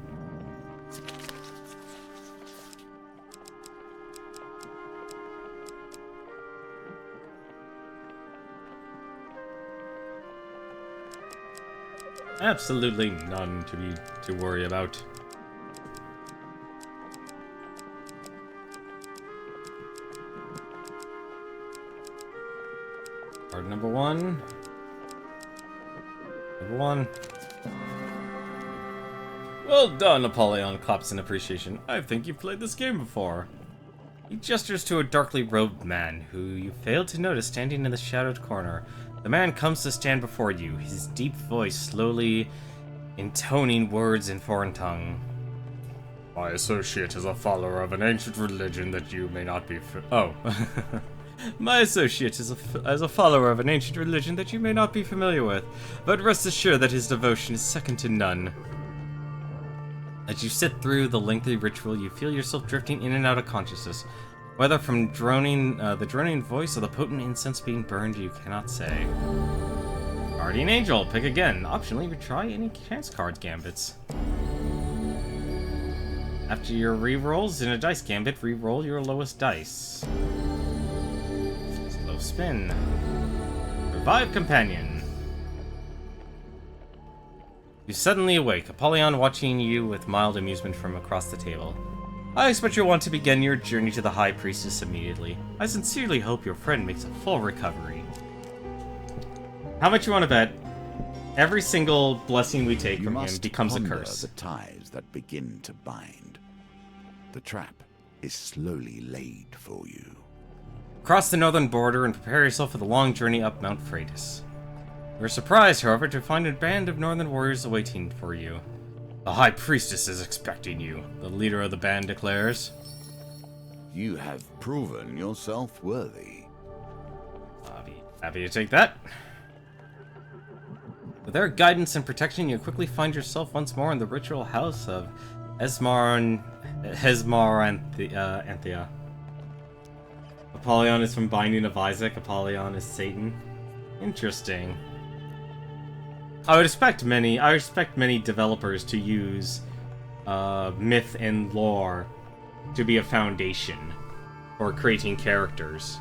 Absolutely none to worry about. Card number one. Number one. Well done, Apollyon claps in appreciation. I think you've played this game before. He gestures to a darkly robed man, who you failed to notice standing in the shadowed corner. The man comes to stand before you, his deep voice slowly intoning words in foreign tongue. My associate is a follower of an ancient religion that you may not be My associate is a follower of an ancient religion that you may not be familiar with, but rest assured that his devotion is second to none. As you sit through the lengthy ritual, you feel yourself drifting in and out of consciousness. Whether from the droning voice or the potent incense being burned, you cannot say. Guardian Angel, pick again. Optionally, retry any chance card gambits. After your rerolls in a dice gambit, reroll your lowest dice. Slow spin. Revive companion. You suddenly awake, Apollyon watching you with mild amusement from across the table. I expect you'll want to begin your journey to the High Priestess immediately. I sincerely hope your friend makes a full recovery. How much you want to bet? Every single blessing we take from him becomes a curse. The ties that begin to bind. The trap is slowly laid for you. Cross the northern border and prepare yourself for the long journey up Mount Freitas. You're surprised, however, to find a band of northern warriors awaiting for you. The High Priestess is expecting you, the leader of the band declares. You have proven yourself worthy. I'll be happy to take that. With their guidance and protection, you quickly find yourself once more in the ritual house of Anthea. Apollyon is from Binding of Isaac, Apollyon is Satan. Interesting. I expect many developers to use myth and lore to be a foundation for creating characters.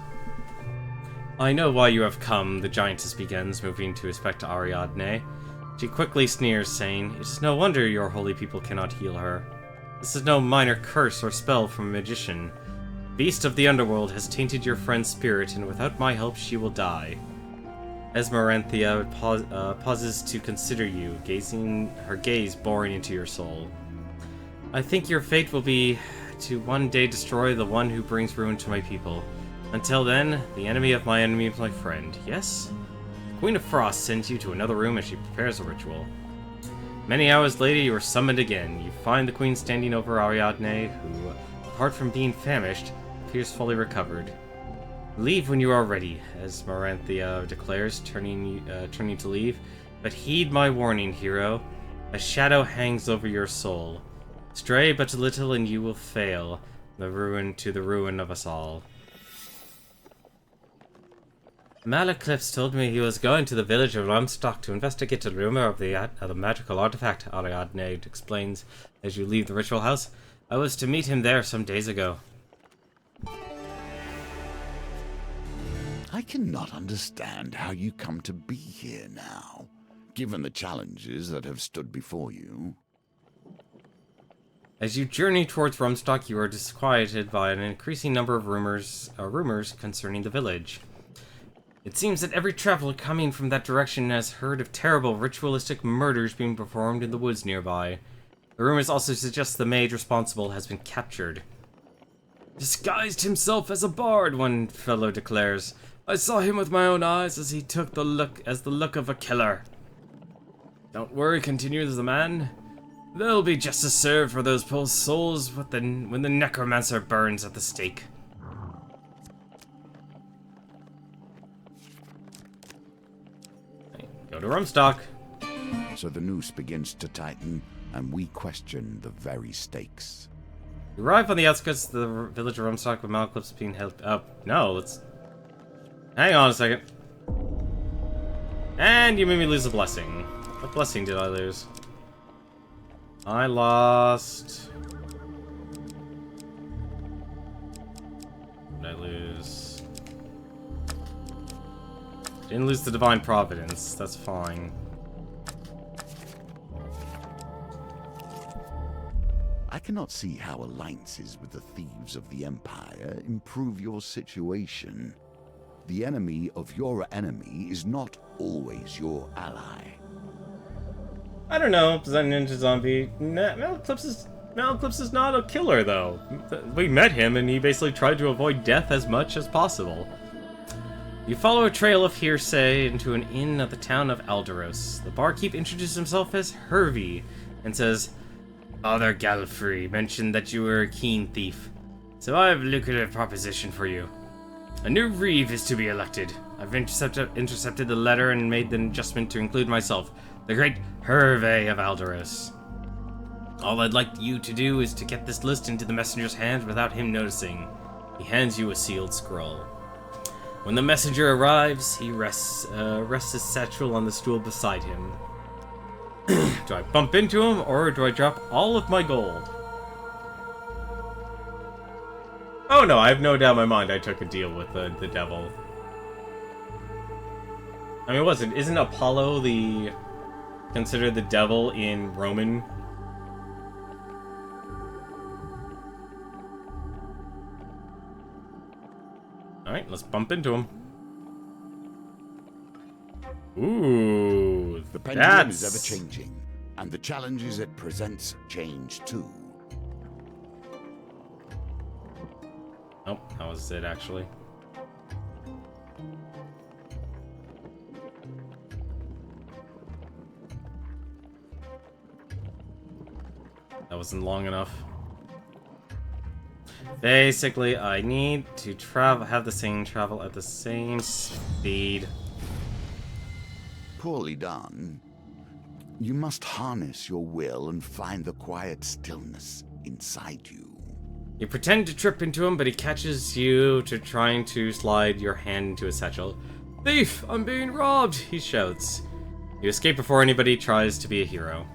I know why you have come, the giantess begins, moving to inspect Ariadne. She quickly sneers, saying, It is no wonder your holy people cannot heal her. This is no minor curse or spell from a magician. Beast of the underworld has tainted your friend's spirit, and without my help she will die. Esmeranthia pauses to consider you, her gaze boring into your soul. I think your fate will be to one day destroy the one who brings ruin to my people. Until then, the enemy of my enemy is my friend. Yes? The Queen of Frost sends you to another room as she prepares a ritual. Many hours later, you are summoned again. You find the Queen standing over Ariadne, who, apart from being famished, appears fully recovered. Leave when you are ready, as Maranthia declares, turning to leave. But heed my warning, hero. A shadow hangs over your soul. Stray but a little and you will fail, the ruin of us all. Malaclips told me he was going to the village of Rumstock to investigate a rumor of the magical artifact, Ariadne explains as you leave the ritual house. I was to meet him there some days ago. I cannot understand how you come to be here now, given the challenges that have stood before you. As you journey towards Rumstock, you are disquieted by an increasing number of rumors concerning the village. It seems that every traveler coming from that direction has heard of terrible ritualistic murders being performed in the woods nearby. The rumors also suggest the mage responsible has been captured. Disguised himself as a bard, one fellow declares. I saw him with my own eyes as he took the look of a killer. Don't worry, continues the man. There'll be justice served for those poor souls when the necromancer burns at the stake. Go to Rumstock. So the noose begins to tighten, and we question the very stakes. You arrive on the outskirts of the village of Rumstock with Malaclips being held up. No, let's... Hang on a second. And you made me lose a blessing. What blessing did I lose? I lost... What did I lose? Didn't lose the Divine Providence. That's fine. I cannot see how alliances with the thieves of the Empire improve your situation. The enemy of your enemy is not always your ally. I don't know, Zen Ninja Zombie. Malaclips is not a killer, though. We met him, and he basically tried to avoid death as much as possible. You follow a trail of hearsay into an inn of the town of Alderos. The barkeep introduces himself as Hervey and says, Father Galfrey mentioned that you were a keen thief, so I have a lucrative proposition for you. A new reeve is to be elected. I've intercepted the letter and made the adjustment to include myself, the great Hervey of Alderos. All I'd like you to do is to get this list into the messenger's hands without him noticing. He hands you a sealed scroll. When the messenger arrives, he rests his satchel on the stool beside him. Do I bump into him, or do I drop all of my gold? Oh no, I have no doubt in my mind I took a deal with the devil. I mean, isn't Apollo considered the devil in Roman? Alright, let's bump into him. Ooh, the pendulum is ever changing, and the challenges it presents change too. Nope, that was it actually. That wasn't long enough. Basically, I need to have the thing travel at the same speed. Poorly done. You must harness your will and find the quiet stillness inside you. You pretend to trip into him, but he catches you trying to slide your hand into his satchel. Thief! I'm being robbed! He shouts. You escape before anybody tries to be a hero.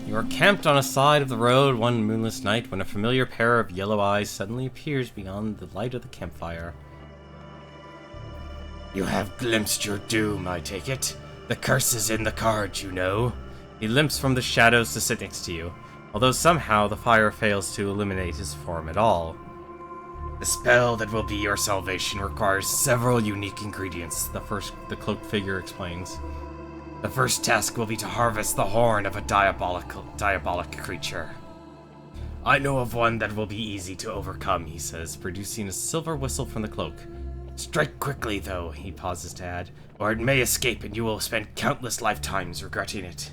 You are camped on a side of the road one moonless night when a familiar pair of yellow eyes suddenly appears beyond the light of the campfire. You have glimpsed your doom, I take it. The curse is in the card, you know. He limps from the shadows to sit next to you, although somehow the fire fails to illuminate his form at all. The spell that will be your salvation requires several unique ingredients, the cloaked figure explains. The first task will be to harvest the horn of a diabolic creature. I know of one that will be easy to overcome, he says, producing a silver whistle from the cloak. Strike quickly, though, he pauses to add, or it may escape and you will spend countless lifetimes regretting it.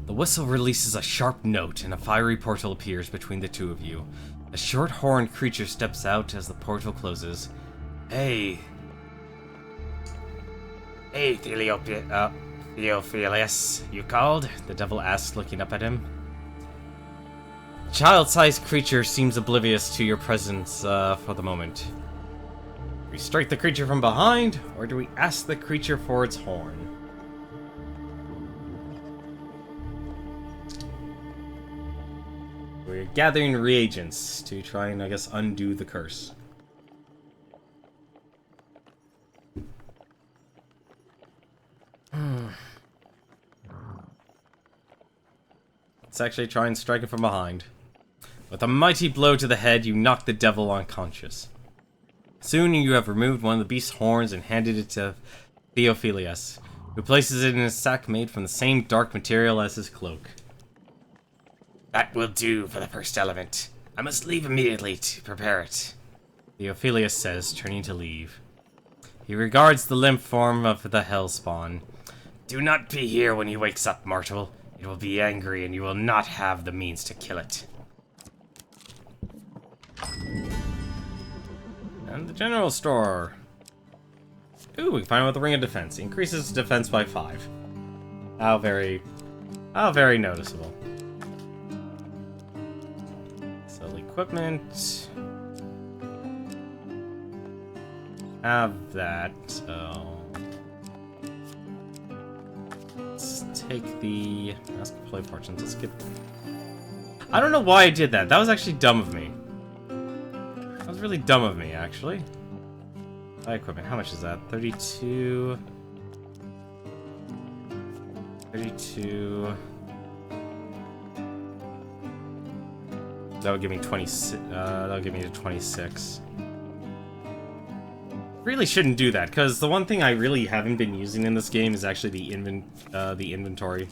The whistle releases a sharp note and a fiery portal appears between the two of you. A short-horned creature steps out as the portal closes. Hey, Theophilus, you called? The devil asks, looking up at him. Child-sized creature seems oblivious to your presence for the moment. Do we strike the creature from behind, or do we ask the creature for its horn? We're gathering reagents to try and, I guess, undo the curse. Let's actually try and strike it from behind. With a mighty blow to the head, you knock the devil unconscious. Soon you have removed one of the beast's horns and handed it to Theophilus, who places it in a sack made from the same dark material as his cloak. That will do for the first element. I must leave immediately to prepare it, Theophilus says, turning to leave. He regards the limp form of the hellspawn. Do not be here when he wakes up, mortal. It will be angry and you will not have the means to kill it. And the general store. Ooh, we can find out the Ring of Defense. Increases defense by 5. How very noticeable. Sell equipment. Have that. Oh. Let's take the Mask of Play Fortunes. Let's get. I don't know why I did that. That was actually dumb of me. That was really dumb of me, actually. Buy equipment. How much is that? 32. 32. That would give me 26. That would give me to 26. Really shouldn't do that, because the one thing I really haven't been using in this game is actually the inventory.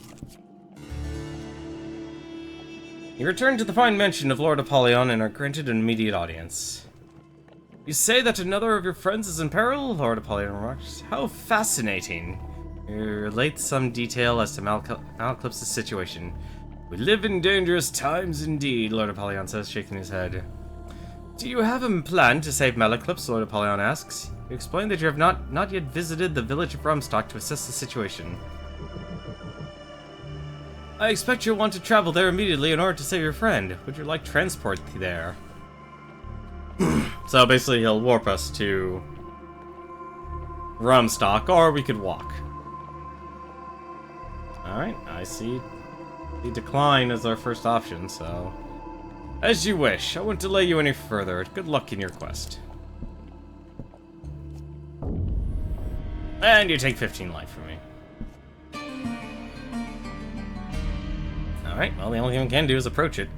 You return to the fine mansion of Lord Apollyon and are granted an immediate audience. You say that another of your friends is in peril? Lord Apollyon remarks. How fascinating. You relate some detail as to Malclip's situation. We live in dangerous times indeed, Lord Apollyon says, shaking his head. Do you have a plan to save Malclips? Lord Apollyon asks. You explain that you have not yet visited the village of Rumstock to assess the situation. I expect you'll want to travel there immediately in order to save your friend. Would you like transport there? So basically he'll warp us to Rumstock, or we could walk. Alright, I see the decline as our first option, so... As you wish. I won't delay you any further. Good luck in your quest. And you take 15 life from me. Alright, well, the only thing we can do is approach it.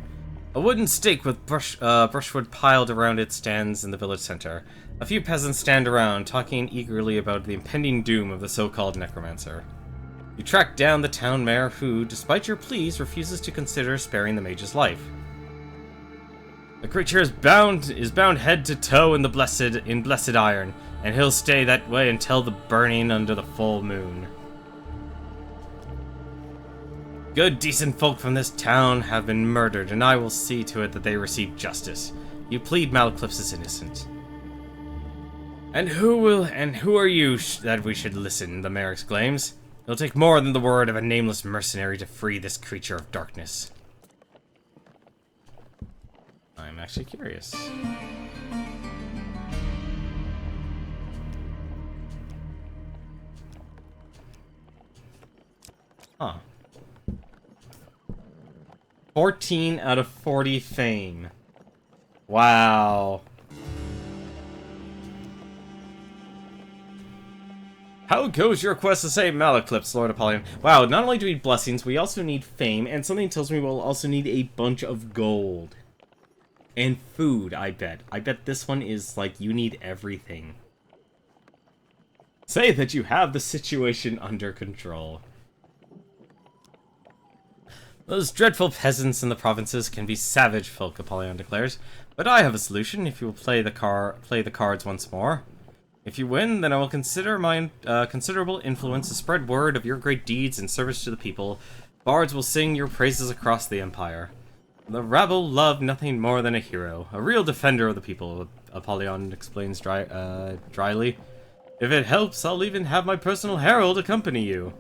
A wooden stake with brushwood piled around it stands in the village center. A few peasants stand around, talking eagerly about the impending doom of the so-called necromancer. You track down the town mayor who, despite your pleas, refuses to consider sparing the mage's life. The creature is bound head to toe in blessed iron, and he'll stay that way until the burning under the full moon. Good, decent folk from this town have been murdered, and I will see to it that they receive justice. You plead Malclips is innocent. And who are you that we should listen? The mayor exclaims. It'll take more than the word of a nameless mercenary to free this creature of darkness. I'm actually curious. Huh. 14 out of 40 fame. Wow. How goes your quest to save Malaclips, Lord Apollyon? Wow, not only do we need blessings, we also need fame, and something tells me we'll also need a bunch of gold. And food, I bet. I bet this one is like, you need everything. Say that you have the situation under control. Those dreadful peasants in the provinces can be savage folk, Apollyon declares. But I have a solution if you will play the cards once more. If you win, then I will consider my considerable influence to spread word of your great deeds and service to the people. Bards will sing your praises across the empire. The rabble love nothing more than a hero, a real defender of the people, Apollyon explains dryly. If it helps, I'll even have my personal herald accompany you.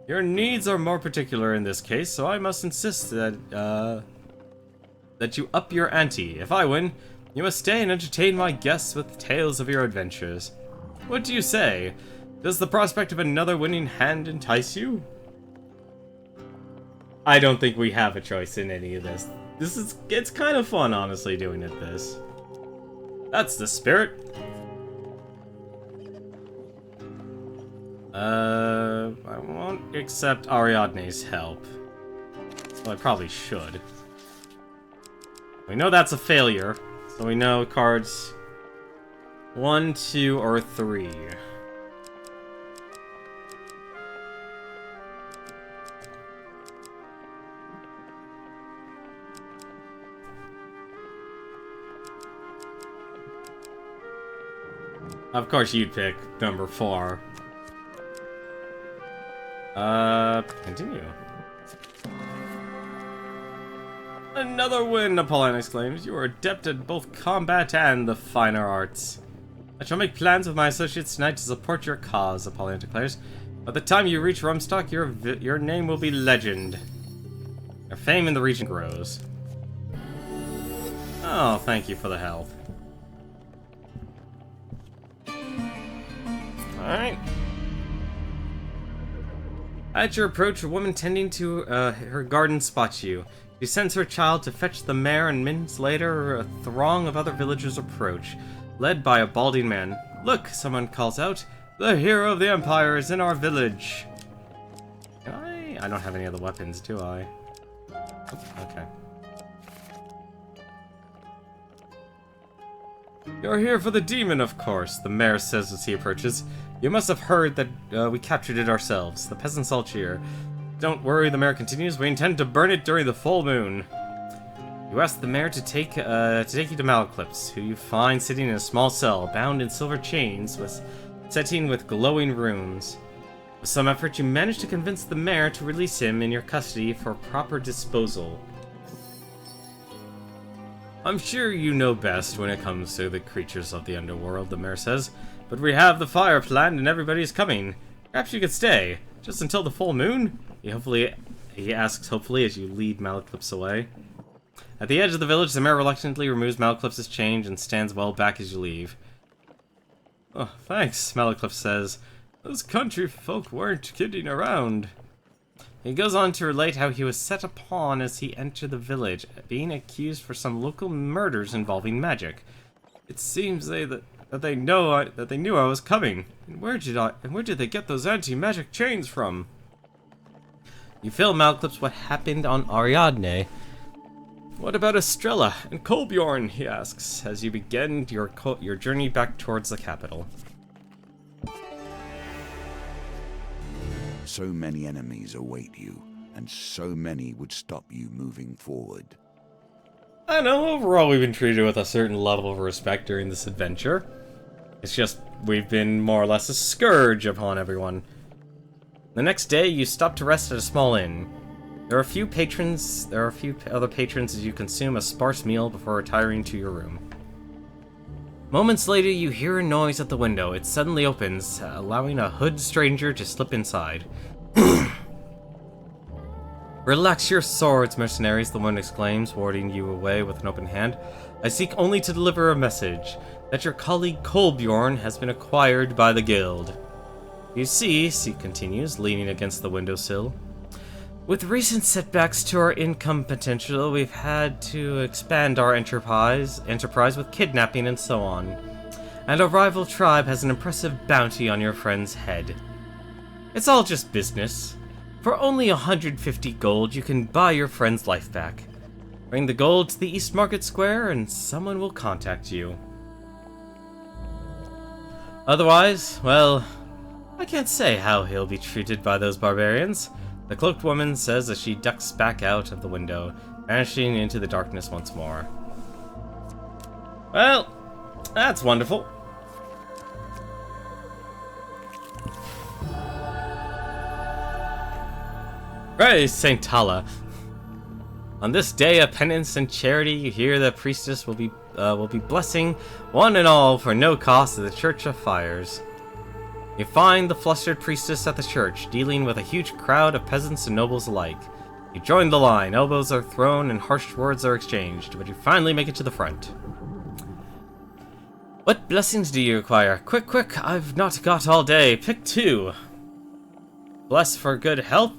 Your needs are more particular in this case, so I must insist that you up your ante. If I win, you must stay and entertain my guests with tales of your adventures. What do you say? Does the prospect of another winning hand entice you? I don't think we have a choice in any of this. It's kind of fun, honestly, doing it this. That's the spirit. I won't accept Ariadne's help. So I probably should. We know that's a failure. So we know cards 1, 2, or 3. Of course you'd pick number 4. Continue. Another win, Apollyon exclaims. You are adept at both combat and the finer arts. I shall make plans with my associates tonight to support your cause, Apollyon declares. By the time you reach Rumstock, your name will be legend. Your fame in the region grows. Oh, thank you for the help. Alright. At your approach, a woman tending to her garden spots you. She sends her child to fetch the mare, and minutes later, a throng of other villagers approach, led by a balding man. Look, someone calls out, the hero of the empire is in our village. I don't have any other weapons, do I? Okay. You're here for the demon, of course, the mayor says as he approaches. You must have heard that we captured it ourselves. The peasants all cheer. Don't worry, the mayor continues. We intend to burn it during the full moon. You ask the mayor to take you to Malaclips, who you find sitting in a small cell, bound in silver chains, setting with glowing runes. With some effort, you manage to convince the mayor to release him in your custody for proper disposal. I'm sure you know best when it comes to the creatures of the underworld, the mayor says, but we have the fire planned and everybody is coming. Perhaps you could stay, just until the full moon? He asks hopefully as you lead Malaclips away. At the edge of the village, the mayor reluctantly removes Malaclips' chain and stands well back as you leave. Oh, thanks, Malaclips says. Those country folk weren't kidding around. He goes on to relate how he was set upon as he entered the village, being accused for some local murders involving magic. It seems that they knew I was coming. And where did they get those anti-magic chains from? You fill Malaclips what happened on Ariadne. What about Estrella and Kolbjorn? He asks as you begin your journey back towards the capital. So many enemies await you, and so many would stop you moving forward. I know, overall we've been treated with a certain level of respect during this adventure. It's just, we've been more or less a scourge upon everyone. The next day, you stop to rest at a small inn. There are a few other patrons as you consume a sparse meal before retiring to your room. Moments later, you hear a noise at the window. It suddenly opens, allowing a hood stranger to slip inside. Relax your swords, mercenaries, the woman exclaims, warding you away with an open hand. I seek only to deliver a message, that your colleague Kolbjorn has been acquired by the guild. You see, he continues, leaning against the windowsill, with recent setbacks to our income potential, we've had to expand our enterprise with kidnapping and so on. and a rival tribe has an impressive bounty on your friend's head. It's all just business. For only 150 gold, you can buy your friend's life back. Bring the gold to the East Market Square and someone will contact you. Otherwise, well, I can't say how he'll be treated by those barbarians, the cloaked woman says as she ducks back out of the window, vanishing into the darkness once more. Well, that's wonderful. Praise Saint Tala. On this day of penance and charity, you hear the priestess will be blessing one and all for no cost at the Church of Fires. You find the flustered priestess at the church, dealing with a huge crowd of peasants and nobles alike. You join the line, elbows are thrown and harsh words are exchanged, but you finally make it to the front. What blessings do you require? Quick, quick, I've not got all day. Pick 2. Bless for good health,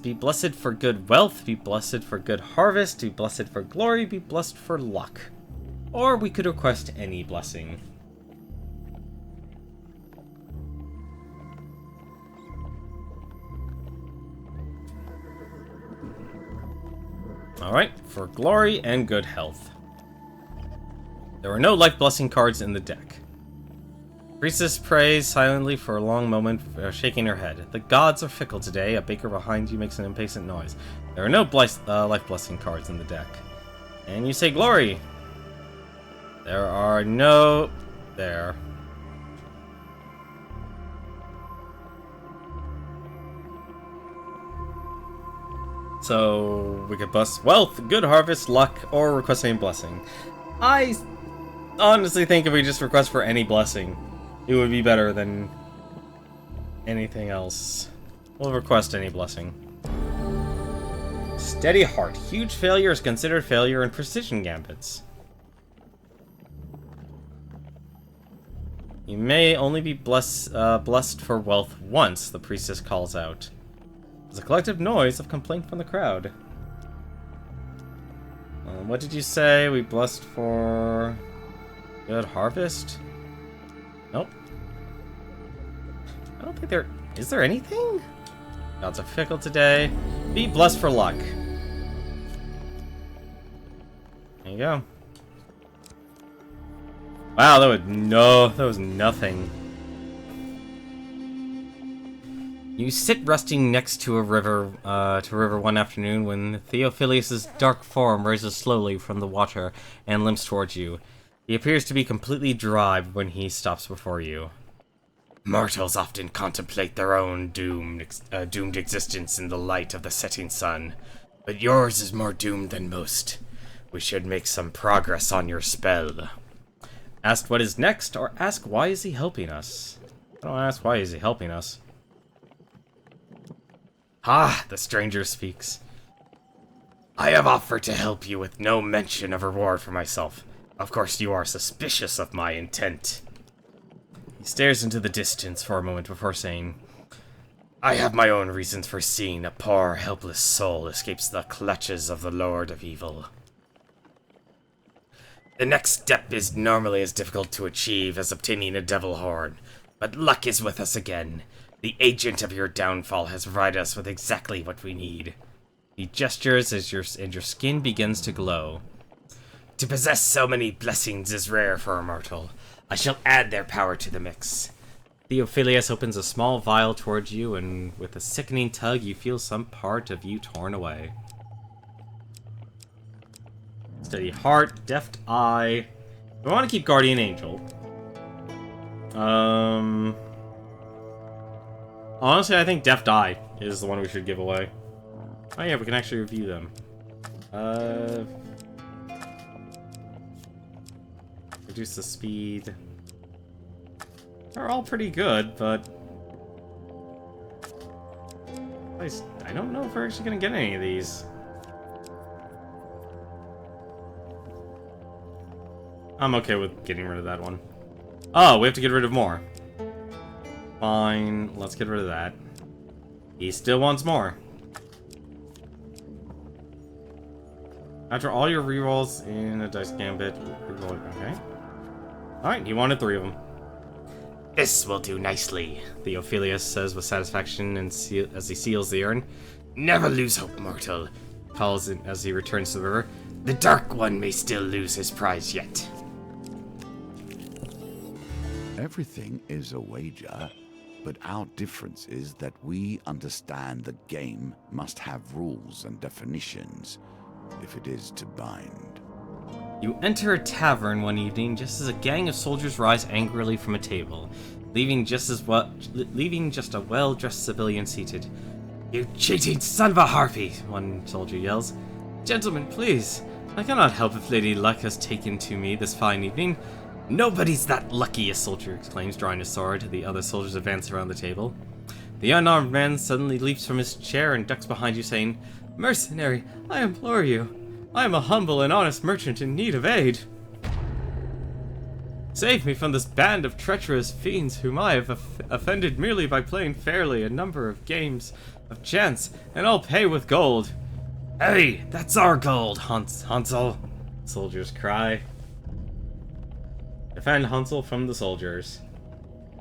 be blessed for good wealth, be blessed for good harvest, be blessed for glory, be blessed for luck. Or we could request any blessing. Alright, for glory and good health. There were no life blessing cards in the deck. Priestess prays silently for a long moment, shaking her head. The gods are fickle today. A baker behind you makes an impatient noise. There are no life blessing cards in the deck. And you say glory. There are no... There. So we could bless wealth, good harvest, luck, or request any blessing. I honestly think if we just request for any blessing, it would be better than anything else. We'll request any blessing. Steady heart. Huge failure is considered failure in precision gambits. You may only be blessed for wealth once, the priestess calls out. There's a collective noise of complaint from the crowd. What did you say? We blessed for good harvest? Nope. I don't think there... Is there anything? Gods are fickle today. Be blessed for luck. There you go. Wow, that was nothing. You sit resting next to a river, one afternoon when Theophilus' dark form rises slowly from the water and limps towards you. He appears to be completely dry when he stops before you. Mortals often contemplate their own doomed existence in the light of the setting sun, but yours is more doomed than most. We should make some progress on your spell. Ask what is next, or ask why is he helping us? I don't ask why is he helping us. Ah, the stranger speaks. I have offered to help you with no mention of reward for myself. Of course you are suspicious of my intent. He stares into the distance for a moment before saying, I have my own reasons for seeing a poor, helpless soul escapes the clutches of the Lord of Evil. The next step is normally as difficult to achieve as obtaining a devil horn, but luck is with us again. The agent of your downfall has provided us with exactly what we need. He gestures as your skin begins to glow. To possess so many blessings is rare for a mortal. I shall add their power to the mix. Theophilus opens a small vial towards you, and with a sickening tug, you feel some part of you torn away. Steady heart, deft eye. We want to keep Guardian Angel. Honestly, I think deft eye is the one we should give away. Oh yeah, we can actually review them. Reduce the speed. They're all pretty good, but I don't know if we're actually gonna get any of these. I'm okay with getting rid of that one. Oh, we have to get rid of more. Fine, let's get rid of that. He still wants more. After all your rerolls in a dice gambit, reroll. Okay. Alright, he wanted 3 of them. This will do nicely, Theophilus says with satisfaction and as he seals the urn. Never lose hope, mortal, calls it as he returns to the river. The Dark One may still lose his prize yet. Everything is a wager, but our difference is that we understand the game must have rules and definitions if it is to bind. You enter a tavern one evening just as a gang of soldiers rise angrily from a table, leaving just a well-dressed civilian seated. You cheating son of a harpy, one soldier yells. Gentlemen, please, I cannot help if Lady Luck has taken to me this fine evening. Nobody's that lucky, a soldier exclaims, drawing his sword. The other soldiers advance around the table. The unarmed man suddenly leaps from his chair and ducks behind you, saying, Mercenary, I implore you. I am a humble and honest merchant in need of aid. Save me from this band of treacherous fiends whom I have offended merely by playing fairly a number of games of chance, and I'll pay with gold. Hey, that's our gold, Hansel, soldiers cry. Defend Hansel from the soldiers.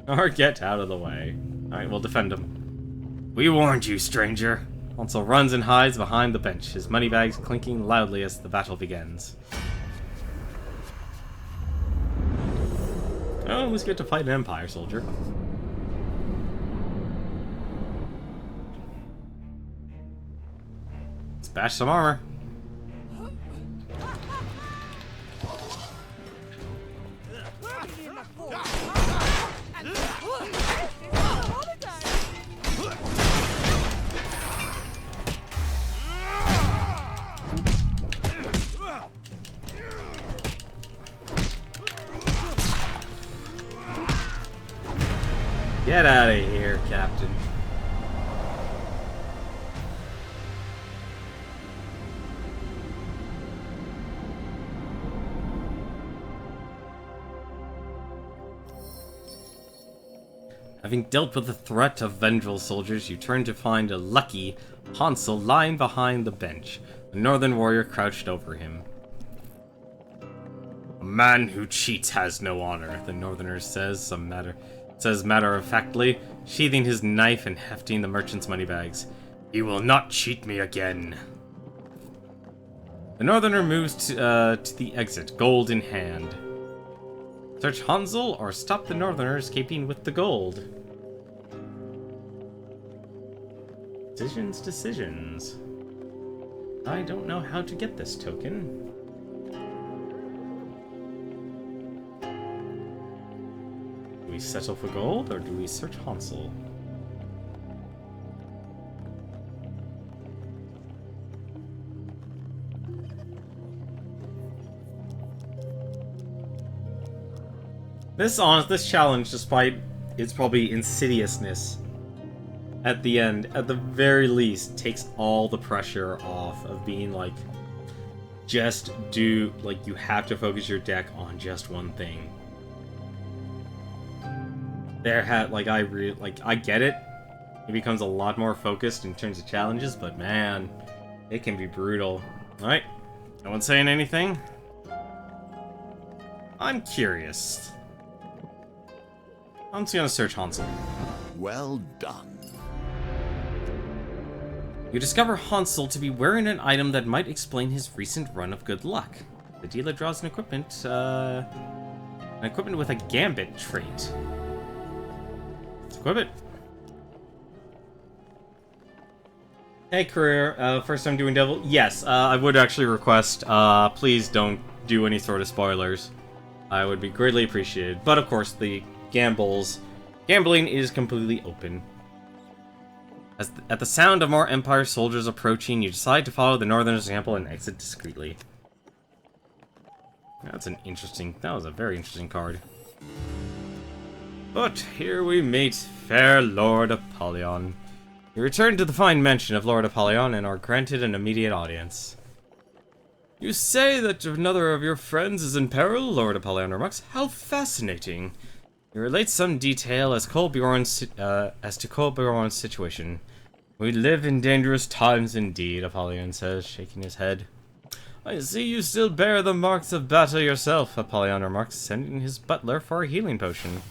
Or get out of the way. Alright, we'll defend him. We warned you, stranger. Hansel runs and hides behind the bench, his moneybags clinking loudly as the battle begins. Oh, let's get to fight an Empire soldier. Let's bash some armor. Get out of here, Captain. Having dealt with the threat of Vendril soldiers, you turn to find a lucky Hansel lying behind the bench, a northern warrior crouched over him. A man who cheats has no honor, the northerner says matter-of-factly, sheathing his knife and hefting the merchant's moneybags. You will not cheat me again. The northerner moves to the exit, gold in hand. Search Hansel or stop the northerner escaping with the gold. Decisions. I don't know how to get this token. Do we settle for gold, or do we search Hansel? This challenge, despite its probably insidiousness, at the end, at the very least, takes all the pressure off of being like, just do, like, you have to focus your deck on just one thing. I get it. It becomes a lot more focused in terms of challenges, but man, it can be brutal. Alright, no one saying anything? I'm curious. I'm just gonna search Hansel. Well done. You discover Hansel to be wearing an item that might explain his recent run of good luck. The dealer draws an equipment with a gambit trait. Let's equip it. Hey, career. First time doing Devil? Yes, I would actually request, please don't do any sort of spoilers. I would be greatly appreciated. But of course, the gambling is completely open. At the sound of more Empire soldiers approaching, you decide to follow the northern example and exit discreetly. That was a very interesting card. But here we meet fair Lord Apollyon. You return to the fine mansion of Lord Apollyon and are granted an immediate audience. You say that another of your friends is in peril, Lord Apollyon remarks. How fascinating. You relate some detail as to Kolbjorn's situation. We live in dangerous times indeed, Apollyon says, shaking his head. I see you still bear the marks of battle yourself, Apollyon remarks, sending his butler for a healing potion.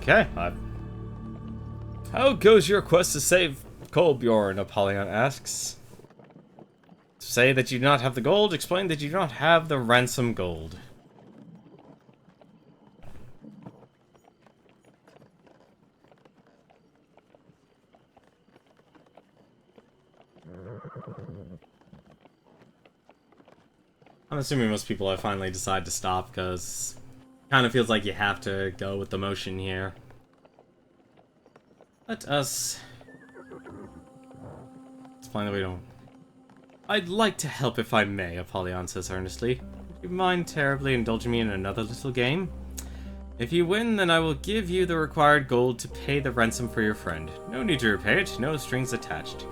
Okay, How goes your quest to save Kolbjorn? Apollyon asks. say that you do not have the gold, explain that you do not have the ransom gold. I'm assuming most people have finally decided to stop, because it kind of feels like you have to go with the motion here. Let us explain that we don't. I'd like to help if I may, Apollyon says earnestly. Would you mind terribly indulging me in another little game? If you win, then I will give you the required gold to pay the ransom for your friend. No need to repay it, no strings attached.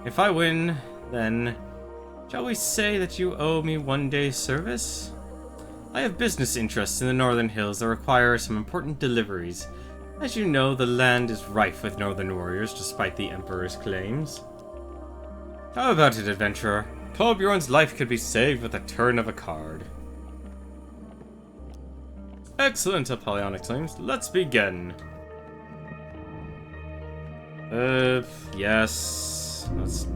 If I win, then shall we say that you owe me one day's service? I have business interests in the Northern Hills that require some important deliveries. As you know, the land is rife with Northern warriors, despite the Emperor's claims. How about it, adventurer? Kolbjorn's life could be saved with a turn of a card. Excellent, Apollyon exclaims. Let's begin. Yes. Let's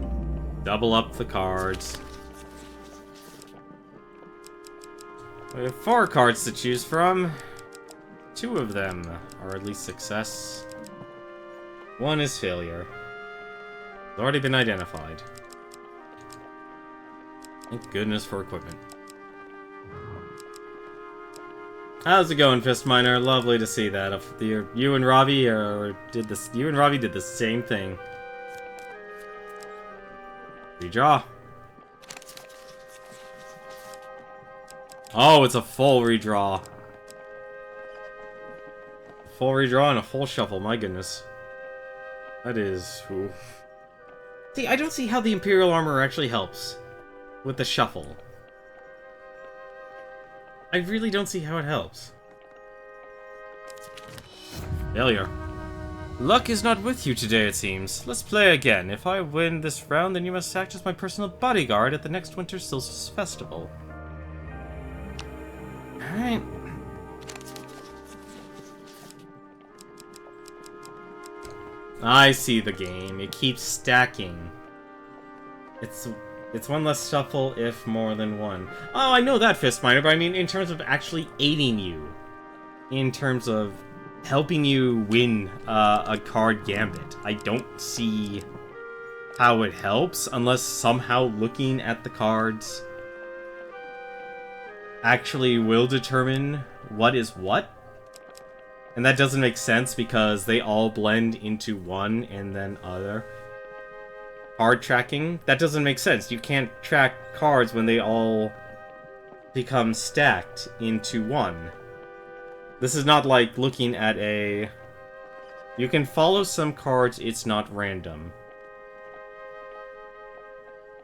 double up the cards. We have 4 cards to choose from. 2 of them are at least success. 1 is failure. It's already been identified. Thank goodness for equipment. How's it going, Fist Miner? Lovely to see that. You and Robbie did this. You and Robbie did the same thing. Redraw. Oh, it's a full redraw. Full redraw and a full shuffle. My goodness. That is. Oof. See, I don't see how the Imperial armor actually helps with the shuffle. I really don't see how it helps. Failure. Luck is not with you today, it seems. Let's play again. If I win this round, then you must act as my personal bodyguard at the next Winter Solstice Festival. Alright. I see the game. It keeps stacking. It's one less shuffle if more than one. Oh, I know that, Fist Miner, but I mean in terms of actually aiding you. In terms of helping you win a card gambit. I don't see how it helps unless somehow looking at the cards actually will determine what is what. And that doesn't make sense because they all blend into one and then other. Card tracking? That doesn't make sense. You can't track cards when they all become stacked into one. This is not like looking at a... You can follow some cards, it's not random.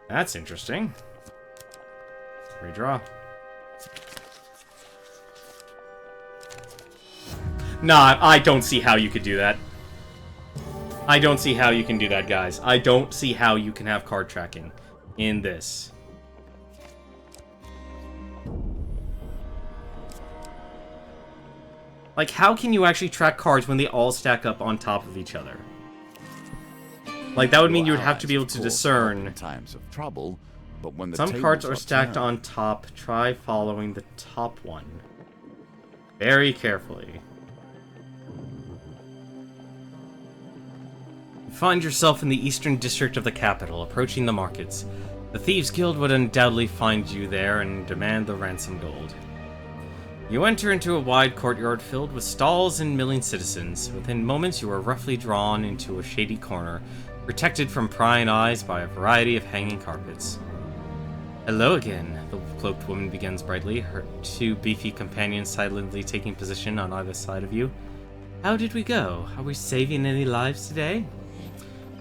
That's interesting. Redraw. Nah, I don't see how you could do that. I don't see how you can do that, guys. I don't see how you can have card tracking in this. Like, how can you actually track cards when they all stack up on top of each other? Like, that would mean you would have to be able to discern. Times of trouble, but when the Some cards are stacked turned, on top. Try following the top one. Very carefully. You find yourself in the eastern district of the capital, approaching the markets. The Thieves' Guild would undoubtedly find you there and demand the ransom gold. You enter into a wide courtyard filled with stalls and milling citizens. Within moments, you are roughly drawn into a shady corner, protected from prying eyes by a variety of hanging carpets. Hello again, the cloaked woman begins brightly, her 2 beefy companions silently taking position on either side of you. How did we go? Are we saving any lives today?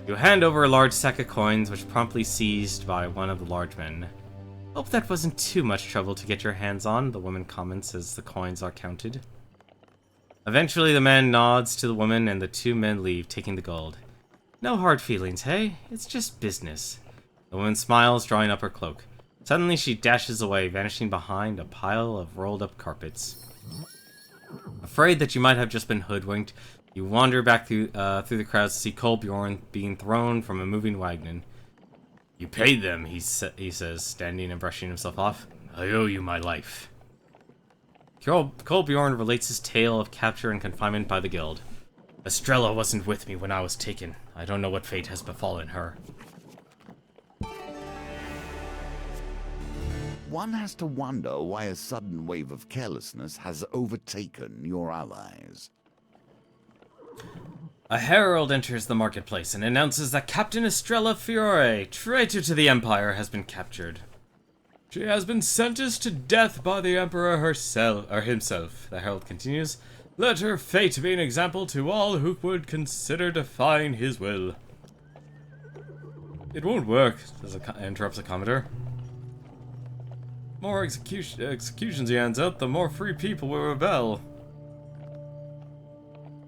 You hand over a large sack of coins, which promptly seized by one of the large men. Hope that wasn't too much trouble to get your hands on, the woman comments as the coins are counted. Eventually, the man nods to the woman and the 2 men leave, taking the gold. No hard feelings, hey? It's just business. The woman smiles, drawing up her cloak. Suddenly, she dashes away, vanishing behind a pile of rolled-up carpets. Afraid that you might have just been hoodwinked, you wander back through the crowds to see Kolbjorn being thrown from a moving wagon. You paid them, he says, standing and brushing himself off. I owe you my life. Kolbjorn relates his tale of capture and confinement by the guild. Estrella wasn't with me when I was taken. I don't know what fate has befallen her. One has to wonder why a sudden wave of carelessness has overtaken your allies. A herald enters the marketplace and announces that Captain Estrella Fiore, traitor to the Empire, has been captured. She has been sentenced to death by the Emperor himself, the herald continues. Let her fate be an example to all who would consider defying his will. It won't work, interrupts the Commodore. More executions he hands out, the more free people will rebel.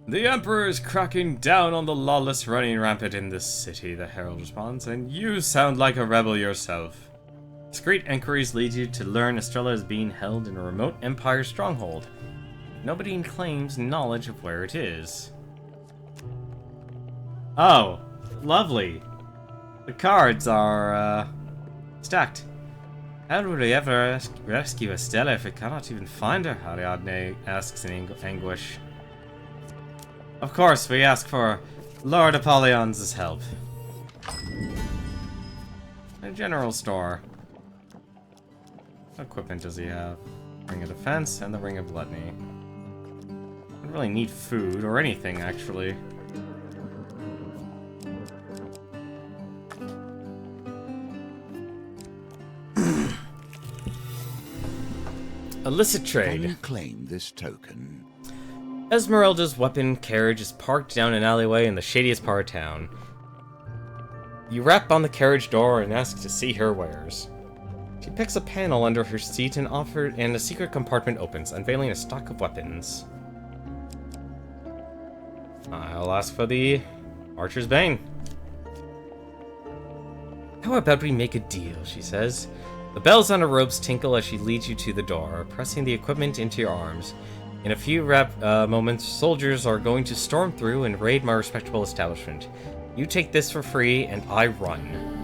The Emperor is cracking down on the lawless running rampant in this city, the herald responds, and you sound like a rebel yourself. Discreet inquiries lead you to learn Estrella is being held in a remote Empire stronghold. Nobody claims knowledge of where it is. Oh, lovely. The cards are, stacked. How would we ever rescue Estrella if we cannot even find her? Ariadne asks in anguish. Of course, we ask for Lord Apollyon's help. A general store. What equipment does he have? Ring of Defense and the Ring of Gluttony. I don't really need food or anything, actually. Illicit trade. Can you claim this token? Esmeralda's weapon carriage is parked down an alleyway in the shadiest part of town. You rap on the carriage door and ask to see her wares. She picks a panel under her seat and a secret compartment opens, unveiling a stock of weapons. I'll ask for the Archer's Bane. How about we make a deal, she says. The bells on her robes tinkle as she leads you to the door, pressing the equipment into your arms. In a few moments, soldiers are going to storm through and raid my respectable establishment. You take this for free, and I run.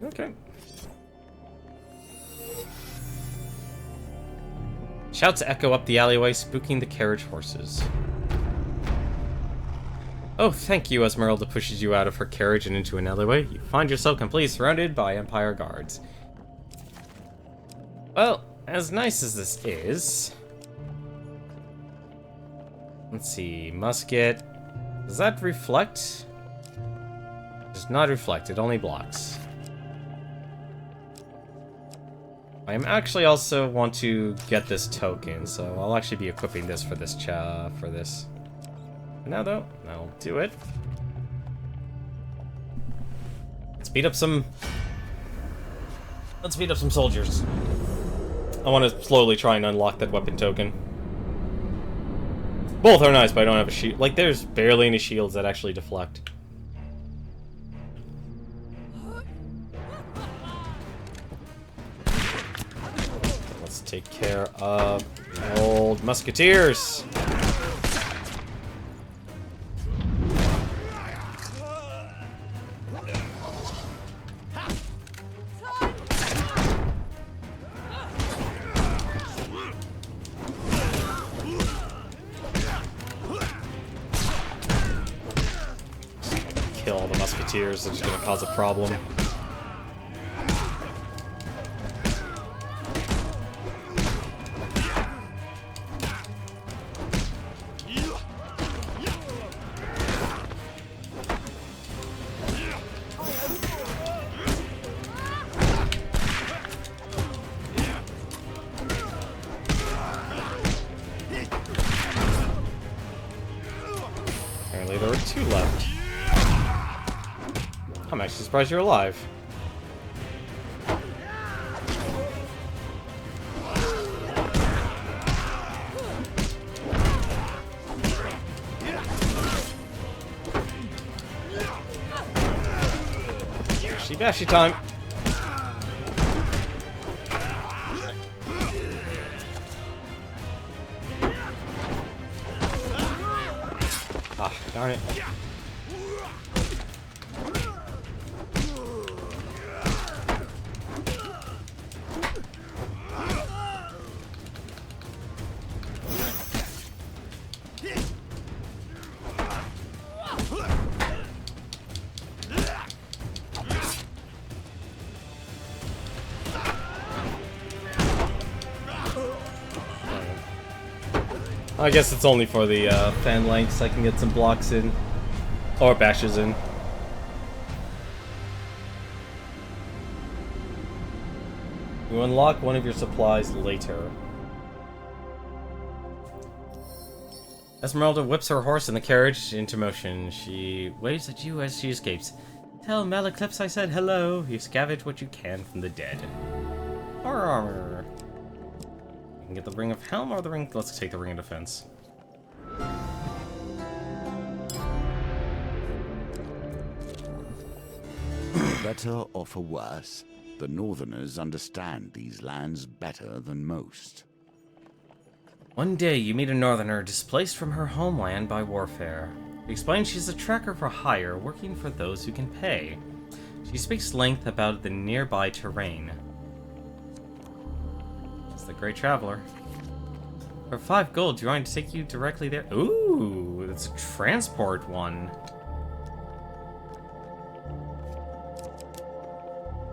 Okay. Shouts echo up the alleyway, spooking the carriage horses. Oh, thank you, Esmeralda pushes you out of her carriage and into an alleyway. You find yourself completely surrounded by Empire guards. Well, as nice as this is... Let's see, musket... Does that reflect? It does not reflect, it only blocks. I am actually also want to get this token, so I'll actually be equipping this for this For now, though, I'll do it. Let's beat up some soldiers. I want to slowly try and unlock that weapon token. Both are nice, but I don't have a shield. Like, there's barely any shields that actually deflect. Let's take care of the old musketeers. Kill all the musketeers, they're just gonna cause a problem. Apparently there are 2 left. I'm actually surprised you're alive. Bashy bashy time. Ah, darn it. I guess it's only for the fan lengths. I can get some blocks in. Or bashes in. You unlock one of your supplies later. Esmeralda whips her horse and the carriage into motion. She waves at you as she escapes. Tell Malaclips I said hello. You scavenge what you can from the dead. Or armor. You can get the Ring of Helm or the Ring... Let's take the Ring of Defense. For better or for worse, the Northerners understand these lands better than most. One day you meet a Northerner displaced from her homeland by warfare. She explains she's a tracker for hire, working for those who can pay. She speaks length about the nearby terrain. It's the Great Traveler. For 5 gold, do you want to take you directly there? Ooh, it's a transport one.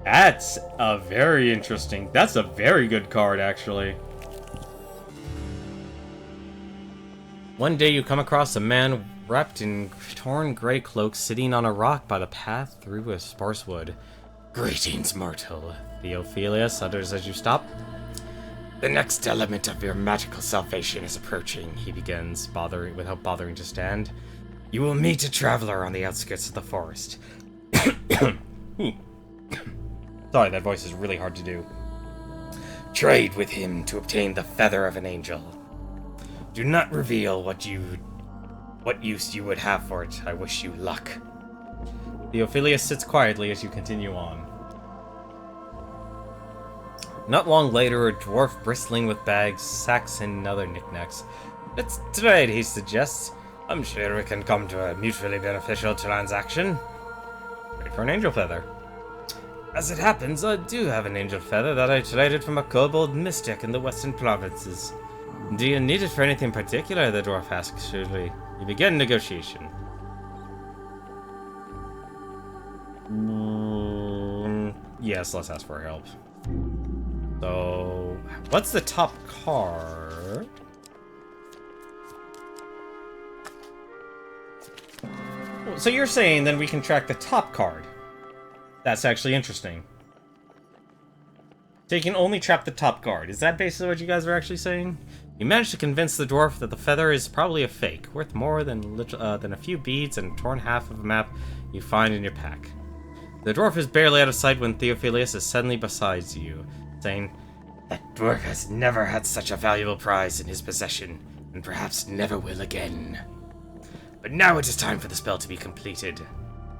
That's a very interesting. That's a very good card, actually. One day you come across a man wrapped in torn gray cloak sitting on a rock by the path through a sparse wood. Greetings, mortal, Theophilus utters as you stop. The next element of your magical salvation is approaching, he begins, without bothering to stand. You will meet a traveler on the outskirts of the forest. Sorry, that voice is really hard to do. Trade with him to obtain the feather of an angel. Do not reveal what use you would have for it. I wish you luck. Theophilus sits quietly as you continue on. Not long later, a dwarf bristling with bags, sacks, and other knickknacks. Let's trade, he suggests. I'm sure we can come to a mutually beneficial transaction. Trade for an angel feather. As it happens, I do have an angel feather that I traded from a kobold mystic in the western provinces. Do you need it for anything particular? The dwarf asks shrewdly. You begin negotiation. Yes, let's ask for help. So, what's the top card? So you're saying then we can track the top card. That's actually interesting. So you can only trap the top card. Is that basically what you guys are actually saying? You managed to convince the dwarf that the feather is probably a fake, worth more than a few beads and a torn half of a map you find in your pack. The dwarf is barely out of sight when Theophilus is suddenly beside you, saying, That dwarf has never had such a valuable prize in his possession, and perhaps never will again. But now it is time for the spell to be completed.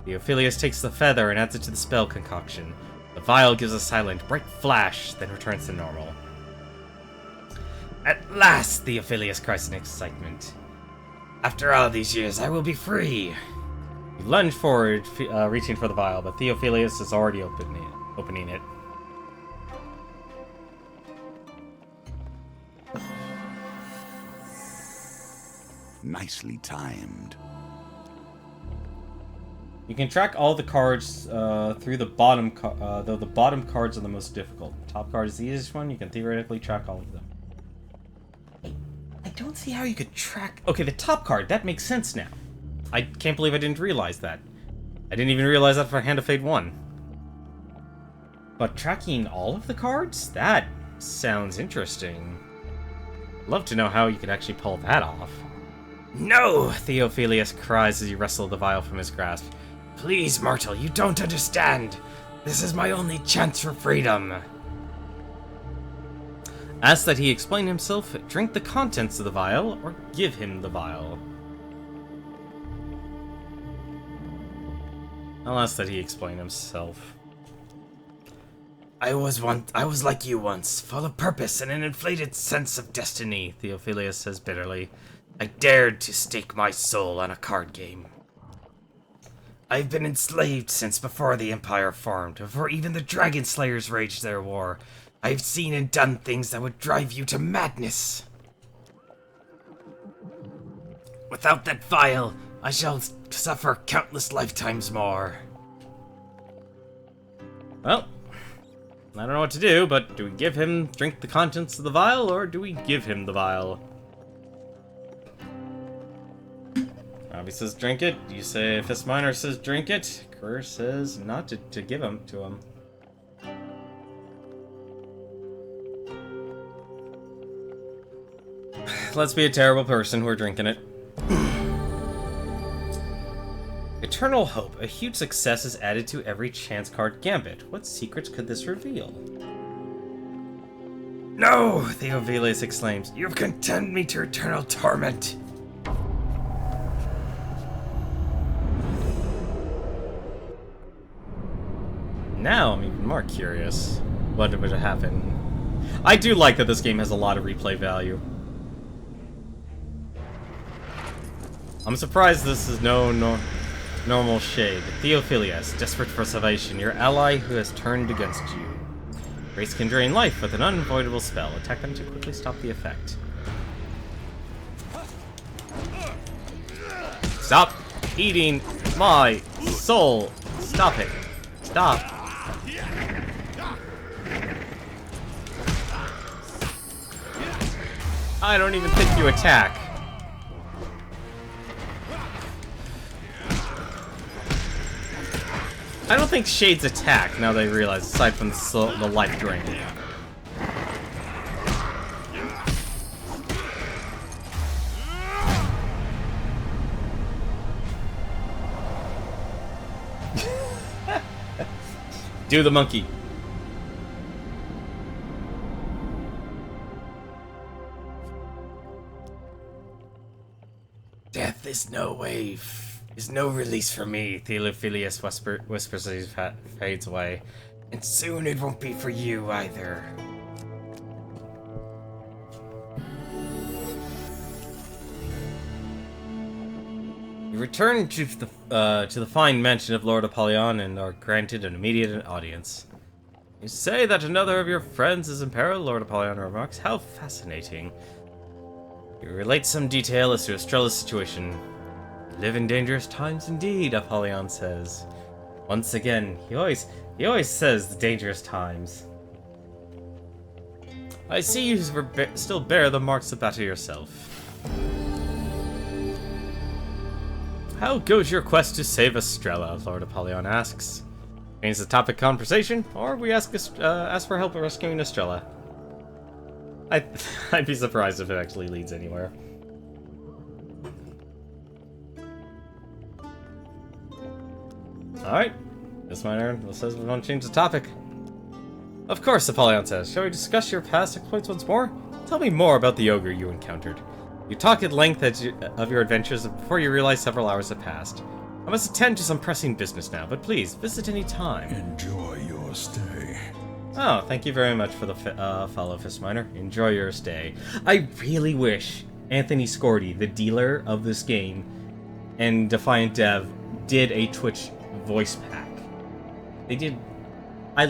Theophilus takes the feather and adds it to the spell concoction. The vial gives a silent, bright flash, then returns to normal. At last, Theophilus cries in excitement. After all these years, I will be free. You lunge forward, reaching for the vial, but Theophilus is already opening it. Nicely timed. You can track all the cards through the bottom, though the bottom cards are the most difficult. The top card is the easiest one. You can theoretically track all of them. I don't see how you could track... Okay, the top card. That makes sense now. I can't believe I didn't realize that. I didn't even realize that for Hand of Fate 1. But tracking all of the cards? That sounds interesting. Love to know how you could actually pull that off. No! Theophilus cries as you wrestle the vial from his grasp. Please, mortal, you don't understand. This is my only chance for freedom. Ask that he explain himself, drink the contents of the vial, or give him the vial. I'll ask that he explain himself. I was like you once, full of purpose and an inflated sense of destiny, Theophilus says bitterly. I dared to stake my soul on a card game. I've been enslaved since before the Empire formed, before even the Dragon Slayers waged their war. I've seen and done things that would drive you to madness. Without that vial, I shall suffer countless lifetimes more. Well, I don't know what to do, but do we give him drink the contents of the vial, or do we give him the vial? Robbie says drink it. You say Fist Miner says drink it. Kerr says not to give him to him. Let's be a terrible person. We're drinking it. Eternal Hope. A huge success is added to every chance card gambit. What secrets could this reveal? No! Theophilus exclaims. You have condemned me to eternal torment. Now I'm even more curious. What would happen? I do like that this game has a lot of replay value. I'm surprised this is no normal shade. Theophilus, desperate for salvation, your ally who has turned against you. Grace can drain life with an unavoidable spell. Attack them to quickly stop the effect. Stop eating my soul! Stop it! Stop! I don't even think you attack. I don't think shades attack, now that I realize, aside from the life drain. Do the monkey. Death is no release for me, Theophilus whispers as he fades away. And soon it won't be for you either. You return to the fine mansion of Lord Apollyon and are granted an immediate audience. You say that another of your friends is in peril, Lord Apollyon remarks. How fascinating. You relate some detail as to Estrella's situation. You live in dangerous times indeed, Apollyon says. Once again, he always says the dangerous times. I see you still bear the marks of battle yourself. How goes your quest to save Estrella? Lord Apollyon asks. Change the topic of conversation, or we ask for help in rescuing Estrella. I'd be surprised if it actually leads anywhere. Alright. This miner says we want to change the topic. Of course, Apollyon says. Shall we discuss your past exploits once more? Tell me more about the ogre you encountered. You talk at length of your adventures before you realize several hours have passed. I must attend to some pressing business now, but please, visit any time. Enjoy your stay. Oh, thank you very much for the follow, Fist Miner. Enjoy your stay. I really wish Anthony Scordy, the dealer of this game, and Defiant Dev did a Twitch voice pack. They did. I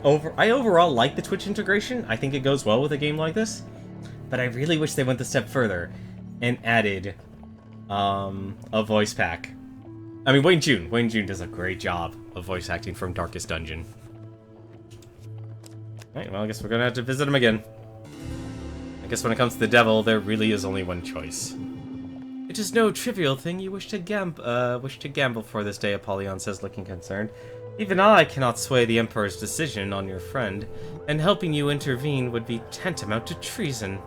overall like the Twitch integration. I think it goes well with a game like this. But I really wish they went a step further and added a voice pack. I mean, Wayne June does a great job of voice acting from Darkest Dungeon. Alright, well, I guess we're gonna have to visit him again. I guess when it comes to the devil, there really is only one choice. It is no trivial thing you wish to gamble for this day, Apollyon says, looking concerned. Even I cannot sway the Emperor's decision on your friend, and helping you intervene would be tantamount to treason.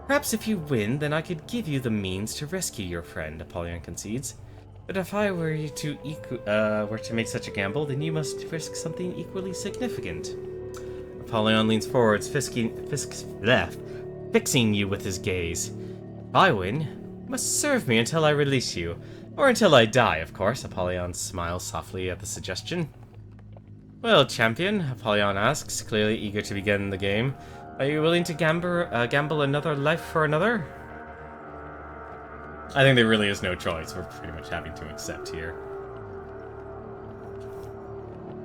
Perhaps if you win, then I could give you the means to rescue your friend, Apollyon concedes. But if I were to make such a gamble, then you must risk something equally significant. Apollyon leans forwards, fixing you with his gaze. If I win, you must serve me until I release you. Or until I die, of course. Apollyon smiles softly at the suggestion. Well, champion, Apollyon asks, clearly eager to begin the game. Are you willing to gamble another life for another? I think there really is no choice. We're pretty much having to accept here.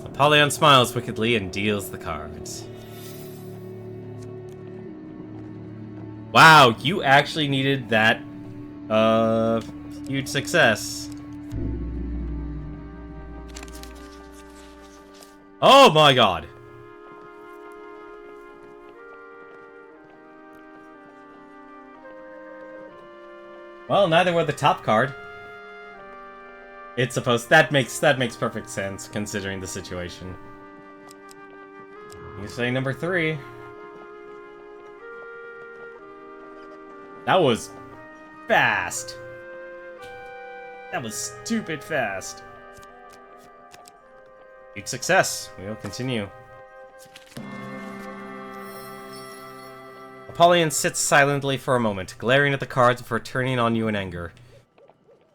Apollyon smiles wickedly and deals the cards. Wow, you actually needed that, huge success. Oh my god. Well, neither were the top card. It's supposed that makes perfect sense considering the situation. You say number 3. That was fast. That was stupid fast. Huge success. We'll continue. Apollyon sits silently for a moment, glaring at the cards before turning on you in anger.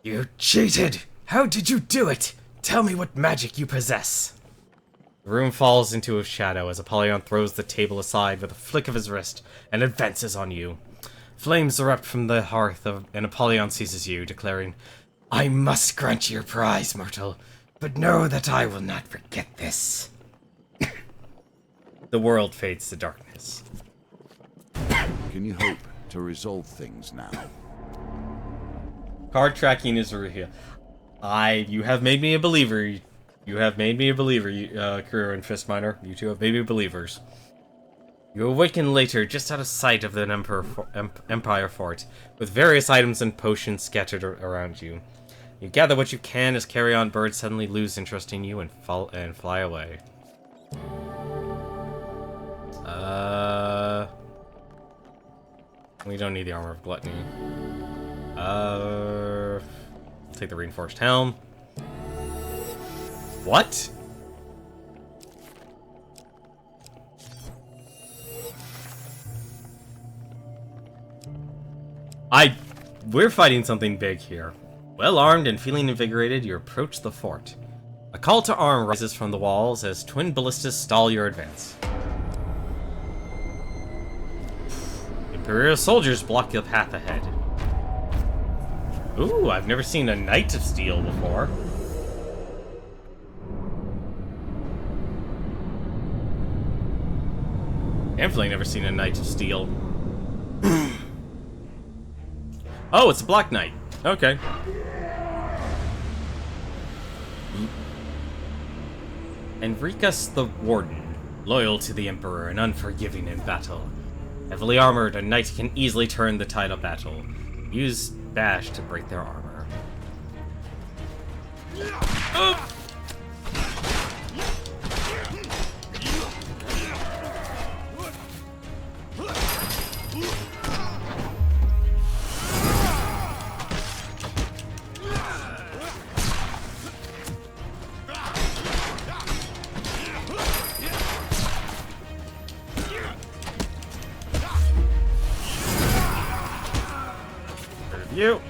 You cheated! How did you do it? Tell me what magic you possess. The room falls into a shadow as Apollyon throws the table aside with a flick of his wrist and advances on you. Flames erupt from the hearth and Apollyon seizes you, declaring, I must grant your prize, mortal, but know that I will not forget this. The world fades to darkness. Can you hope to resolve things now? Card tracking is real. You have made me a believer. You have made me a believer, Career and Fistminer. You two have made me believers. You awaken later, just out of sight of the Empire Fort, with various items and potions scattered around you. You gather what you can as carry-on birds suddenly lose interest in you and fly away. We don't need the Armor of Gluttony. Take the Reinforced Helm. What? We're fighting something big here. Well armed and feeling invigorated, you approach the fort. A call to arm rises from the walls as twin ballistas stall your advance. Imperial soldiers block the path ahead. Ooh, I've never seen a Knight of Steel before. Definitely never seen a Knight of Steel. Oh, it's a Black Knight. Okay. Enricus the Warden, loyal to the Emperor and unforgiving in battle. Heavily armored, a knight can easily turn the tide of battle. Use bash to break their armor. You.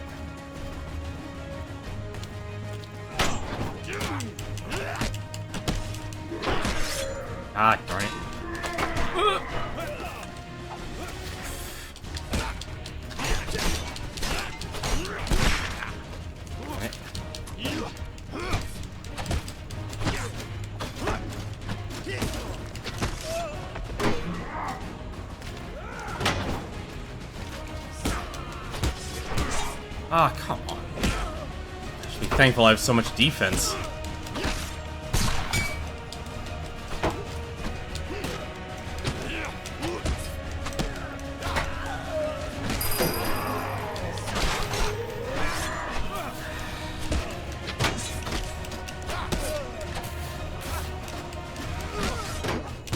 Ah, darn it. Ah, come on. I should be thankful I have so much defense.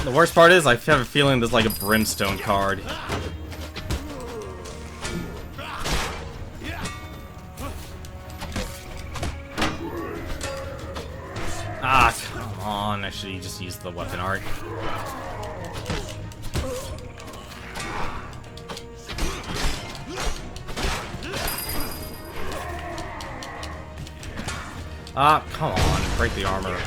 The worst part is, I have a feeling there's like a Brimstone card. Ah, come on. I should have just used the weapon art. Ah, come on. Break the armor.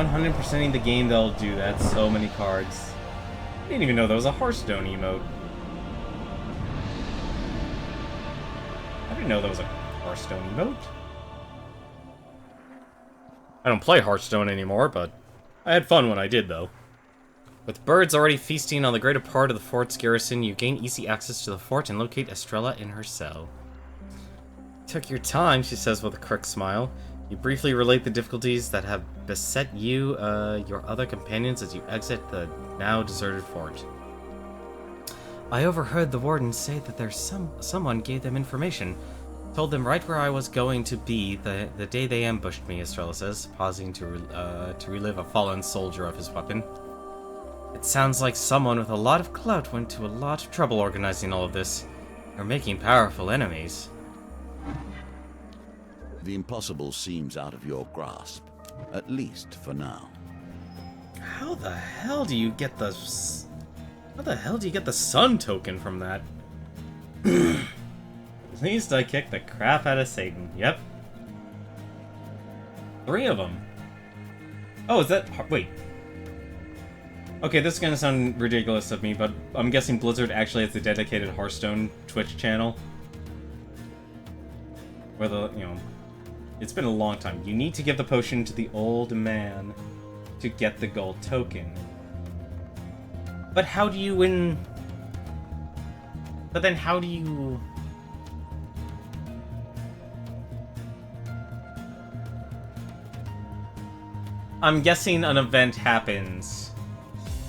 100%ing the game, they'll do that. So many cards. I didn't even know there was a Hearthstone emote. I didn't know there was a Hearthstone emote. I don't play Hearthstone anymore, but I had fun when I did, though. With birds already feasting on the greater part of the fort's garrison, you gain easy access to the fort and locate Estrella in her cell. Took your time, she says with a crook smile. You briefly relate the difficulties that have beset you, your other companions as you exit the now deserted fort. I overheard the warden say that someone gave them information. Told them right where I was going to be the day they ambushed me, Estrella says, pausing to relive a fallen soldier of his weapon. It sounds like someone with a lot of clout went to a lot of trouble organizing all of this. You're making powerful enemies. The impossible seems out of your grasp, at least for now. How the hell do you get the sun token from that? At least I kicked the crap out of Satan. Yep. 3 of them. Oh, is that... Wait. Okay, this is gonna sound ridiculous of me, but I'm guessing Blizzard actually has a dedicated Hearthstone Twitch channel. Where the, you know... It's been a long time. You need to give the potion to the old man to get the gold token. But how do you win... But then how do you... I'm guessing an event happens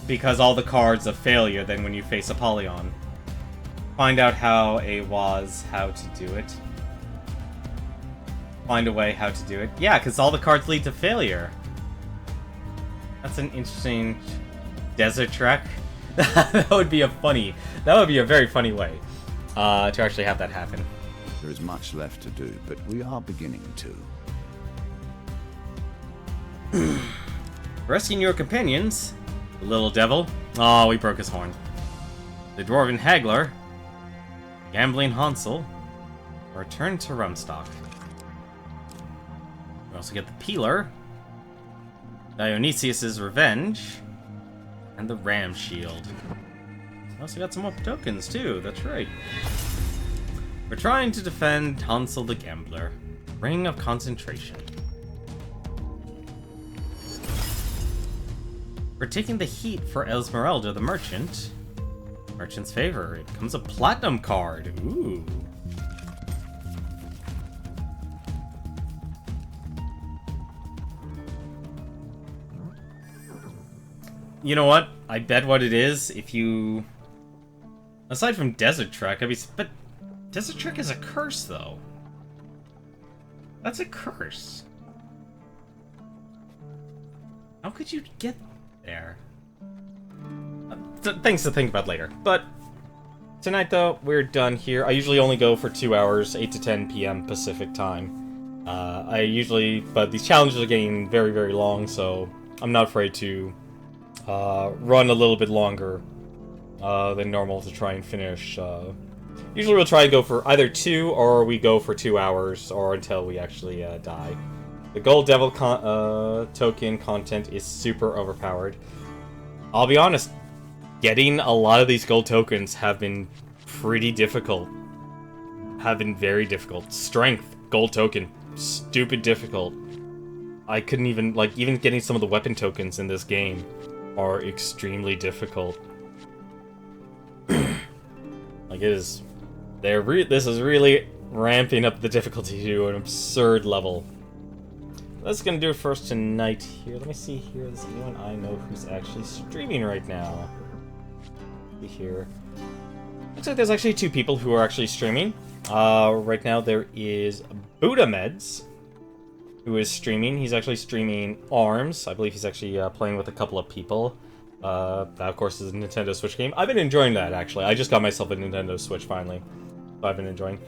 because all the cards of failure then when you face Apollyon. Find out how how to do it. Find a way how to do it. Yeah, because all the cards lead to failure. That's an interesting desert trek. That would be a very funny way to actually have that happen. There is much left to do, but we are beginning to. Rescuing your companions, the little devil. Oh, we broke his horn. The dwarven haggler, gambling Hansel, return to Rumstock. We also get the peeler, Dionysius's revenge, and the ram shield. We also got some more tokens too. That's right. We're trying to defend Hansel the gambler. Ring of concentration. We're taking the heat for Esmeralda the merchant. Merchant's favor. It becomes a platinum card. Ooh. You know what? I bet what it is, if you... Aside from Desert Trek, but Desert Trek is a curse, though. That's a curse. How could you get there? Things to think about later. But tonight, though, we're done here. I usually only go for 2 hours, 8 to 10 p.m. Pacific time. But these challenges are getting very, very long, so I'm not afraid to run a little bit longer than normal to try and finish. Usually we'll try and go for either 2 or we go for 2 hours or until we actually die. The Gold Devil token content is super overpowered. I'll be honest, getting a lot of these gold tokens have been pretty difficult. Have been very difficult. Strength, gold token, stupid difficult. I couldn't even, even getting some of the weapon tokens in this game are extremely difficult. This is really ramping up the difficulty to an absurd level. That's gonna do it for us tonight here. Let me see here. Is anyone I know who's actually streaming right now? See here. Looks like there's actually 2 people who are actually streaming. Right now there is Buddha Meds, who is streaming. He's actually streaming ARMS. I believe he's actually playing with a couple of people. That, of course, is a Nintendo Switch game. I've been enjoying that, actually. I just got myself a Nintendo Switch, finally. So I've been enjoying.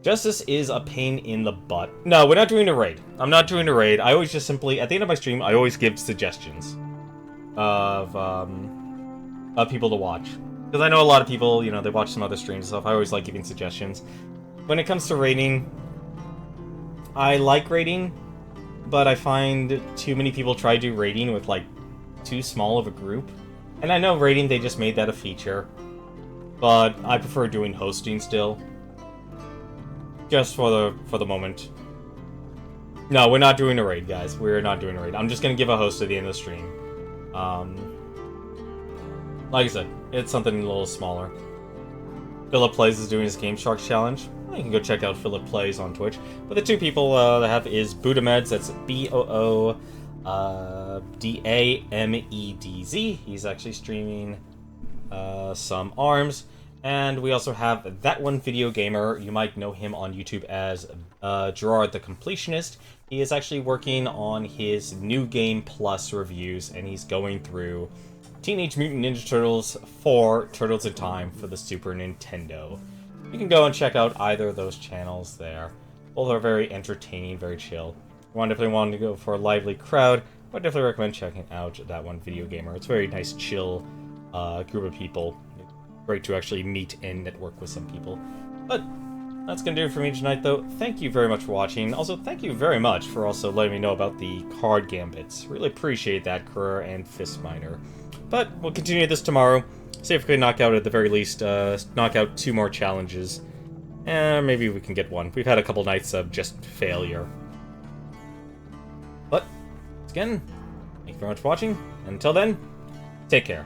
Justice is a pain in the butt. No, we're not doing a raid. I'm not doing a raid. I always just simply, at the end of my stream, I always give suggestions of people to watch. Because I know a lot of people, they watch some other streams and stuff. I always like giving suggestions. When it comes to raiding, I like raiding, but I find too many people try to do raiding with, like, too small of a group. And I know raiding, they just made that a feature, but I prefer doing hosting still. Just for the moment. No, we're not doing a raid, guys. We're not doing a raid. I'm just gonna give a host at the end of the stream. Like I said, it's something a little smaller. Philip Plays is doing his Game Shark challenge. Well, you can go check out Philip Plays on Twitch. But the two people that have is Boodameds, that's BOODAMEDZ. He's actually streaming some ARMS. And we also have That One Video Gamer. You might know him on YouTube as Gerard the Completionist. He is actually working on his New Game Plus reviews, and he's going through Teenage Mutant Ninja Turtles 4 Turtles in Time for the Super Nintendo. You can go and check out either of those channels there. Both are very entertaining, very chill. If you definitely want to go for a lively crowd, I would definitely recommend checking out That One Video Gamer. It's a very nice, chill group of people. Great to actually meet and network with some people. But that's going to do it for me tonight, though. Thank you very much for watching. Also, thank you very much for also letting me know about the card gambits. Really appreciate that, Career and Fistminer. But we'll continue this tomorrow. See if we can knock out, at the very least, knock out 2 more challenges. And maybe we can get one. We've had a couple nights of just failure. But, once again, thank you very much for watching. And until then, take care.